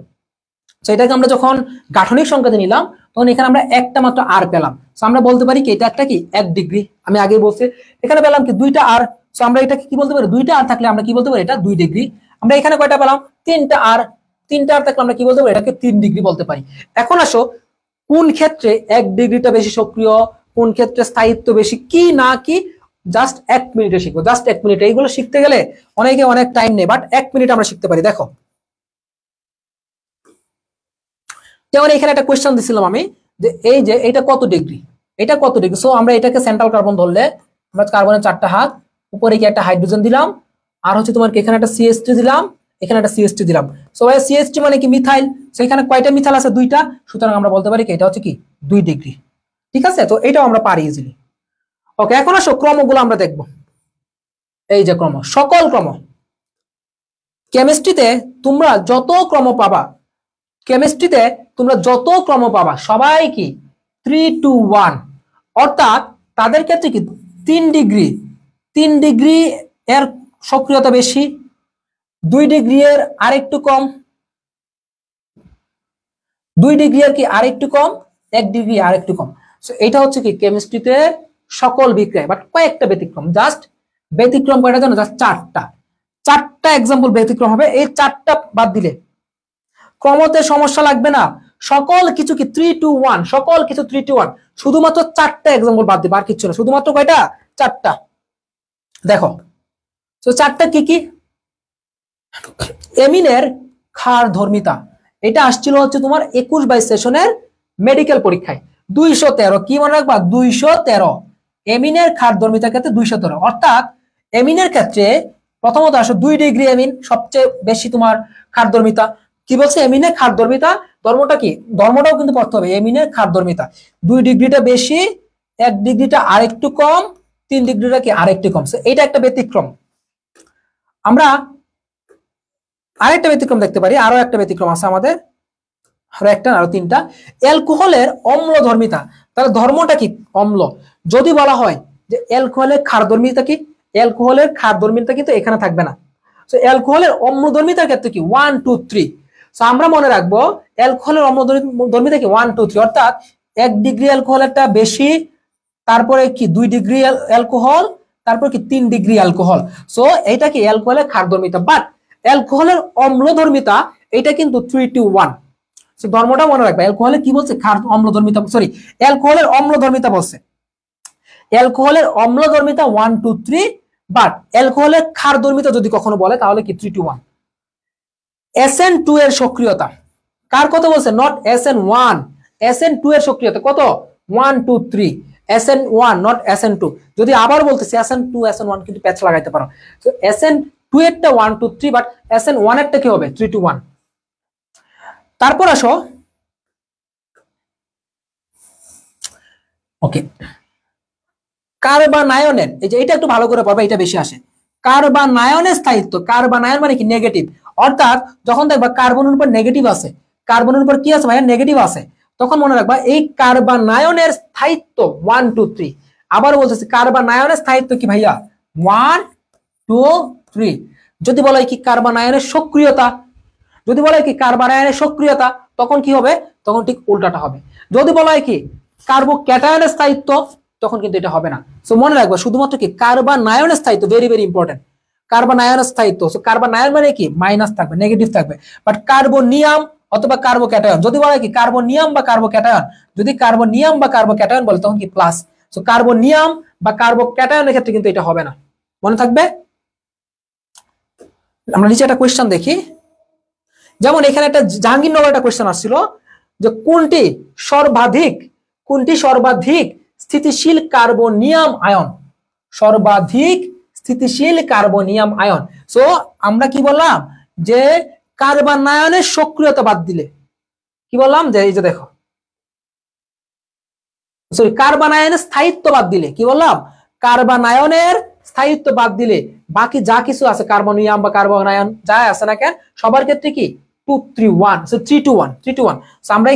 তো এটাকে আমরা যখন গাঠনিক সংকেতে নিলাম তখন এখানে আমরা একটা মাত্র আর পেলাম। তো আমরা বলতে পারি কি এটা একটা কি 1 ডিগ্রি। আমি আগেই বলছি এখানে পেলাম কি দুইটা আর, তো আমরা এটাকে কি বলতে পারি? দুইটা আর থাকলে আমরা কি বলতে পারি? এটা 2 ডিগ্রি। আমরা এখানে কয়টা পেলাম? তিনটা আর, তিনটা আর থাকলে আমরা কি বলতে পারি? এটাকে 3 ডিগ্রি বলতে পারি। এখন আসো কোন ক্ষেত্রে 1 ডিগ্রিটা বেশি সক্রিয়, কোন ক্ষেত্রে স্থায়িত্ব বেশি, কি না কি, জাস্ট 1 মিনিটে শিখবো, জাস্ট 1 মিনিটে। এইগুলো শিখতে গেলে অনেকে অনেক টাইম নেই, বাট 1 মিনিট আমরা শিখতে পারি। দেখো যেমন এখানে একটা কোয়েশ্চেন দিছিলাম আমি যে এই যে এটা কত ডিগ্রি, এটা কত ডিগ্রি। সো আমরা এটাকে সেন্ট্রাল কার্বন ধরলে আমরা কার্বনের 4টা হাত, উপরে কি একটা হাইড্রোজেন দিলাম, আর হচ্ছে তোমার এখানে একটা CH3 দিলাম, এখানে একটা CH3 দিলাম। সো ভাই CH3 মানে কি মিথাইল, সো এখানে কয়টা মিথাইল আছে? 2টা। সুতরাং আমরা বলতে পারি কি এটা হচ্ছে কি 2 ডিগ্রি। ঠিক আছে, তো এটাও আমরা পারি ইজিলি। ওকে, এখন আসো ক্রমগুলো আমরা দেখবো। এই যে ক্রম, সকল ক্রম কেমিস্ট্রিতে তোমরা যত ক্রম পাবা, কেমিস্ট্রিতে তোমরা যত ক্রম পাবা সবাই কি 3 to 1, অর্থাৎ তাদের ক্ষেত্রে কি 3 ডিগ্রি, 3 ডিগ্রি এর সক্রিয়তা বেশি, 2 ডিগ্রি এর আরেকটু কম, 2 ডিগ্রি এর কি আরেকটু কম, 1 ডিগ্রি আরেকটু কম। সো এটা হচ্ছে কি কেমিস্ট্রিতে সকল বিক্রিয়া। বাট কয়েকটা ব্যতিক্রম, জাস্ট ব্যতিক্রম কয়টা জানো? জাস্ট 4টা। 4টা এক্সাম্পল ব্যতিক্রম হবে, এই 4টা বাদ দিলে ক্রমতে সমস্যা লাগবে না। সকল কিছু কি 3 to 1, সকল কিছু 3 to 1, শুধুমাত্র 4টা এক্সাম্পল বাদ দিবে, আর কিছু না। শুধুমাত্র কয়টা? 4টা। দেখো তো 4টা কি কি? এমিনের ক্ষার ধর্মিতা, এটা আসছিল হচ্ছে তোমার 21 সেশনের মেডিকেল পরীক্ষায়। 213, কি মনে রাখবা? 213 এমিনের ক্ষার ধর্মিতার ক্ষেত্রে 213। অর্থাৎ এমিনের ক্ষেত্রে প্রথমত আসো 2 ডিগ্রি এমিন সবচেয়ে বেশি তোমার ক্ষার ধর্মিতা। কি বলছে? এমিনের ক্ষার ধর্মিতা, ধর্মটা কি? ধর্মটাও কিন্তু পড়তে হবে। এমিনের ক্ষার ধর্মিতা 2 ডিগ্রিটা বেশি, 1 ডিগ্রিটা আরেকটু কম, 3 ডিগ্রিটা কি আরেকটু কম। এটা একটা ব্যতিক্রম। আমরা আরেকটা ব্যতিক্রম দেখতে পারি, আরো একটা ব্যতিক্রম আছে আমাদের, আরো একটা, আরো 3টা। অ্যালকোহলের অম্ল ধর্মিতা, তাহলে ধর্মটা কি? অম্ল। যদি বলা হয় যে অ্যালকোহলের ক্ষার ধর্মিতা কি, অ্যালকোহলের ক্ষার ধর্মিতা কিন্তু এখানে থাকবে না। তো অ্যালকোহলের অম্ল ধর্মিতার ক্ষেত্রে কি 1 2 3। তো আমরা মনে রাখবো অ্যালকোহলের অম্ল ধর্মিতা কি 1 2 3, অর্থাৎ 1 ডিগ্রি অ্যালকোহলেরটা বেশি, তারপরে কি 2 ডিগ্রি অ্যালকোহল, তারপর কি 3 ডিগ্রি অ্যালকোহল। সো এটা কি অ্যালকোহলের ক্ষার ধর্মিতা। বাট অ্যালকোহলের অম্ল ধর্মিতা এটা কিন্তু 3 to 1। ধর্মটা মনে রাখবে। অ্যালকোহলের কি বলছে? ক্ষার অম্ল ধর্মিতা, সরি অ্যালকোহলের অম্ল ধর্মিতা বলছে। অ্যালকোহলের অম্ল ধর্মিতা 1 2 3, বাট অ্যালকোহলের ক্ষার ধর্মিতা যদি কখনো বলে তাহলে কি 3 to 1। SN2 এর সক্রিয়তা কার কথা বলছে? নট SN1, SN2 এর সক্রিয়তা কত? 1 2 3, SN1 নট SN2। যদি আবার বলতেছি SN2 SN1 কিন্তু প্যাচ লাগাইতে পারো। তো SN2 এরটা 1 2 3, বাট SN1 এরটা কি হবে? 3 to 1। তারপর আসো ওকে কার্বানায়নের, এই যে এটা একটু ভালো করে পড়বা, এটা বেশি আসে। কার্বানায়নের স্থায়িত্ব, কার্বানায়ন মানে কি? নেগেটিভ। অর্থাৎ যখন দেখবা কার্বনের উপর নেগেটিভ আছে, কার্বনের উপর কি আছে ভাইয়া? নেগেটিভ আছে, তখন মনে রাখবা এই কার্বানায়নের স্থায়িত্ব 1 2 3। আবার বলতেছি কার্বন আয়নের স্থায়িত্ব কি ভাইয়া 1 2 3। যদি বলা হয় কি কার্বন আয়নের সক্রিয়তা, যদি বলা হয় কি কার্বন আয়নের সক্রিয়তা, তখন কি হবে? তখন ঠিক উল্টাটা হবে। যদি বলা হয় কি কার্বোক্যাটায়নের স্থায়িত্ব, তখন কিন্তু এটা হবে না। সো মনে রাখবা শুধুমাত্র কি কার্বন আয়নের স্থায়িত্ব, ভেরি ভেরি ইম্পর্টেন্ট। কার্বন আয়নের স্থায়িত্ব, সো কার্বন আয়ন মানে কি মাইনাস থাকবে, নেগেটিভ থাকবে। বাট কার্বনিয়াম অথবা কার্বোক্যাটায়ন, যদি বলা হয় কি কার্বনিয়াম বা কার্বোক্যাটায়ন, যদি কার্বনিয়াম বা কার্বোক্যাটায়ন বলে তখন কি প্লাস। সো কার্বনিয়াম বা কার্বোক্যাটায়নের ক্ষেত্রে কিন্তু এটা হবে না, মনে থাকবে। আমরা নিচে একটা কোয়েশ্চেন দেখি, যেমন এখানে একটা জাহাঙ্গীরনগর একটা কোয়েশ্চেন আসছিল যে কোনটি সর্বাধিক স্থিতিশীল কার্বনিয়াম আয়ন, সর্বাধিক স্থিতিশীল কার্বনিয়াম আয়ন। সো আমরা কি বললাম যে কার্বন আয়নের সক্রিয়তা বাদ দিলে কি বললাম যে এই যে দেখো, সরি কার্বন আয়নের স্থায়িত্ব বাদ দিলে কি বললাম, কার্বন আয়নের স্থায়িত্ব বাদ দিলে বাকি যা কিছু আছে কার্বনিয়াম বা কার্বন আয়ন যা আছে না কেন সবার ক্ষেত্রে কি 2 3 1, সো 3 to 1 3 to 1। সো আমরা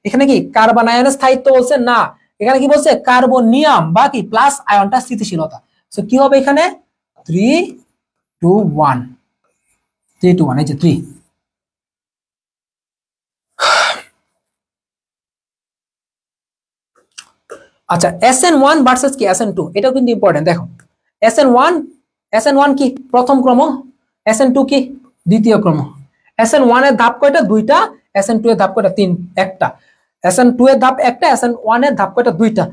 এখানে কি কার্বন আয়নের স্থায়িত্ব বলছে না, এখানে কি বলছে কার্বনিয়াম বা কি প্লাস আয়নটা স্থিতিশীলতা। সো কি হবে এখানে 3 to 1, 3 to 1, এই যে 3। আচ্ছা SN1 ভার্সেস কি SN2, এটাও কিন্তু ইম্পর্টেন্ট। দেখো SN1 কি প্রথম ক্রম, SN2 কি দ্বিতীয় ক্রম। SN1 এর ধাপ কয়টা? দুইটা। SN2 এর ধাপ কয়টা? একটা। SN2 এর ধাপ একটা, SN1 এর ধাপ কয়টা? দুইটা।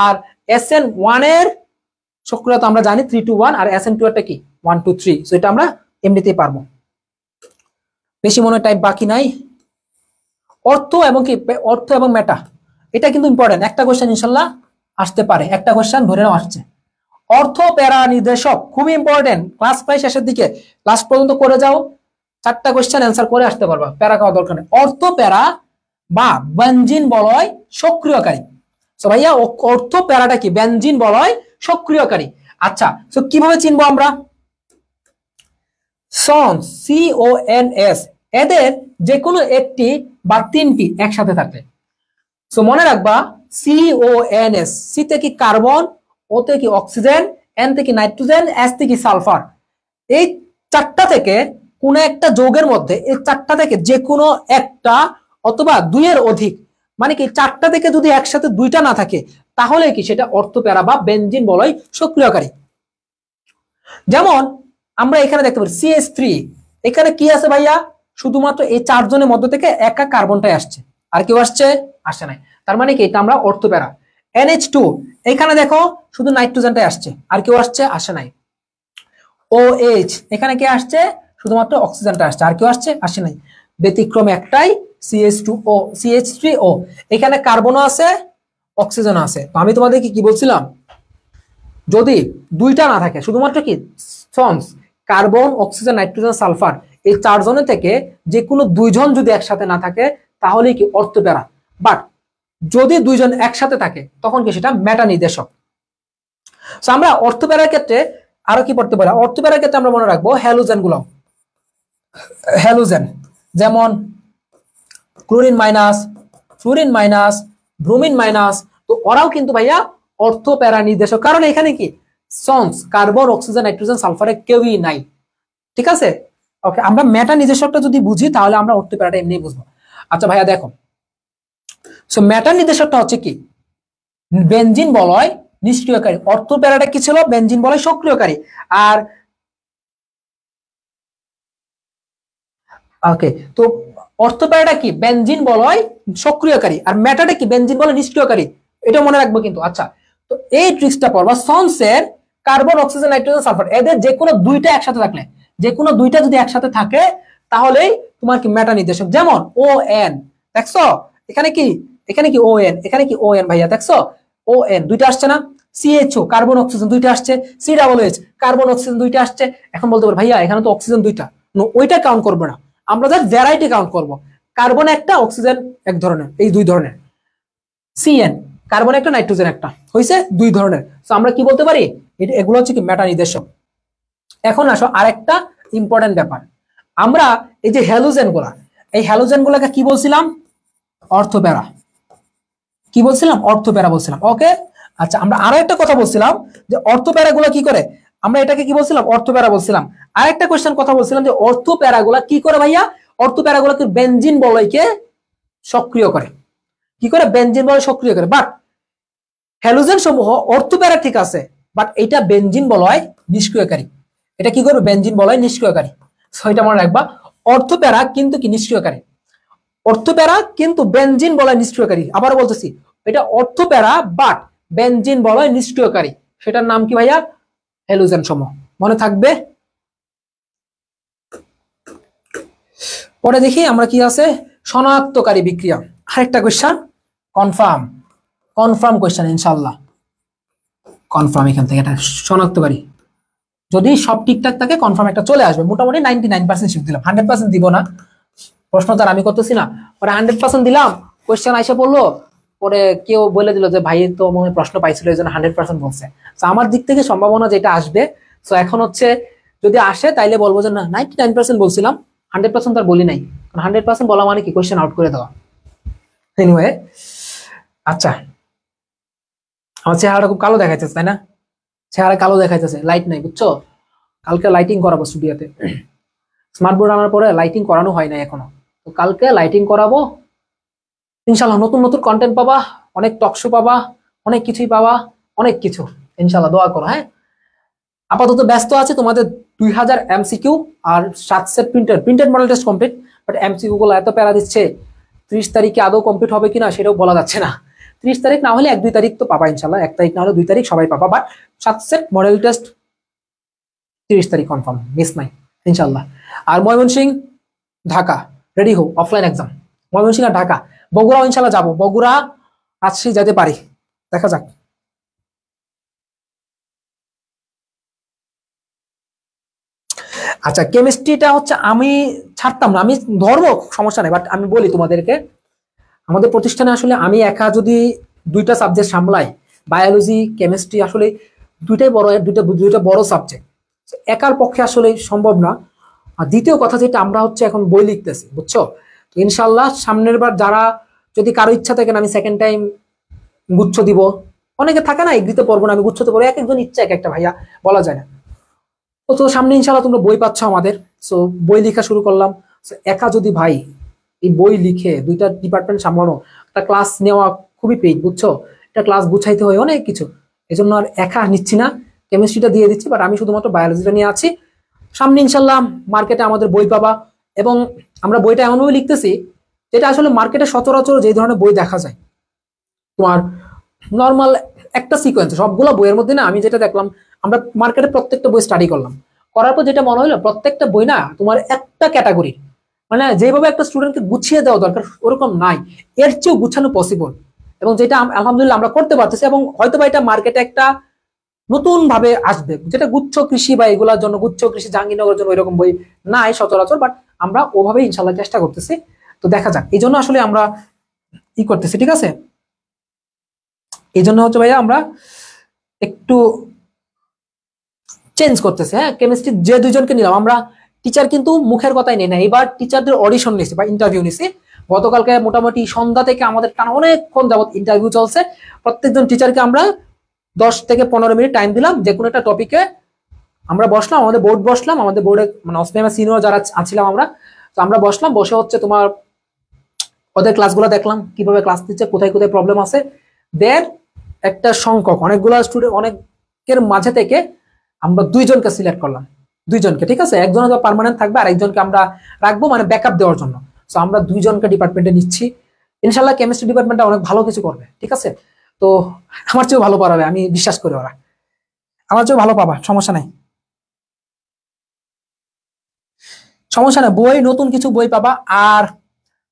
আর SN1 এর সক্রিয়তা আমরা জানি 3 to 1, আর SN2 এরটা কি 1 to 3। সো এটা আমরা এমনিতেই পারবো, বেশি মনে টাইপ বাকি নাই। অর্থ এবং মেটা, এটা কিন্তু ইম্পর্টেন্ট, একটা কোশ্চেন ইনশাল্লাহ আসতে পারে, একটা কোশ্চেন ধরে নাও আসছে। অর্থ প্যারা নির্দেশক খুবই ইম্পর্টেন্ট, ক্লাস প্রায় শেষের দিকে, ক্লাস পর্যন্ত করে যাও, 4টা কোশ্চেন অ্যান্সার করে আসতে পারবা, প্যারা খাওয়া দরকার নেই। অর্থ প্যারা বা বেনজিন বলয় সক্রিয়কারী। সো ভাইয়া অর্থ প্যারাটা কি? বেনজিন বলয় সক্রিয়কারী। আচ্ছা সো কিভাবে চিনবো আমরা? সন্স CONS এদের যে কোনো একটি বা তিনটি একসাথে থাকলে, সো মনে রাখবা CONS, সি তে কি কার্বন, ও তে কি অক্সিজেন, এন থেকে নাইট্রোজেন, এস থেকে সালফার। এই 4টা থেকে কোন একটা যৌগের মধ্যে, এই 4টা থেকে যে কোনো একটা অথবা 2 এর অধিক, মানে কি 4টা থেকে যদি একসাথে 2টা না থাকে তাহলে কি সেটা অর্থপ্যারা বা বেনজিন বলয় সক্রিয়কারী। যেমন আমরা এখানে দেখতে পারি CH3, এখানে কি আছে ভাইয়া? শুধুমাত্র এই 4 জনের মধ্যে থেকে একা কার্বনটাই আসছে, আর কেউ আসে নাই। তার মানে কি এটা আমরা অর্থপ্যারা। NH2, এখানে দেখো শুধু নাইট্রোজেনটাই আসছে, আর কেউ আসে নাই। OH, এখানে কি আসছে? শুধুমাত্র অক্সিজেনটা আসছে, আর কেউ আসে নাই। ব্যতিক্রম একটাই, CH2O CH3O, এখানে কার্বনও আছে অক্সিজেনও আছে। তো আমি তোমাদেরকে কি বলছিলাম, যদি 2টা না থাকে, শুধুমাত্র কি sons carbon, oxygen, nitrogen, sulphur, এই 4 জনের থেকে যে কোনো 2 জন যদি একসাথে না থাকে তাহলে কি অর্থপ্যারা। বাট যদি 2 জন একসাথে থাকে তখন কি সেটা মেটা নির্দেশক। সো আমরা অর্থপ্যারার ক্ষেত্রে আরো কি পড়তে পারি? অর্থপ্যারার ক্ষেত্রে আমরা মনে রাখবো হ্যালোজেন গুলো, হ্যালোজেন যেমন chlorine minus, fluorine minus, bromine minus. তো ওরাও কিন্তু ভাইয়া অর্থপ্যারা নির্দেশক, কারণ এখানে কি সন্স কার্বন, অক্সিজেন, নাইট্রোজেন, সালফারে কেউই নাই। ঠিক আছে, ওকে। আমরা মেটা নির্দেশকটা যদি বুঝি তাহলে আমরা অর্থপ্যারাটা এমনি বুঝবো। আচ্ছা ভাইয়া দেখো, সো মেটা নির্দেশকটা হচ্ছে কি বেনজিন বলয় নিষ্ক্রিয়কারী। অর্থপ্যারাটা কি ছিল? বেনজিন বলয় সক্রিয়কারী। আর ওকে, তো অর্থপ্যারাটা কি বেনজিন বলয় সক্রিয়কারী, আর মেটাটা কি বেনজিন বলয় নিষ্ক্রিয়কারী, এটা মনে রাখবো কিন্তু। আচ্ছা তো এই ট্রিক্সটা পড়বা, সন্সের কার্বন, অক্সিজেন, নাইট্রোজেন, সালফার এদের যে কোনো 2টা একসাথে থাকলে, যে কোনো 2টা যদি একসাথে থাকে তাহলেই তোমার কি মেটা নির্দেশক। যেমন ON, দেখছো এখানে কি ON, এখানে কি ON ভাইয়া, দেখছো ON 2টা আসছে না। CHO কার্বন, অক্সিজেন 2টা আসছে। COOH কার্বন, অক্সিজেন 2টা আসছে। এখন বলতে পারো ভাইয়া এখানে তো অক্সিজেন 2টা, ওইটা কাউন্ট করবো না, আমরা জাস্ট ভ্যারাইটি কাউন্ট করব। কার্বন একটা, অক্সিজেন এক ধরনের, এই 2 ধরনের। CN কার্বন একটা, নাইট্রোজেন একটা, হইছে 2 ধরনের। তো আমরা কি বলতে পারি? এগুলো হচ্ছে কি মেটা নির্দেশক। এখন আসো আরেকটা ইম্পর্টেন্ট ব্যাপার, আমরা এই যে হ্যালোজেন গুলা, এই হ্যালোজেন গুলাকে কি বলছিলাম? অর্থপ্যারা। কি বলছিলাম? অর্থপ্যারা বলছিলাম। ওকে, আচ্ছা, আমরা আরো একটা কথা বলছিলাম যে অর্থ প্যারাগুলো কি করে, আমরা এটাকে কি বলছিলাম, অর্থ প্যারা বলছিলাম। আরেকটা কোশ্চেন কথা বলছিলাম যে অর্থ প্যারাগুলা কি করে ভাইয়া, অর্থ প্যারাগুলোকে বেনজিন বলয়কে সক্রিয় করে, কি করে বেনজিন বলয় সক্রিয় করে। বাট হ্যালোজেন সমূহ অর্থ প্যারা ঠিক আছে, বাট এটা বেনজিন বলয় নিষ্ক্রিয়কারী। এটা কি করবে, বেনজিন বলয় নিষ্ক্রিয়কারী। এটা মনে রাখবা, অর্থ প্যারা কিন্তু কি নিষ্ক্রিয়কারী, অর্থ প্যারা কিন্তু বেনজিন বলয় নিষ্ক্রিয়কারী। আবার বলতেছি, এটা অর্থ প্যারা বাট বেনজিন বলয় নিষ্ক্রিয়কারী, সেটার নাম কি ভাইয়া, হ্যালোজেন সমূহ। মনে থাকবে। পরে দেখি আমরা কি আছে, শনাক্তকারী বিক্রিয়া। আরেকটা কোশ্চেন, কনফার্ম, কনফার্ম কোশ্চেন ইনশাআল্লাহ, কনফার্ম এখান থেকে এটা শনাক্তকারী। যদি সব ঠিকঠাক থাকে কনফার্ম একটা চলে আসবে, মোটামুটি 99% শিফট দিলাম, 100% দিব না, প্রশ্ন তার আমি করতেছি না। পরে 100% দিলাম, কোশ্চেন আইসা পড়লো, পরে কেউ বলে দিল যে ভাই তো মনে প্রশ্ন পাইছিল এই জন্য 100% বলছে। তো আমার দিক থেকে সম্ভাবনা যেটা আসবে, তো এখন হচ্ছে যদি আসে তাইলে বলবো যে না 99% বলছিলাম, 100% তার বলি নাই, কারণ 100% বলা মানে কি কোশ্চেন আউট করে দেওয়া। এনিওয়ে, আচ্ছা, আমার চেহারাটা খুব কালো দেখাইতেছে তাই না, চেহারা কালো দেখাইতেছে, লাইট নাই বুঝছো, কালকে লাইটিং করাবো স্টুডিওতে, স্মার্ট বোর্ড আনার পরে লাইটিং করানো হয় নাই এখনো, তো কালকে লাইটিং করাবো ইনশাল্লাহ। নতুন নতুন কন্টেন্ট পাবা, অনেক টকশো পাবা, অনেক কিছুই পাবা, অনেক কিছু ইনশাল্লাহ, দোয়া করো। হ্যাঁ, আপাতত ব্যস্ত আছে তোমাদের 2000 MCQ আর 7 set printed model test complete, but MCQ গুলো এত প্যারা দিচ্ছে, 30 তারিখে আদৌ কমপ্লিট হবে কিনা সেটাও বলা যাচ্ছে না। 30 তারিখ না হলে 1-2 তারিখ তো পাবা ইনশাল্লাহ, 1 তারিখ না হলে 2 তারিখ সবাই পাবা, বাট 7 সেট মডেল টেস্ট 30 তারিখ কনফার্ম, মিস নাই ইনশাল্লাহ। আর ময়মনসিংহ ঢাকা রেডি হো, অফলাইন এক্সাম, ময়মনসিংহ আর ঢাকা। বগুড়াও ইনশাল্লাহ যাবো, বগুড়া রাজশাহী যেতে পারি, দেখা যাক। আচ্ছা, কেমিস্ট্রিটা হচ্ছে আমি ছাড়তাম না, আমি ধর্ম সমস্যা নেই, বাট আমি বলি তোমাদেরকে, আমাদের প্রতিষ্ঠানে আসলে আমি একা যদি 2টা সাবজেক্ট সামলাই, বায়োলজি কেমিস্ট্রি, আসলে দুইটাই বড়, দুইটা বড় সাবজেক্ট, একার পক্ষে আসলে সম্ভব না। আর দ্বিতীয় কথা যেটা, আমরা হচ্ছে এখন বই লিখতেছি বুঝছো, তো ইনশাল্লাহ সামনের বার যারা, যদি কারো ইচ্ছা থাকে আমি সেকেন্ড টাইম গুচ্ছ দিব, অনেকে থাকে না এগ্রিতে পড়বো না, আমি গুচ্ছতে পড়বো, এক একজন ইচ্ছা এক একটা ভাইয়া, বলা যায় না। তো সামনে ইনশাল্লাহ তোমরা বই পাচ্ছ আমাদের, সো বই লেখা শুরু করলাম। একা যদি ভাই এই বই লিখে 2টা ডিপার্টমেন্ট সামলানো, একটা ক্লাস নেওয়া খুবই পেইড বুঝছো, এটা ক্লাস গুছাইতে হয় অনেক কিছু, এই জন্য আর একা নিচ্ছি না, কেমিস্ট্রিটা দিয়ে দিচ্ছি, বাট আমি শুধুমাত্র বায়োলজিটা নিয়ে আছি। সামনে ইনশাল্লাহ মার্কেটে আমাদের বই পাবা, এবং আমরা বইটা এমনভাবে লিখতেছি যেটা আসলে মার্কেটে সচরাচর যে ধরনের বই দেখা যায়, তোমার নর্মাল একটা সিকোয়েন্স, সবগুলো বইয়ের মধ্যে না, আমি যেটা দেখলাম, আমরা মার্কেটে প্রত্যেকটা বই স্টাডি করলাম, করার পর যেটা মনে হলো প্রত্যেকটা বই না তোমার একটা ক্যাটাগরি, মানে যেভাবে একটা স্টুডেন্টকে গুছিয়ে দেওয়া দরকার ওরকম নাই, এর চেয়েও গুছানো পসিবল, এবং যেটা আলহামদুলিল্লাহ আমরা করতে পারতেছি, এবং হয়তো বা এটা মার্কেটে একটা নতুন ভাবে আসবে, যেটা গুচ্ছ কৃষি বা এগুলোর জন্য, গুচ্ছ কৃষি জাহাঙ্গীরনগরের জন্য ওইরকম বই নাই সচরাচর, বাট আমরা ওভাবে ইনশাল্লাহ চেষ্টা করতেছি, তো দেখা যাক। এই জন্য আসলে আমরা কি করতেছি, ঠিক আছে, এই জন্য হচ্ছে ভাইয়া আমরা একটু চেঞ্জ করতেছি। হ্যাঁ, কেমিস্ট্রি যে 2জনকে নিলাম আমরা, টিচার কিন্তু মুখের কথাই নেই না, এবার টিচারদের অডিশন নিছি বা ইন্টারভিউ নিছি। গতকালকে মোটামুটি সন্ধ্যা থেকে আমাদের টানা অনেকক্ষণ যাবত ইন্টারভিউ চলছে, প্রত্যেকজন টিচারকে আমরা 10 থেকে 15 মিনিট টাইম দিলাম, যে কোনো একটা টপিকে আমরা বসলাম, আমাদের বোর্ড বসলাম, আমাদের বোর্ডে মানে অসমিয়া সিনিয়র যারা আছিলাম আমরা, তো আমরা বসলাম, বসে হচ্ছে তোমার ওদের ক্লাসগুলো দেখলাম, কিভাবে ক্লাস দিচ্ছে, কোথায় কোথায় প্রবলেম আছে, দেন একটা সংখ্যক অনেকগুলো স্টুডেন্ট, অনেকের মাঝে থেকে আমরা 2জনকে সিলেক্ট করলাম, 2জনকে, ঠিক আছে, একজন হয়তো পার্মানেন্ট থাকবে আর একজনকে আমরা রাখবো মানে ব্যাকআপ দেওয়ার জন্য। তো আমরা 2জনকে ডিপার্টমেন্টে নিচ্ছি, ইনশাল্লাহ কেমিস্ট্রি ডিপার্টমেন্টটা অনেক ভালো কিছু করবে, ঠিক আছে, তো আমার চেয়েও ভালো পারাবে, আমি বিশ্বাস করি, ওরা আমার চেয়েও ভালো পাবা, সমস্যা নাই, সমস্যা নাই, বই নতুন কিছু বই পাবা। আর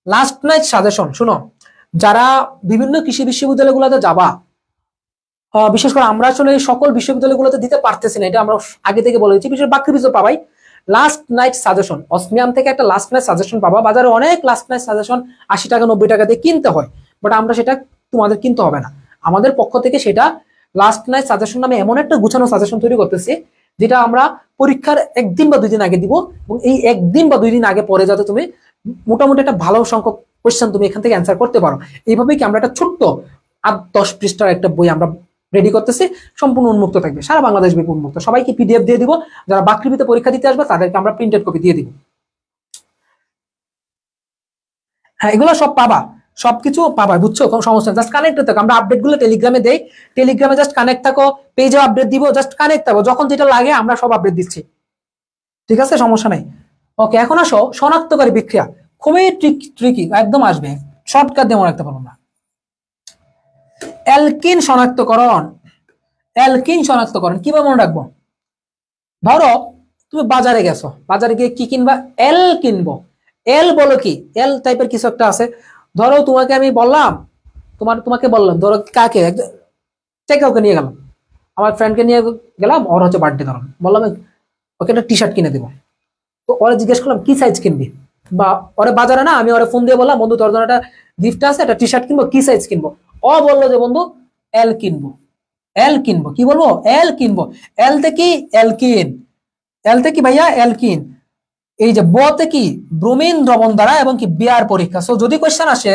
লাস্ট নাইট সাজেশন শুনো, যারা বিভিন্ন কৃষি বিশ্ববিদ্যালয়গুলোতে যাবা, বিশেষ করে আমরা আসলে সকল বিশ্ববিদ্যালয়গুলোতে দিতে পারতেছি না, এটা আমরা আগে থেকে বলে দিচ্ছি, বিশেষ বাকি কিছু পাবাই। লাস্ট নাইট সাজেশন অসমিয়াম থেকে একটা লাস্ট নাইট সাজেশন পাবা, বাজারে অনেক লাস্ট নাইট সাজেশন 80 টাকা 90 টাকা দিয়ে কিনতে হয়, বাট আমরা সেটা তোমাদের কিনতে হবে না, আমাদের পক্ষ থেকে সেটা লাস্ট নাইট সাজেশন নামে এমন একটা গুছানো সাজেশন তৈরি করতেছি, যেটা আমরা পরীক্ষার 1 দিন বা 2 দিন আগে দিব, এবং এই 1 দিন বা 2 দিন আগে পরে যাতে তুমি মোটামুটি একটা ভালো সংখ্যক কোয়েশ্চেন তুমি এখান থেকে অ্যান্সার করতে পারো। এইভাবে কি আমরা একটা ছোট্ট 8-10 পৃষ্ঠার একটা বই আমরা রেডি করতেছি, সম্পূর্ণ উন্মুক্ত থাকবে, সারা বাংলাদেশ ব্যাপী উন্মুক্ত। সবাইকে পিডিএফ দিয়ে দিব, যারা বাকৃবিতে পরীক্ষা দিতে আসবে তাদেরকে আমরা প্রিন্টেড কপি দিয়ে দিব। হ্যাঁ, এগুলো সব পাবা, সবকিছু পাবা, বুঝছো? কোনো সমস্যা নেই, জাস্ট কানেক্ট থাকো। আমরা আপডেট গুলো টেলিগ্রামে দেই, টেলিগ্রামে জাস্ট কানেক্ট থাকো, পেজে আপডেট দিব, জাস্ট কানেক্ট থাকো, যখন যেটা লাগে আমরা সব আপডেট দিচ্ছি, ঠিক আছে? সমস্যা নাই। ওকে, এখন আসো শনাক্তকারী বিক্রিয়া, খুবই ট্রিকি, একদম আসবে, শর্টকাট দিয়ে মনে রাখতে পারবো না। অ্যালকিন শনাক্তকরণ, অ্যালকিন শনাক্তকরণ কিভাবে মনে রাখবো? ধরো তুমি বাজারে গেছো, বাজারে গিয়ে কি কিনবা? এল কিনবো। এল বলো কি? এল টাইপের কিছু একটা আছে। ধরো তোমাকে আমি বললাম, তোমাকে বললাম, ধরো কাকে কাউকে নিয়ে গেলাম, আমার ফ্রেন্ডকে নিয়ে গেলাম, ওর হচ্ছে বার্থডে, ধরো বললাম ওকে একটা টি শার্ট কিনে দেবো। তো ওরা জিজ্ঞেস করলাম কি সাইজ কিনবি, বা ওরে বাজারে না, আমি ওরে ফোন দিয়ে বললাম বন্ধু তোর জন্য একটা গিফট আছে, একটা টি শার্ট কিনবো, কি সাইজ কিনবো? ও বললো যে বন্ধু এল কিনবো। এল কিনবো, কি বলবো? এল কিনবো। এলতে কি? এলকিন। এলতে কি ভাইয়া? এলকিন। এই যে বতে কি? ব্রোমিন দ্রবণ দ্বারা এবং কি বিয়ার পরীক্ষা। সো যদি কোশ্চেন আসে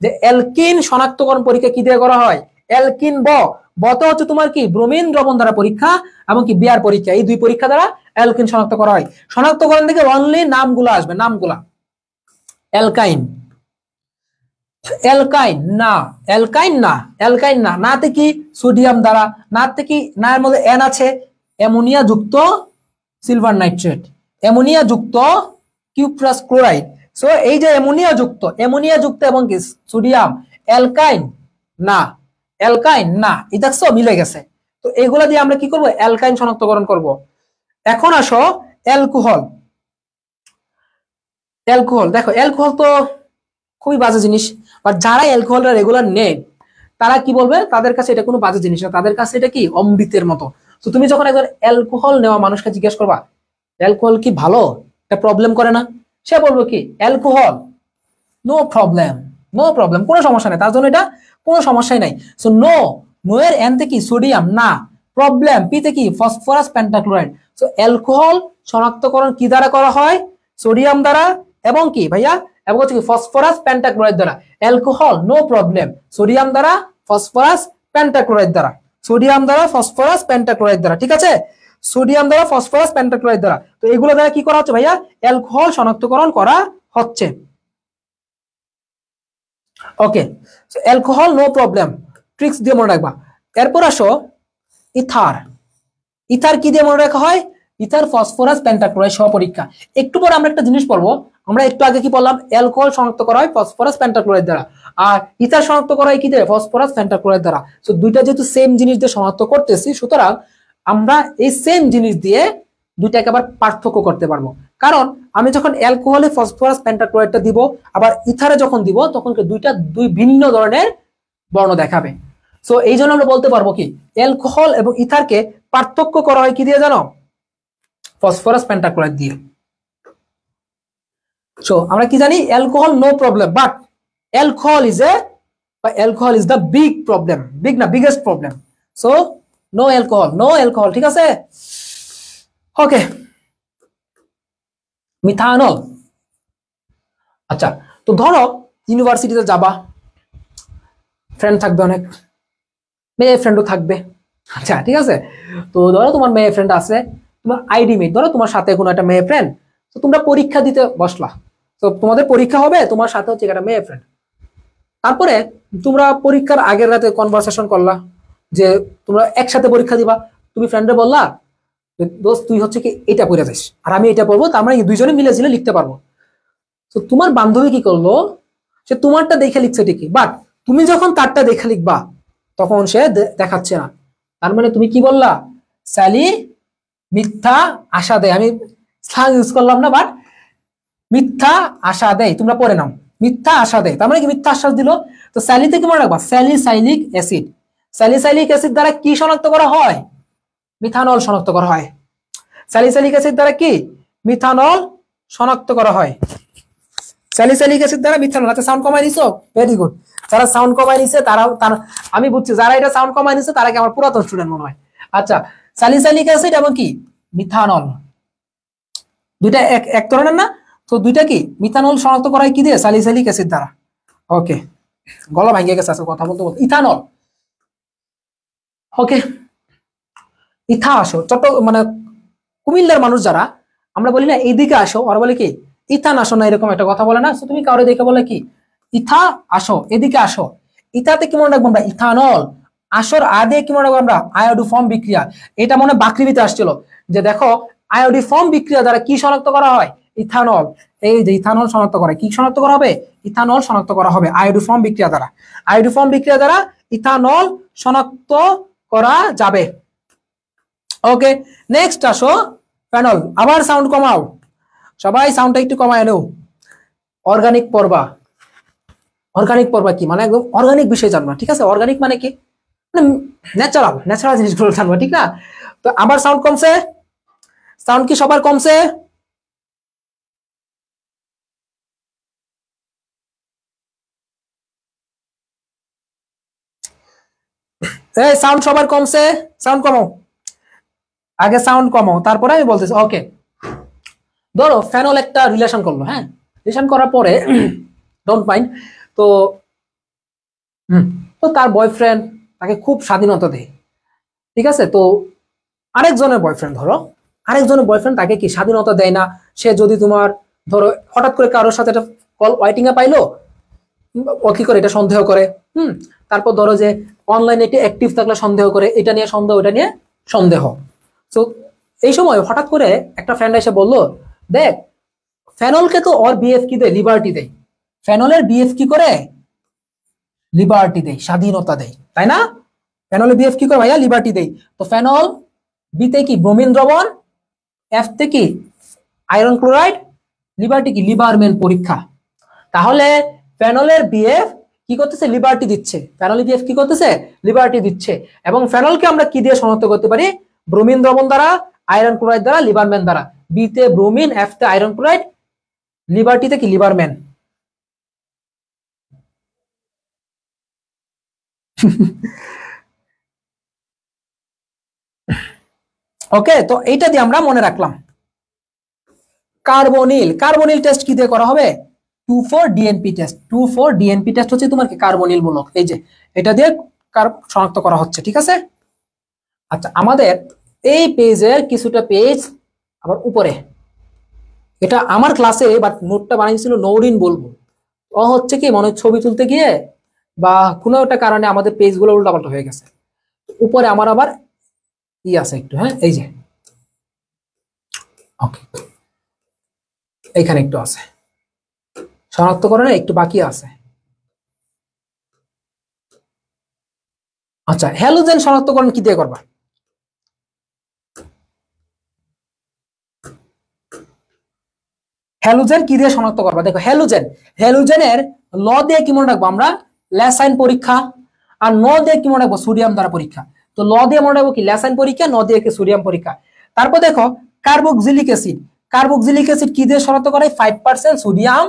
যে অ্যালকিন শনাক্তকরণ পরীক্ষা কি দিয়ে করা হয়, অ্যালকিন বতে হচ্ছে তোমার কি? ব্রোমিন দ্রবণ দ্বারা পরীক্ষা এবং কি বিয়ার পরীক্ষা, এই দুই পরীক্ষা দ্বারা অ্যালকিন শনাক্ত করা হয়। শনাক্তকরণ থেকে অনলি নামগুলো আসবে, নামগুলা। অ্যালকাইন, অ্যালকাইন না, অ্যালকাইন না, অ্যালকাইন না, নাতে কি? সোডিয়াম দ্বারা, নাতে কি? না এর মধ্যে এন আছে, অ্যামোনিয়া যুক্ত সিলভার নাইট্রেট, অ্যামোনিয়া যুক্ত কিউপ্রাস ক্লোরাইড। সো এই যে অ্যামোনিয়া যুক্ত এবং কি সোডিয়াম, অ্যালকাইন না, অ্যালকাইন না, এই দেখছো মিলে গেছে। তো এগুলা দিয়ে আমরা কি করব? অ্যালকাইন শনাক্তকরণ করব। এখন আসো অ্যালকোহল। অ্যালকোহল দেখো, অ্যালকোহল তো খুবই বাজে জিনিস, বাট যারা অ্যালকোহলটা রেগুলার নেয় তারা কি বলবে? তাদের কাছে এটা কোনো বাজে জিনিস না, তাদের কাছে এটা কি? অমৃতের মতো। তো তুমি যখন একজন অ্যালকোহল নেওয়া মানুষকে জিজ্ঞেস করবা অ্যালকোহল কি ভালো, এটা প্রবলেম করে না, সে বলবো কি? Alcohol no problem, no problem, কোনো সমস্যা নেই, তার জন্য এটা কোনো সমস্যাই নাই। সো নো এর এন থেকে সোডিয়াম না, প্রবলেম পিতে কি? Phosphorus pentachloride. সো অ্যালকোহল শনাক্তকরণ কি দ্বারা করা হয়? সোডিয়াম দ্বারা এবং কি ভাইয়া? এবং হচ্ছে কি? ফসফরাস পেন্টাক্লোরাইড দ্বারা। অ্যালকোহল নো প্রবলেম, সোডিয়াম দ্বারা, ফসফরাস পেন্টাক্লোরাইড দ্বারা, সোডিয়াম দ্বারা, ফসফরাস পেন্টাক্লোরাইড দ্বারা, ঠিক আছে? সোডিয়াম দ্বারা, ফসফরাস পেন্টাক্লোরাইড দ্বারা। তো এগুলো দ্বারা কি করা হচ্ছে ভাইয়া? অ্যালকোহল শনাক্তকরণ করা হচ্ছে। ওকে, অ্যালকোহল নো প্রবলেম, ট্রিক্স দিয়ে মনে রাখবা। এরপর আসো ইথার। ইথার কি দিয়ে মনে রাখা হয়? ইথার ফসফরাস পেন্টাক্লোরাইড সহ পরীক্ষা। একটু পর আমরা একটা জিনিস পড়বো, আমরা একটু আগে কি বললাম? অ্যালকোহল শনাক্ত করা হয় ফসফরাস পেন্টাক্লোরাইড দ্বারা, আর ইথার শনাক্ত করা হয় কি দিয়ে? ফসফরাস পেন্টাক্লোরাইড দ্বারা। তো দুইটা যেহেতু সেম জিনিস দিয়ে শনাক্ত করতেছি, সুতরাং আমরা এই সেম জিনিস দিয়ে দুইটাকে আবার পার্থক্য করতে পারবো। কারণ আমি যখন অ্যালকোহলে ফসফরাস পেন্টাক্লোরাইডটা দিব, আবার ইথারে যখন দিব, তখন দুই ভিন্ন ধরনের বর্ণ দেখাবে। সো এই জন্য আমরা বলতে পারবো কি? অ্যালকোহল এবং ইথারকে পার্থক্য করা হয় কি দিয়ে জানো? ফসফরাস পেন্টাক্লোরাইড দিয়ে। সো আমরা কি জানি? Alcohol no problem, but alcohol is the big problem, big না, biggest problem. So no alcohol, ঠিক আছে? Okay, methanol. আচ্ছা, তো ধরো ইউনিভার্সিটিতে যাবা, ফ্রেন্ড থাকবে অনেক, মেয়ে ফ্রেন্ডও থাকবে, আচ্ছা ঠিক আছে? তো ধরো তোমার মেয়ে ফ্রেন্ড আছে, তোমার আইডি মেট, ধরো তোমার সাথে কোনো একটা মেয়ে ফ্রেন্ড, তো তোমরা পরীক্ষা দিতে বসলা, তো তোমাদের পরীক্ষা হবে, তোমার সাথে হচ্ছে একটা মেয়ে ফ্রেন্ড। তারপরে তোমরা পরীক্ষার আগের রাতে কনভারসেশন করলা যে তোমরা একসাথে পরীক্ষা দিবা। তুমি ফ্রেন্ডে বললা দোস্ত তুই হচ্ছে কি এটা পড়ে যাস আর আমি এটা পড়বো, তার মানে দুইজনে মিলে ঝিলে লিখতে পারবো। তো তোমার বান্ধবী কি করলো? সে তোমারটা দেখে লিখছে ঠিকই, বাট তুমি যখন তারটা দেখে লিখবা তখন সে দেখাচ্ছে না। তার মানে তুমি কি বললা? স্যালি মিথ্যা আশা দেয়। আমি স্ল্যাং ইউজ করলাম না, বাট মিথ্যা আশা দেয়, তোমরা পড়ে নাও, মিথ্যা আশা দেয়, তার মানে কি? মিথ্যা আশ্বাস দিল। তো স্যালিতে কি মনে রাখবা? Salicylic acid. স্যালিসাইলিক অ্যাসিড দ্বারা কি শনাক্ত করা হয়? মিথানল শনাক্ত করা হয়। স্যালিসাইলিক অ্যাসিড দ্বারা কি? মিথানল শনাক্ত করা হয়। স্যালিসাইলিক অ্যাসিড দ্বারা মিথানল। আচ্ছা, সাউন্ড কমাই নিছো? Very good. যারা সাউন্ড কমাই নিছে তারা, আমি বুঝছি যারা এটা সাউন্ড কমাই নিছে তারা কি আমার পুরাতন স্টুডেন্ট মনে হয়। আচ্ছা, স্যালিসাইলিক অ্যাসিড এবং কি মিথানল দুইটা এক ধরনের না? তো দুইটা কি? মিথানল শনাক্ত করা হয় কি দিয়ে? স্যালিসাইলিক অ্যাসিড দ্বারা। ওকে, গলা ভাঙিয়ে গেছে, আছে কথা বলতে বলতে। ইথানল, ওকে, ইথা আসো, মানে কুমিল্লার মানুষ যারা, আমরা বলি না এইদিকে আসো, ওরা বলে কি ইথান আসো না, এরকম একটা কথা বলে না। তুমি কাউরে দেখে বলে কি ইথা আসো, এদিকে আসো। ইথাতে কি মনে রাখবো আমরা, ইথানল। আসর আদে কি মনে রাখবো আমরা, আয়োডিফর্ম বিক্রিয়া। এটা মনে বাকৃবিতে আসছিল যে দেখো আয়োডিফর্ম বিক্রিয়া দ্বারা কি শনাক্ত করা হয়, ইথানল। এই যে ইথানল শনাক্ত করে, কি শনাক্ত করা হবে, ইথানল শনাক্ত করা হবে আয়োডিফর্ম বিক্রিয়া দ্বারা। আয়োডিফর্ম বিক্রিয়া দ্বারা ইথানল শনাক্ত করা যাবে। ওকে, নেক্সট আসো ফেনল। আবার সাউন্ড কমাও, সবাই সাউন্ডটা একটু কমায় নেও। অর্গানিক পর্বা। অর্গানিক পর্বা কি মানে, একদম অর্গানিক বিষয় জানবা, ঠিক আছে। অর্গানিক মানে কি, মানে ন্যাচারাল ন্যাচারাল জিনিসগুলো জানবা, ঠিক না। তো আবার সাউন্ড কমছে, সাউন্ড কি সবার কমছে? এই সাউন্ড সবার কমছে, সাউন্ড কমাও, আগে সাউন্ড কমাও তারপরে আমি বলতেছি। ওকে, ধরো ফেনল একটা রিলেশন করলো, হ্যাঁ, রিলেশন করার পরে ডোন্ট মাইন্ড, তো তো তার বয়ফ্রেন্ড তাকে খুব স্বাধীনতা দেয়, ঠিক আছে। তো আরেকজনের বয়ফ্রেন্ড, ধরো আরেকজনের বয়ফ্রেন্ড তাকে কি স্বাধীনতা দেয় না। সে যদি তোমার ধরো হঠাৎ করে কারোর সাথে একটা কল ওয়াইটিং এ পাইলো, ও কি করে এটা সন্দেহ করে। তারপর ধরো যে অনলাইনে একটি অ্যাক্টিভ থাকলে সন্দেহ করে, এটা নিয়ে সন্দেহ, এটা নিয়ে সন্দেহ। তো এই সময় হঠাৎ করে একটা ফ্রেন্ড এসে বললো, দেখ ফেনলকে তো ওর বিএফ কি দেয়, লিবার্টি দেয়। ফেনলের বিএফ কি করে, লিবার্টি দেয়, স্বাধীনতা দেয়, তাই না। ফেনলের বিএফ কি করে ভাইয়া, লিবার্টি দেয়। তো ফেনল বিতে কি ব্রোমিন দ্রবণ, এফ তে কি আয়রন ক্লোরাইড, লিবার্টি কি লিবারম্যান পরীক্ষা। তাহলে ফেনলের বিএফ কি করতেছে, লিবার্টি দিচ্ছে। ফেনলের বিএফ কি করতেছে, লিবার্টি দিচ্ছে। এবং ফেনলকে আমরা কি দিয়ে শনাক্ত করতে পারি, ব্রোমিন দ্রবণ দ্বারা, আয়রন ক্লোরাইড দ্বারা, লিবারম্যান দ্বারা। বিতে ব্রোমিন, এফ তে আয়রন ক্লোরাইড, লিবার্টিতে কি লিবারম্যান। ওকে, তো এইটা দিয়ে আমরা মনে রাখলাম। কার্বনিল, কার্বনিল টেস্ট কি দিয়ে করা হবে, 2,4-DNP টেস্ট। 2,4-DNP টেস্ট হচ্ছে তোমার কি কার্বনিল মূলক, এই যে এটা দিয়ে শনাক্ত করা হচ্ছে, ঠিক আছে। আচ্ছা, আমাদের এই পেজের কিছুটা পেজ আবার উপরে, এটা আমার ক্লাসে বাট নোটটা বানিয়েছিল নৌরিন বলবো। ও হচ্ছে কি মনে ছবি তুলতে গিয়ে বা কোনো একটা কারণে আমাদের পেজগুলো উল্টাপাল্টা হয়ে গেছে। উপরে আমার আবার ই আছে একটু, হ্যাঁ এই যে, ওকে এইখানে একটু আছে, শনাক্তকরণে একটু বাকি আছে। আচ্ছা, হ্যালোজেন শনাক্তকরণ কি দিয়ে করবা, হ্যালোজেন কি দিয়ে শনাক্ত করবা। দেখো হ্যালোজেন, হ্যালোজেনের ল দিয়ে কি মনে রাখবো আমরা, ল্যাসাইন পরীক্ষা। আর ন দিয়ে কি মনে রাখবো, সোডিয়াম দ্বারা পরীক্ষা। তো ল দিয়ে মনে রাখবো কি ল্যাসাইন পরীক্ষা, ন দিয়ে কি সোডিয়াম পরীক্ষা। তারপর দেখো কার্বক্সিলিক অ্যাসিড, কার্বক্সিলিক অ্যাসিড কি দিয়ে শনাক্ত করা হয়, 5% সোডিয়াম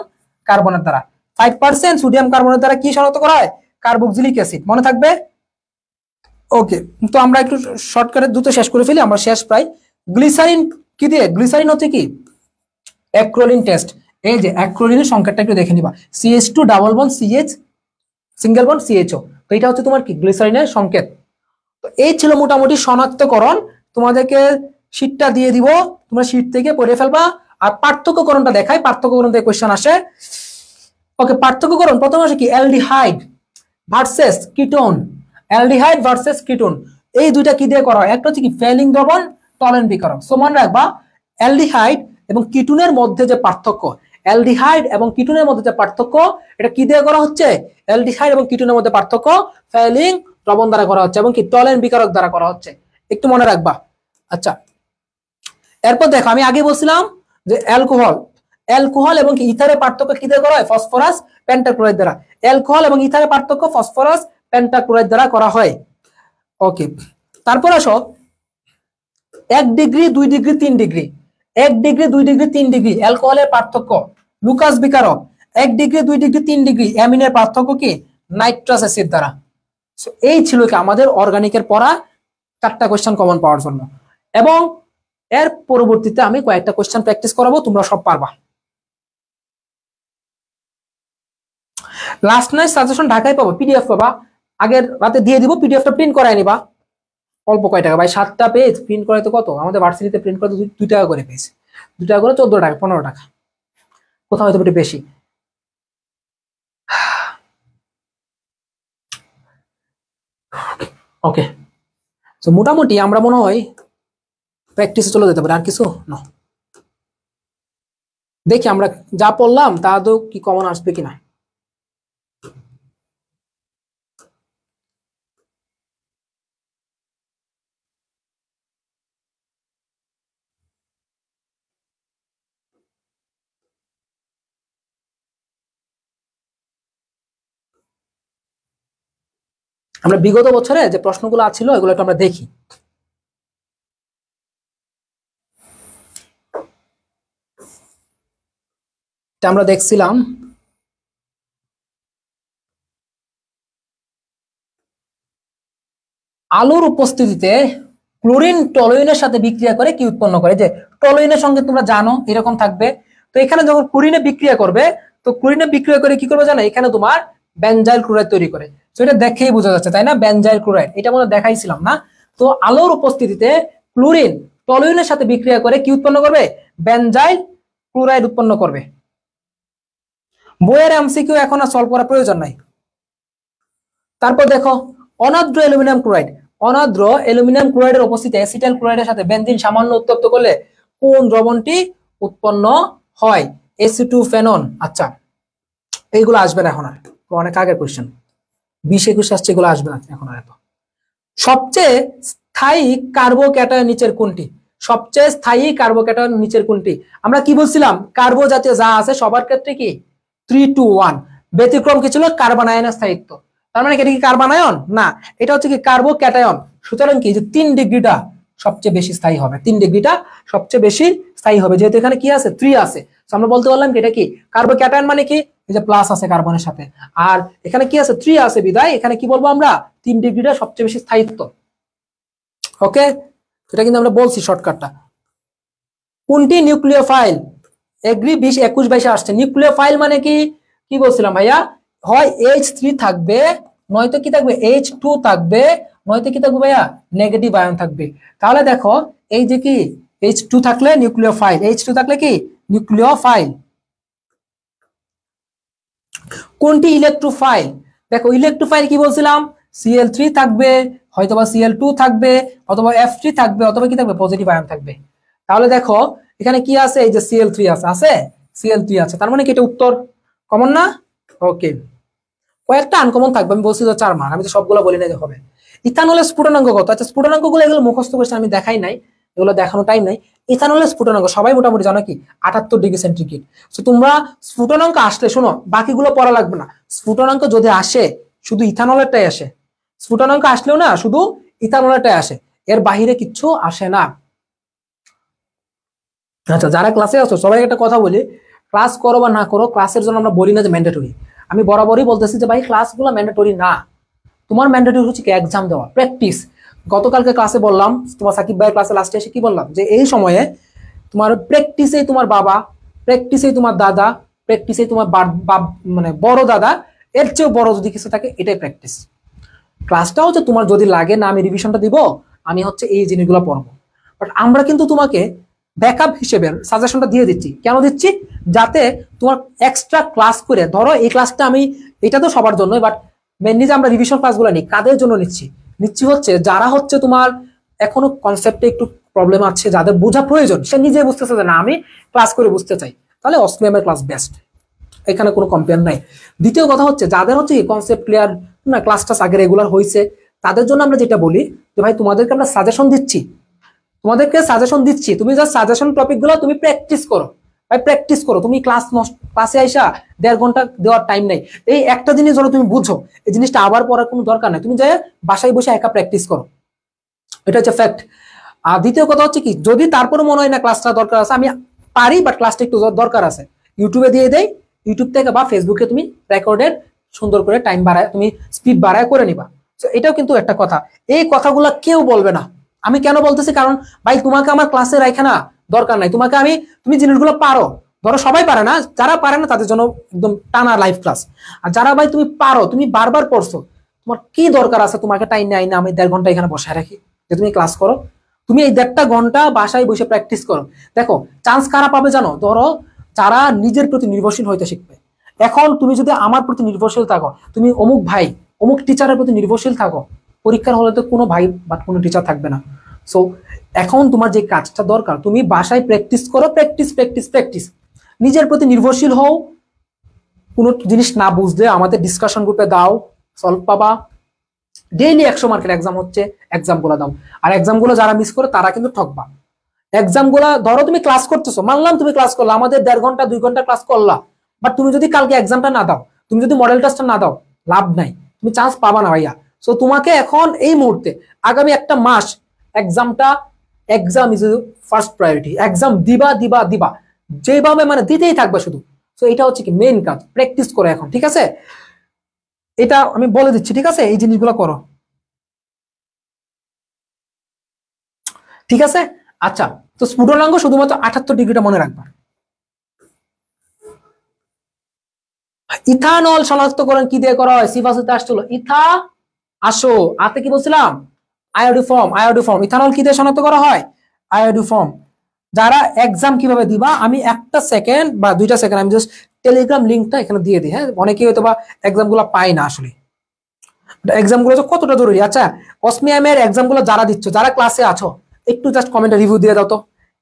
কার্বনের দ্বারা। 5% সোডিয়াম কার্বনের দ্বারা কি শনাক্ত করা হয়, কার্বক্সিলিক অ্যাসিড, মনে থাকবে। ওকে, তো আমরা একটু শর্টকাটে দ্রুত শেষ করে ফেলি, আমরা শেষ প্রায়। গ্লিসারিন কি দিয়ে, গ্লিসারিন হচ্ছে কি অ্যাক্রোলিন টেস্ট। এই যে অ্যাক্রোলিনের সংখ্যাটা একটু দেখে নিবা, CH2 double bond CH single bond CHO। তো এটা হচ্ছে তোমার কি গ্লিসারিনের সংকেত। তো এই ছিল মোটামুটি শনাক্তকরণ। তোমাদেরকে শীটটা দিয়ে দিব, তোমরা শীট থেকে পড়ে ফেলবা। আর পার্থক্যকরণটা দেখাই, পার্থক্যকরণ থেকে কোশ্চেন আসে। ওকে, পার্থক্যকরণ প্রথমে আসে কি aldehyde versus ketone. Aldehyde versus ketone, এই দুইটা কি দিয়ে করা হয়, একটা হচ্ছে কি ফেলিং দ্রবণ, টলেন বিকারক। সো মনে রাখবা অ্যালডিহাইড এবং কিটোনের মধ্যে যে পার্থক্য, অ্যালডিহাইড এবং কিটোনের মধ্যে যে পার্থক্য, এটা কি দিয়ে করা হচ্ছে, অ্যালডিহাইড এবং কিটোনের মধ্যে পার্থক্য ফেলিং দ্রবণ দ্বারা করা হচ্ছে এবং কি টলেন বিকারক দ্বারা করা হচ্ছে, একটু মনে রাখবা। আচ্ছা, এরপর দেখো আমি আগে বলছিলাম যে অ্যালকোহল, অ্যালকোহল এবং ইথারের পার্থক্য কি দিয়ে করা হয়, ফসফরাস পেন্টাক্লোরাইড দ্বারা। অ্যালকোহল এবং ইথারের পার্থক্য ফসফরাস পেন্টাক্লোরাইড দ্বারা করা হয়। ওকে, তারপর আসো 1 degree 2 degree 3 degree, 1 degree 2 degree 3 degree অ্যালকোহলের পার্থক্য, লুকাস বিকারক। 1 ডিগ্রি 2 ডিগ্রি 3 ডিগ্রি অ্যামিনের পার্থক্য কি, নাইট্রাস অ্যাসিড দ্বারা। এই ছিল কি আমাদের অর্গানিকের পড়া 4টা কোশ্চেন কমন পাওয়ার জন্য। এবং এর পরবর্তীতে আমি কয়েকটা কোশ্চেন প্র্যাকটিস করাবো, তোমরা সব পারবা। লাস্ট নাইট সাজেশন ঢাকায় পাবো, পিডিএফ পাবা, আগের রাতে দিয়ে দিব, পিডিএফটা প্রিন্ট করায় নিবা। অল্প কয় টাকা ভাই, 7টা পেজ প্রিন্ট করে তো কত, আমাদের ভার্সিটিতে প্রিন্ট করে 2 টাকা করে পেজ, 2 টাকা করে 14 টাকা 15 টাকা, কোথাও হয়তো একটু বেশি। ওকে, তো মোটামুটি আমরা মনে হয় প্র্যাকটিসে চলে যেতে পারি, আর কিছু না। দেখি আমরা যা পড়লাম তা তো কি কমন আসবে কিনা। আমরা বিগত বছরে যে প্রশ্নগুলো আছিল এগুলো একটু আমরা দেখি। আমরা দেখছিলাম আলোর উপস্থিতিতে ক্লোরিন টলুইনের সাথে বিক্রিয়া করে কি উৎপন্ন করে, যে টলুইনের সঙ্গে তোমরা জানো এরকম থাকবে, তো এখানে যখন ক্লোরিনে বিক্রিয়া করবে, তো ক্লোরিনে বিক্রিয়া করে কি করবে জানো, এখানে তোমার বেনজাইল ক্লোরাইড তৈরি করে। তো এটা দেখেই বোঝা যাচ্ছে তাই না, বেনজাইল ক্লোরাইড, এটা মনে দেখাইছিলাম না। তো আলোর উপস্থিতিতে ক্লোরিন টলুইনের সাথে বিক্রিয়া করে কি উৎপন্ন করবে, বেনজাইল ক্লোরাইড উৎপন্ন করবে। বইয়ের এমসিকিউ এখন আর সলভ করার প্রয়োজন নাই। তারপর দেখো অনাদ্র অ্যালুমিনিয়াম ক্লোরাইড, অনাদ্র অ্যালুমিনিয়াম ক্লোরাইডের উপস্থিতিতে অ্যাসিটাইল ক্লোরাইডের সাথে বেনজিন সামান্য উত্তপ্ত করলে কোন দ্রবণটি উৎপন্ন হয়, এসিটোফেনন। আচ্ছা এইগুলো আসবে না এখন আর, অনেক আগের কোশ্চেন, 20-21 আসছে, এগুলো আসবে না এখন আর। এত সবচেয়ে স্থায়ী কার্বোক্যাটায়ন নিচের কোনটি, সবচেয়ে স্থায়ী কার্বোক্যাটায়ন নিচের কোনটি? আমরা কি বলছিলাম, কার্বো জাতীয় যা আছে সবার ক্ষেত্রে কি 3-2-1, ব্যতিক্রম কি ছিল, কার্বন আয়নের স্থায়িত্ব। তার মানে এটা কি কার্বন আয়ন না, এটা হচ্ছে কি কার্বোক্যাটায়ন। সুতরাং কি যে 3 ডিগ্রিটা সবচেয়ে বেশি স্থায়ী হবে, 3 ডিগ্রিটা সবচেয়ে বেশি স্থায়ী হবে, যেহেতু এখানে কি আছে 3 আছে। আমরা বলতে পারলাম কি এটা কি কার্বোক্যাটায়ন, মানে কি এই যে প্লাস আছে কার্বনের সাথে, আর এখানে কি আছে 3 আছে, বিদায় এখানে কি বলবো আমরা 3 ডিগ্রিটা সবচেয়ে বেশি স্থায়িত্ব। ওকে, এটা কিন্তু আমরা বলছি শর্টকাটটা। কোনটি নিউক্লিওফাইল, এগ্রি 20-21-22 আসছে। নিউক্লিওফাইল মানে কি, কি বলছিলাম ভাইয়া, হয় H3 থাকবে, নয়তো কি থাকবে H2 থাকবে, নয়তো কি থাকবে ভাইয়া নেগেটিভ আয়ন থাকবে। তাহলে দেখো এই যে কি H2 থাকলে নিউক্লিওফাইল, H2 থাকলে কি নিউক্লিওফাইল। কোনটি ইলেকট্রোফাইল, দেখো ইলেকট্রোফাইল কি বলছিলাম, Cl3 থাকবে, হয়তোবা Cl2 থাকবে, অথবা F3 থাকবে, অথবা কি থাকবে পজিটিভ আয়ন থাকবে। তাহলে দেখো এখানে কি আছে, এই যে Cl3 আছে, Cl3 আছে, তার মানে কি এটা উত্তর কমন না। ওকে, কয়েকটা আনকমন থাকবে, আমি বলছি তো 4 মার্ক, আমি তো সবগুলো বলি না যে হবে। ইথানলের স্ফুটনাঙ্ক কত? আচ্ছা স্ফুটনাঙ্ক গুলো এগুলো মুখস্থ করছে, আমি দেখাই নাই, এগুলো দেখানো টাইম নাই। ইথানলের স্ফুটনাঙ্ক সবাই মোটামুটি জানো কি 78 ডিগ্রি সেন্টিগ্রেড। তো তোমরা স্ফুটনাঙ্ক আসলে শোনো, বাকিগুলো পড়া লাগবে না, স্ফুটনাঙ্ক যদি আসে শুধু ইথানলেরটাই আসে, স্ফুটনাঙ্ক আসলেও না শুধু ইথানলেরটাই আসে, এর বাহিরে কিচ্ছু আসে না। আচ্ছা যারা ক্লাসে আছো সবাই একটা কথা বলি, ক্লাস করো বা না করো, ক্লাসের জন্য আমরা বলি না যে ম্যান্ডেটরি। আমি বরাবরই বলতেছি যে ভাই ক্লাসগুলো ম্যান্ডেটরি না, তোমার ম্যান্ডেটরি হচ্ছে কি এক্সাম দেওয়া, প্র্যাকটিস। গতকালকে ক্লাসে বললাম, তোমার সাকিব ভাইয়ের ক্লাসে লাস্টে এসে কি বললাম, যে এই সময়ে তোমার প্র্যাকটিসেই তোমার বাবা, প্র্যাকটিসেই তোমার দাদা, প্র্যাকটিসেই তোমার মানে বড় দাদা, এর চেয়েও বড় যদি কিছু থাকে এটাই প্র্যাকটিস। ক্লাসটা হচ্ছে তোমার যদি লাগে না আমি রিভিশনটা দিব, আমি হচ্ছে এই জিনিসগুলো পড়বো, বাট আমরা কিন্তু তোমাকে ব্যাকআপ হিসেবে সাজেশনটা দিয়ে দিচ্ছি। কেন দিচ্ছি? যাতে তোমার এক্সট্রা ক্লাস করে, ধরো এই ক্লাসটা আমি, এটা তো সবার জন্য, বাট মেনলি যে আমরা রিভিশন ক্লাসগুলো নিই কাদের জন্য নিচ্ছি হচ্ছে যারা হচ্ছে তোমার এখনো কনসেপ্টে একটু প্রবলেম আছে, যাদের বোঝা প্রয়োজন, সে নিজে বুঝতেছে যে না আমি ক্লাস করে বুঝতে চাই, তাহলে অসমিয়ামের ক্লাস বেস্ট, এখানে কোনো কম্পেয়ার নাই। দ্বিতীয় কথা হচ্ছে যাদের হচ্ছে কনসেপ্ট ক্লিয়ার না, ক্লাসটা আগে রেগুলার হয়েছে, তাদের জন্য আমরা যেটা বলি যে ভাই তোমাদেরকে আমরা সাজেশন দিচ্ছি, তুমি যা সাজেশন টপিক গুলো তুমি প্র্যাকটিস করো, ভাই প্র্যাকটিস করো। তুমি ক্লাসে আইসা 1.5 ঘন্টা দেওয়ার টাইম নেই, এই একটা জিনিস ধরো তুমি বুঝো, এই জিনিসটা আবার পড়ার কোনো দরকার নাই, তুমি যাই বাসায় বসে একা প্র্যাকটিস করো, এটা হচ্ছে ফ্যাক্ট। আর দ্বিতীয় কথা হচ্ছে কি, যদি তারপরে মনে হয় না ক্লাসটা দরকার আছে, আমি পারি বাট ক্লাসটা একটু দরকার আছে, ইউটিউবে দিয়ে দেই, ইউটিউব থেকে বা ফেসবুকে তুমি রেকর্ডেড সুন্দর করে টাইম বাড়ায়, তুমি স্পিড বাড়ায় করে নিবা। তো এটাও কিন্তু একটা কথা, এই কথাগুলো কেউ বলবে না। আমি কেন বলতেছি, কারণ ভাই তোমাকে আমার ক্লাসে রাখে না দরকার নাই, তুমি জিনিসগুলো পারো, ধরো সবাই পারে না, যারা পারে না তাদের জন্য একদম টানা লাইভ ক্লাস। আর যারা ভাই তুমি পারো, তুমি বারবার পড়ছো, তোমার কি দরকার আছে তোমাকে টাইম নেই না আমি 1.5 ঘন্টা এখানে বসায় রাখি? যে তুমি ক্লাস করো, তুমি এই 1.5 ঘন্টা বাসায় বসে প্র্যাকটিস করো। দেখো চান্স কারা পাবে জানো? ধরো যারা নিজের প্রতি নির্ভরশীল হইতে শিখবে। এখন তুমি যদি আমার প্রতি নির্ভরশীল থাকো, তুমি অমুক ভাই অমুক টিচারের প্রতি নির্ভরশীল থাকো, পরীক্ষার হলে তো কোনো ভাই বা কোনো টিচার থাকবে না। সো এখন তোমার যে কাজটা দরকার, তুমি বাসায় প্র্যাকটিস করো, প্র্যাকটিস প্র্যাকটিস প্র্যাকটিস, নিজের প্রতি নির্ভরশীল হও। কোনো জিনিস না বুঝলে আমাদের ডিসকাশন গ্রুপে দাও, সলভ পাবা। ডেইলি 100 মার্কের এক্সাম হচ্ছে, এক্সাম গুলো দাও। আর এক্সাম গুলো যারা মিস করে তারা কিন্তু ঠকবা। এক্সাম গুলা ধরো তুমি ক্লাস করতেছো, মানলাম তুমি ক্লাস করলা, আমাদের 1.5 ঘন্টা 2 ঘন্টা ক্লাস করলা, বাট তুমি যদি কালকে এক্সামটা না দাও, তুমি যদি মডেল টেস্টটা না দাও, লাভ নাই, তুমি চান্স পাবা না ভাইয়া। সো তোমাকে এখন এই মুহূর্তে আগামী একটা মাস এক্সামটা, exam is first priority. Exam দিবা দিবা দিবা, যেভাবে মানে দিতেই থাকবে শুধু। সো এটা হচ্ছে কি মেইন কাজ, প্র্যাকটিস করো এখন, ঠিক আছে? এটা আমি বলে দিচ্ছি, ঠিক আছে? এই জিনিসগুলো করো, ঠিক আছে? আচ্ছা, তো স্ফুটনাঙ্গ শুধুমাত্র 78 ডিগ্রিটা মনে রাখবা। ইথানল শনাক্তকরণ কি দিয়ে করা হয়? সিফাসিতে আসছিল ইথা, আসো আতে কি বলছিলাম? আয়োডিফর্ম। আয়োডিফর্ম। ইথানল কি দিয়ে শনাক্ত করা হয়? আয়োডিফর্ম। যারা এক্সাম কিভাবে দিবা, আমি 1 সেকেন্ড বা 2 সেকেন্ড আমি জাস্ট টেলিগ্রাম লিঙ্কটা এখানে দিয়ে দিই। হ্যাঁ, অনেকেই হয়তো বা এক্সাম গুলো পায় না আসলে। এক্সাম গুলো তো কতটা জরুরি। আচ্ছা, অসমিয়ামের এক্সাম গুলো যারা দিচ্ছ, যারা ক্লাসে আছো, একটু জাস্ট কমেন্টে রিভিউ দিয়ে দাও তো।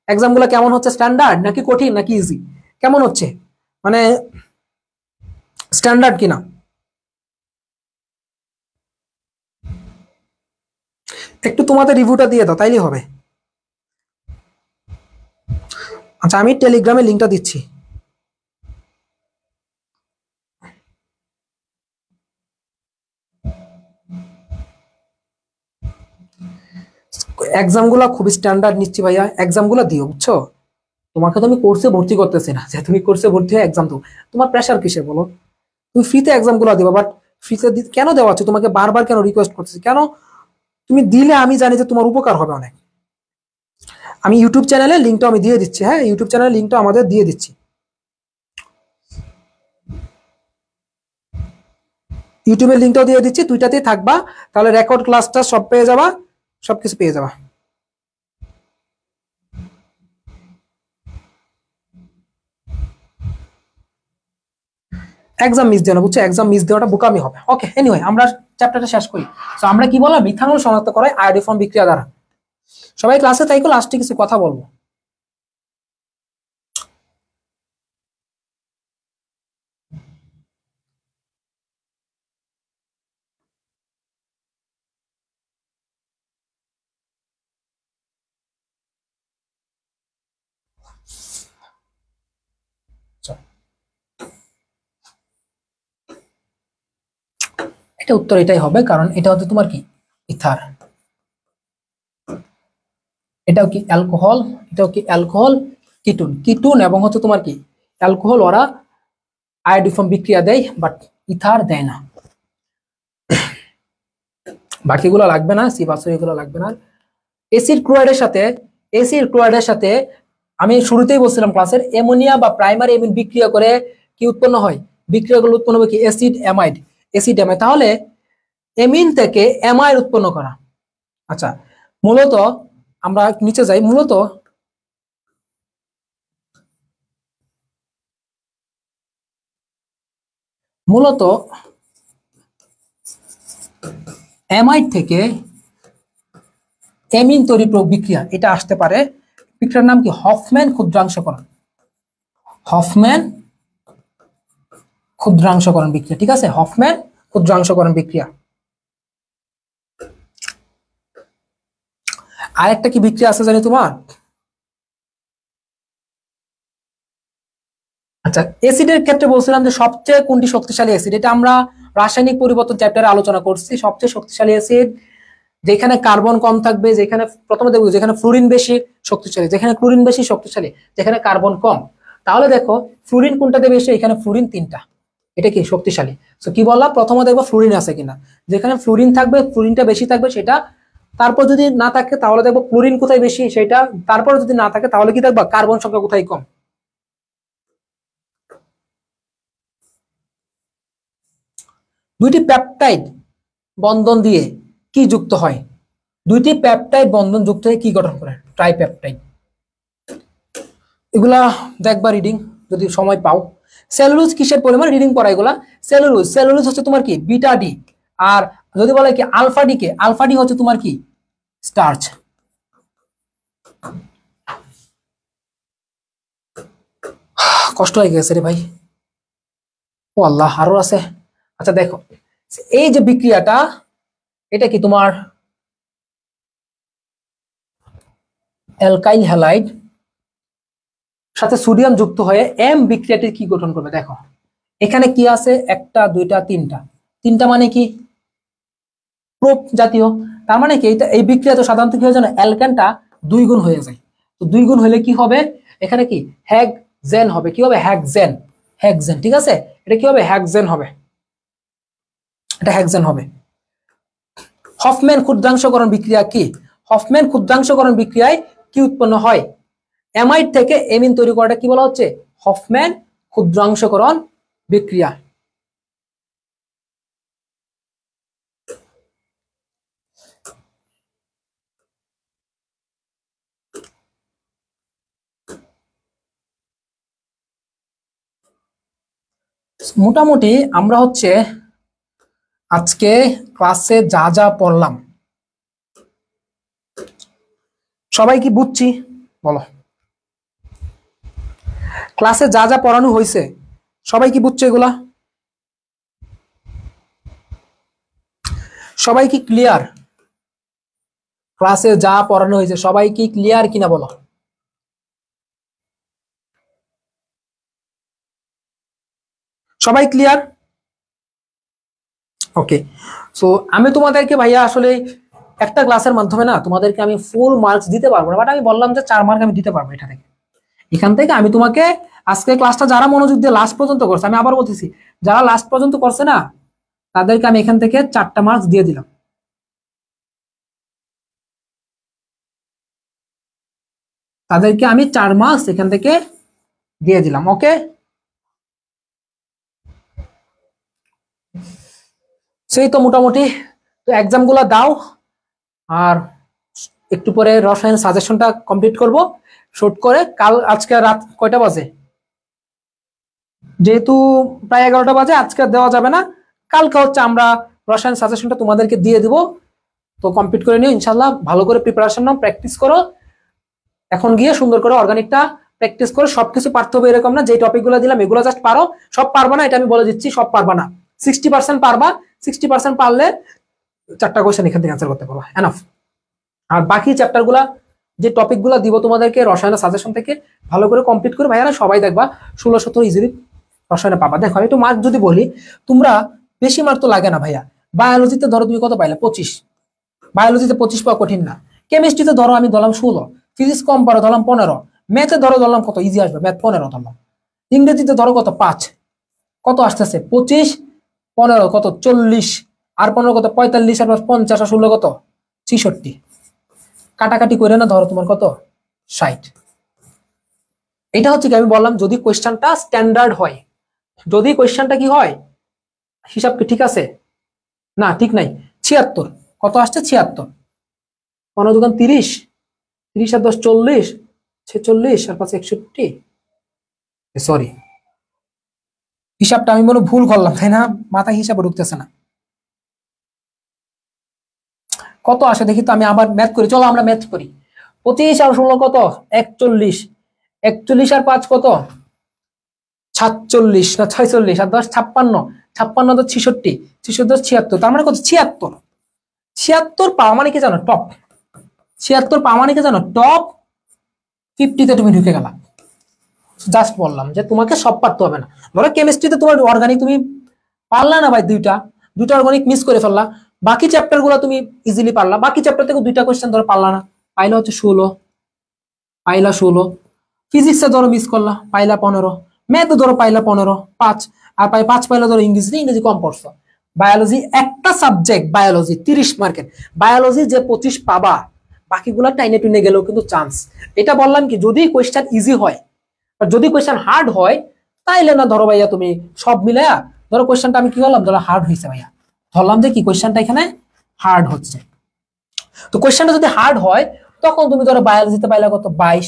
এক্সাম গুলো কেমন হচ্ছে? স্ট্যান্ডার্ড নাকি কঠিন নাকি ইজি? কেমন হচ্ছে, মানে স্ট্যান্ডার্ড কিনা? একটু তোমাদের রিভিউটা দিয়ে দাও, তাইলে হবে। আচ্ছা, আমি টেলিগ্রামে লিঙ্কটা দিচ্ছি। এক্সাম গুলা খুব স্ট্যান্ডার্ড নিচ্ছি ভাইয়া, এক্সাম গুলা দিও, বুঝছো? তোমাকে তো আমি কোর্সে ভর্তি করতেছি না যে তুমি কোর্সে ভর্তি হয়ে এক্সাম দাও। তোমার প্রেশার কিসে বলো? তুমি ফ্রিতে এক্সাম গুলো দিবা, বাট ফ্রিতে কেন দেওয়া হচ্ছে? তোমাকে বারবার কেন রিকোয়েস্ট করতেছি কেন? তুমি দিলে আমি জানি যে তোমার উপকার হবে অনেক। আমি ইউটিউব চ্যানেলের লিঙ্কটা আমি দিয়ে দিচ্ছি। হ্যাঁ, ইউটিউব চ্যানেলের লিঙ্কটা আমাদের দিয়ে দিচ্ছি। ইউটিউবের লিঙ্কটাও দিয়ে দিচ্ছি, দুইটাতেই থাকবা। তাহলে রেকর্ড ক্লাসটা সব পেয়ে যাবা, সবকিছু পেয়ে যাবা। এক্সাম মিস দিও না, বুঝছো? এক্সাম মিস দেওয়াটা বোকামি হবে। ওকে, এনিওয়ে আমরা চ্যাপ্টারটা শেষ করি। তো আমরা কি বললাম? ইথানল শনাক্ত করায় আয়োডিফর্ম বিক্রিয়া দ্বারা। সবাই ক্লাসে তাইকো, লাস্টে কিছু কথা বলবো। এটা উত্তর এটাই হবে, কারণ এটা হচ্ছে তোমার কি ইথার, এটাও কি অ্যালকোহল, এটাও কি অ্যালকোহল, কিটুন। কিটুন এবং হচ্ছে তোমার কি অ্যালকোহল, ওরা আয়োডিফর্ম বিক্রিয়া দেয়, বাট ইথার দেয় না। বাকিগুলো লাগবে না, এগুলো লাগবে না। এসিড ক্লোরাইডের সাথে, এসিড ক্লোরাইডের সাথে আমি শুরুতেই বলছিলাম ক্লাসের, অ্যামোনিয়া বা প্রাইমারি অ্যামিন বিক্রিয়া করে কি উৎপন্ন হয়? বিক্রিয়াগুলো উৎপন্ন হবে কি? Acid amide. অ্যাসিড অ্যামাইড, তাহলে অ্যামিন থেকে অ্যামাইড উৎপন্ন করা। আচ্ছা, মূলত আমরা নিচে যাই। মূলত মূলত অ্যামাইড থেকে অ্যামিন তৈরি বিক্রিয়া, এটা আসতে পারে। বিক্রিয়ার নাম কি? হফম্যান ক্ষুদ্রাংশকরণ। হফম্যান ক্ষুদ্রাংশকরণ বিক্রিয়া, ঠিক আছে? হফম্যান ক্ষুদ্রাংশকরণ বিক্রিয়া। আরেকটা কি বিক্রিয়া আছে জানি তোমার? আচ্ছা, অ্যাসিডের ক্ষেত্রে বলছিলাম যে সবচেয়ে কোনটি শক্তিশালী অ্যাসিড, এটা আমরা রাসায়নিক পরিবর্তন চ্যাপ্টারে আলোচনা করছি। সবচেয়ে শক্তিশালী অ্যাসিড যেখানে কার্বন কম থাকবে, যেখানে প্রথমে দেখবো যেখানে ফ্লুরিন বেশি শক্তিশালী, যেখানে ক্লোরিন বেশি শক্তিশালী, যেখানে কার্বন কম। তাহলে দেখো ফ্লুরিন কোনটাতে বেশি? এখানে ফ্লুরিন 3টা, এটা কি শক্তিশালী। তো কি বললাম? প্রথমে দেখবো ফ্লুরিন আছে কিনা, যেখানে ফ্লুরিন থাকবে, ফ্লুরিনটা বেশি থাকবে সেটা। তারপর যদি না থাকে তাহলে দেখবো ক্লোরিন কোথায় বেশি সেটা। তারপর যদি না থাকে তাহলে কি দেখবা? কার্বন সংখ্যা কোথায় কম। দুইটি পেপটাইড বন্ধন দিয়ে কি যুক্ত হয়? দুইটি পেপটাইড বন্ধন যুক্ত হয়ে কি গঠন করে? ট্রাইপেপটাইড। এগুলা দেখবা রিডিং যদি সময় পাও। সেলুলোজ কিসের পলিমার? রিডিং পড়া এগুলা। সেলুলোজ, সেলুলোজ হচ্ছে তোমার কি? Beta D. আর যদি বলে কি আলফা ডি কে, আলফা ডি হচ্ছে তোমার কি? স্টার্চ। কষ্ট হয়ে গেছে রে ভাই, ও আল্লাহ, আরো আছে। আচ্ছা দেখো, এই যে বিক্রিয়াটা, এটা কি তোমার অ্যালকাইল হ্যালাইড সাথে সোডিয়াম যুক্ত হয়ে এম বিক্রিয়াটি কি গঠন করবে? দেখো এখানে কি আছে? একটা, দুইটা, তিনটা। তিনটা মানে কি? প্রোপ জাতীয়। তার মানে কি এই বিক্রিয়া তো সাধারণত কি হয় জানো? অ্যালকেনটা 2 গুণ হয়ে যায়। তো 2 গুণ হলে কি হবে? এখানে কি হেক্সেন হবে। কি হবে? হেক্সেন। হেক্সেন, ঠিক আছে? এটা কি হবে? হেক্সেন হবে। এটা হেক্সেন হবে। হফম্যান ক্ষুদ্রাংশকরণ বিক্রিয়া কি? হফম্যান ক্ষুদ্রাংশকরণ বিক্রিয়ায় কি উৎপন্ন হয়? অ্যামাইড থেকে এমিন তৈরি করাটা কি বলা হচ্ছে? হফম্যান ক্ষুদ্রাংশকরণ বিক্রিয়া। মোটামুটি আমরা হচ্ছে আজকে ক্লাসে যা যা পড়লাম সবাই কি বুঝছি? বলো, ক্লাসে যা যা পড়ানো হয়েছে সবাই কি বুঝছো? এগুলা সবাই কি ক্লিয়ার? ক্লাসে যা পড়ানো হয়েছে সবাই কি ক্লিয়ার কিনা বলো? সবাই ক্লিয়ার? ওকে। সো আমি তোমাদেরকে ভাইয়া আসলে একটা ক্লাসের মাধ্যমে না তোমাদেরকে আমি ফুল মার্কস দিতে পারবো না, বাট আমি বললাম যে 4 মার্ক আমি দিতে পারবো এটা থেকে। এখান থেকে আমি তোমাকে আজকে ক্লাসটা যারা মনোযোগ দিয়ে লাস্ট পর্যন্ত করছে, আমি আবার বলতেছি, যারা লাস্ট পর্যন্ত করছে না তাদেরকে আমি এখান থেকে 4টা মার্কস দিয়ে দিলাম। তাদেরকে আমি 4 মার্কস এখান থেকে দিয়ে দিলাম। ওকে, সেই তো মোটামুটি। তো এক্সাম গুলা দাও, আর একটু পরে রসায়ন সাজেশনটা কমপ্লিট করব শর্ট করে। কাল আজকে রাত কয়টা বাজে? যেহেতু প্রায় 11টা বাজে, আজকে দেওয়া যাবে না, কালকে হচ্ছে আমরা রসায়ন সাজেশনটা তোমাদেরকে দিয়ে দিব। তো কমপ্লিট করে নিও ইনশাল্লাহ। ভালো করে প্রিপারেশন নাও, প্র্যাকটিস করো। এখন গিয়ে সুন্দর করে অর্গানিকটা প্র্যাকটিস করো। সবকিছু পারতে হবে এরকম না, যে টপিকগুলো দিলাম এগুলো জাস্ট পারো। সব পারবা না এটা আমি বলে দিচ্ছি, সব পারবা না। 60% পারবা, 60% পারলে 4টা কোয়েশ্চেন এখান থেকে অ্যান্সার করতে পারবা, এনাফ। আর বাকি চ্যাপ্টার গুলা, যে টপিক গুলা দিব তোমাদেরকে রসায়ন সাজেশন থেকে, ভালো করে কমপ্লিট করে ভাইয়ারা সবাই দেখবা 16-17 ইজিলি রসায়নে পাবা। দেখো আমি একটু মার্ক যদি বলি, তোমরা বেশি মার্ক তো লাগে না ভাইয়া। বায়োলজিতে ধরো তুমি কত পাইলে? 25। বায়োলজিতে 25 পাওয়া কঠিন না। কেমিস্ট্রিতে ধরো আমি ধরলাম 16, ফিজিক্স কম পারো ধরলাম 15, ম্যাথে ধরো ধরলাম কত? ইজি আসবে, ম্যাথ 15 ধরলাম। ইংরেজিতে ধরো কত? 5। কত আসতেছে? 25, 15 কত? 40, আর 15 কত? 45, আর 50, আর 16 কত? 66। কাটাকাটি করে না ধরো তোমার কত? 60। এটা হচ্ছে কি আমি বললাম, যদি কোয়েশ্চেনটা স্ট্যান্ডার্ড হয়, যদি কোয়েশ্চেনটা কি হয়, হিসাব কি ঠিক আছে? না ঠিক নাই। 76 কত আসছে? 76, 15 দুগুণ 30, 30 আর 10 40, 46 আর 5 61। সরি, হিসাবটা আমি মনে ভুল করলাম, তাই না? মাথায় হিসাবে ঢুকতেছে না। কত আসে দেখি তো, আমি আবার ম্যাথ করি, চলো আমরা ম্যাথ করি। 25 আর 16 কত? 41, 41 আর 5 কত? 47 না 46, আর 10 56, 56 তো 66, 66 76, তার মানে কত? 76। 76 পাওয়া মানে কি জানো? টপ। 76 পাওয়া মানে কি জানো? টপ 50-তে তুমি ঢুকে গেলা। জাস্ট বললাম যে তোমাকে সব পারতে হবে না। ধরো কেমিস্ট্রিতে তোমার অর্গানিক তুমি পারলা না ভাই, দুইটা অর্গানিক মিস করে ফেললা, বাকি চ্যাপ্টার গুলো তুমি ইজিলি পারলা। বাকি চ্যাপ্টার থেকে 2টা কোয়েশ্চেন ধরো পারলা না, পাইলা হচ্ছে 16, পাইলা 16। ফিজিক্সে ধরো মিস করলা, পাইলা 15। ম্যাথে ধরো পাইলা 15, 5। আর 5 পাইলা ধরো ইংরেজি কম পড়ছো। বায়োলজি একটা সাবজেক্ট, বায়োলজি 30 মার্কের, বায়োলজি যে 25 পাবা, বাকিগুলা টাইনে টুনে গেলেও কিন্তু চান্স। এটা বললাম কি, যদি কোয়েশ্চেন ইজি হয়, আর যদি কোয়েশ্চেন হার্ড হয়, তাইলে না ধরো ভাইয়া তুমি সব মিলাইয়া ধরো কোয়েশ্চেনটা আমি কি করলাম, ধরো হার্ড হয়েছে ভাইয়া, ধরলাম যে কি কোয়েশ্চেনটা এখানে হার্ড হচ্ছে। তো কোয়েশ্চেনটা যদি হার্ড হয় তখন তুমি ধরো বায়োলজিতে পাইলা কত 22,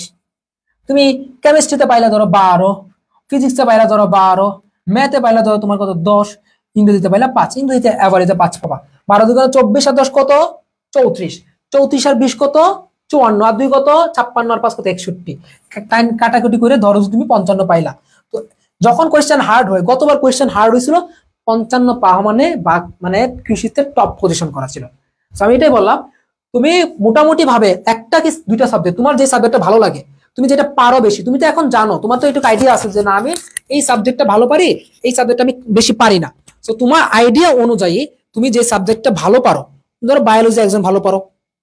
তুমি কেমিস্ট্রিতে পাইলা ধরো 12, ফিজিক্সে পাইলা ধরো 12, ম্যাথে পাইলা ধরো তোমার কত 10, ইংরেজিতে পাইলা 5, ইংরেজিতে অ্যাভারেজে 5 পাবা। 12 2 24 আর 10 কত 34, 34 আর 20 কত 54, আর 2 কত 56, আর 5 কত 61, কাটাকুটি করে ধরো তুমি 55 পাইলা। তো যখন কোয়েশ্চেন হার্ড হয়, গতবার কোয়েশ্চেন হার্ড হয়েছিল 55 পাওয়া মানে কৃষিতে টপ পজিশন করা ছিল। আমি এটাই বললাম, তুমি মোটামুটি ভাবে একটা কি দুইটা সাবজেক্ট, তোমার যে সাবজেক্টটা ভালো লাগে, তুমি যেটা পারো বেশি, তুমি তো এখন জানো, তোমার তো একটু আইডিয়া আছে যে না আমি এই সাবজেক্টটা ভালো পারি, এই সাবজেক্টটা আমি বেশি পারি না। তো তোমার আইডিয়া অনুযায়ী তুমি যে সাবজেক্টটা ভালো পারো, ধরো বায়োলজি একজন ভালো পারো,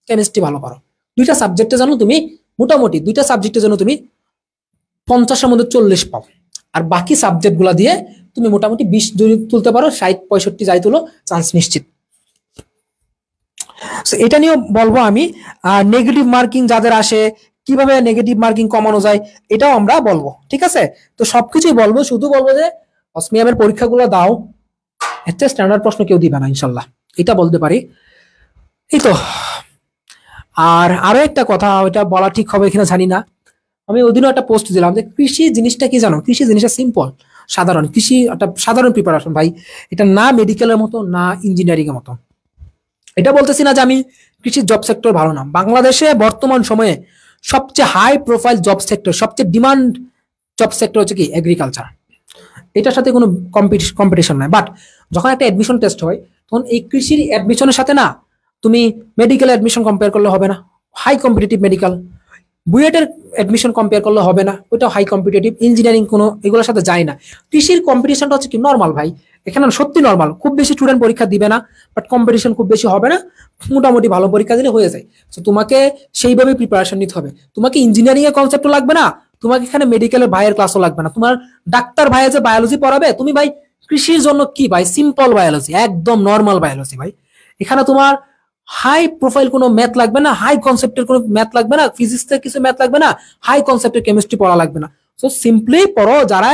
কেমিস্ট্রি ভালো পারো, দুইটা সাবজেক্টে জানো তুমি মোটামুটি, দুইটা সাবজেক্টে জানো তুমি 50-এর মধ্যে 40 পাও, আর বাকি সাবজেক্ট গুলা দিয়ে তুমি মোটামুটি 20 যদি তুলতে পারো, 60-65 যাই তুলো, চান্স নিশ্চিত। এটা নিয়েও বলবো আমি। আর নেগেটিভ মার্কিং যাদের আসে, কিভাবে নেগেটিভ মার্কিং কমানো যায় এটাও আমরা বলবো, ঠিক আছে? তো সবকিছুই বলবো, শুধু বলবো যে অসমিয়ামের পরীক্ষাগুলো দাও, একটা স্ট্যান্ডার্ড প্রশ্ন কেউ দিবে না ইনশাল্লাহ, এটা বলতে পারি। এই তো। আর আরো একটা কথা, ওইটা বলা ঠিক হবে কিনা জানি না, আমি ওদিনও একটা পোস্ট দিলাম যে কৃষি জিনিসটা কি জানো, কৃষি জিনিসটা সিম্পল, সাধারণ। কৃষি একটা সাধারণ প্রিপারেশন ভাই, এটা না মেডিকেলের মতো না ইঞ্জিনিয়ারিং এর মতো। এটা বলতেছি না যে আমি কৃষির জব সেক্টর ভালো না, বাংলাদেশে বর্তমান সময়ে সবচেয়ে হাই প্রোফাইল জব সেক্টর, সবচেয়ে ডিমান্ড জব সেক্টর হচ্ছে কি এগ্রিকালচার। এটার সাথে কোনো কম্পিটিশন নাই। বাট যখন একটা অ্যাডমিশন টেস্ট হয়, তখন এই কৃষির অ্যাডমিশনের সাথে না তুমি মেডিকেল অ্যাডমিশন কম্পেয়ার করলে হবে না, হাই কম্পিটিটিভ মেডিকেল। বুয়েটের অ্যাডমিশন কম্পেয়ার করলে হবে না, ওইটাও হাই কম্পিটিটিভ। ইঞ্জিনিয়ারিং কোনো এগুলোর সাথে যায় না। কৃষির কম্পিটিশনটা হচ্ছে কি নর্মাল ভাই, এখানে সত্যি নর্মাল, খুব বেশি স্টুডেন্ট পরীক্ষা দিবে না, বাট কম্পিটিশন খুব বেশি হবে না, মোটামুটি ভালো পরীক্ষা দিলে হয়ে যায়। তো তোমাকে সেইভাবে প্রিপারেশন নিতে হবে। তোমাকে ইঞ্জিনিয়ারিং এর কনসেপ্টও লাগবে না, তোমাকে এখানে মেডিকেলের ভাইয়ের ক্লাসও লাগবে না, তোমার ডাক্তার ভাইয়া যে বায়োলজি পড়াবে, তুমি ভাই কৃষির জন্য কি ভাই সিম্পল বায়োলজি, একদম নর্মাল বায়োলজি ভাই। এখানে তোমার হাই প্রোফাইল কোনো ম্যাথ লাগবে না, হাই কনসেপ্টের কোনো ম্যাথ লাগবে না, ফিজিক্সের কিছু ম্যাথ লাগবে না, হাই কনসেপ্টের কেমিস্ট্রি পড়া লাগবে না। সো সিম্পলি পড়ো, যারা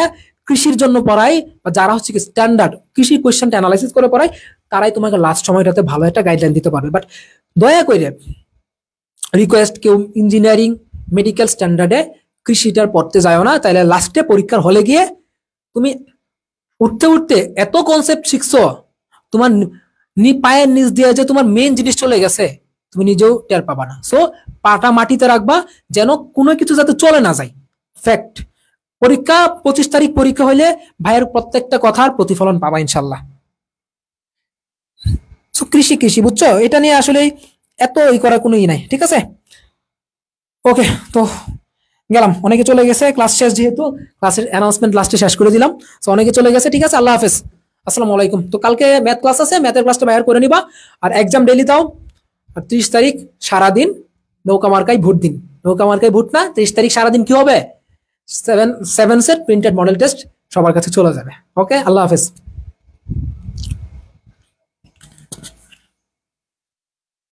কৃষির জন্য পড়ায় বা যারা হচ্ছে কি স্ট্যান্ডার্ড কৃষির কোয়েশ্চেনটা অ্যানালাইসিস করে পড়ায়, তারাই তোমাকে লাস্ট সময়টাতে ভালো একটা গাইডলাইন দিতে পারবে। বাট দয়া করে রিকোয়েস্ট, কেউ ইঞ্জিনিয়ারিং মেডিকেল স্ট্যান্ডার্ডে কৃষিটার পড়তে যাও না, তাহলে লাস্টে পরীক্ষার হলে গিয়ে তুমি উঠতে উঠতে এত কনসেপ্ট শিখছো, তোমার পায়ের নিচ দিয়ে যে তোমার মেইন জিনিস চলে গেছে, তুমি নিজেও টের পাবা না। সো পাটা মাটিতে রাখবা, যেন কোনো কিছু যাতে চলে না যায়। ফ্যাক্ট, পরীক্ষা 25 তারিখ পরীক্ষা হইলে ভাইয়ের প্রত্যেকটা কথার প্রতিফলন পাবা ইনশাল্লাহ। সো কৃষি কৃষি বুঝছো, এটা নিয়ে আসলে এত করার কোনো নাই, ঠিক আছে? ওকে, তো গেলাম, অনেকে চলে গেছে, ক্লাস শেষ যেহেতু, ক্লাসের অ্যানাউন্সমেন্ট লাস্টে শেষ করে দিলাম। তো অনেকে চলে গেছে, ঠিক আছে, আল্লাহ হাফেজ, আসসালামু আলাইকুম। তো কালকে ম্যাথ ক্লাস আছে, ম্যাথের ক্লাসটা বাইর করে নিবা, আর এক্সাম ডেলি দাও। আর 30 তারিখ সারাদিন নৌকা মার্কায় ভোট দিন। নৌকা মার্কায় ভোট না, 30 তারিখ সারাদিন কি হবে, 7 সেট প্রিন্টেড মডেল টেস্ট সবার কাছে চলে যাবে। ওকে, আল্লাহ হাফেজ।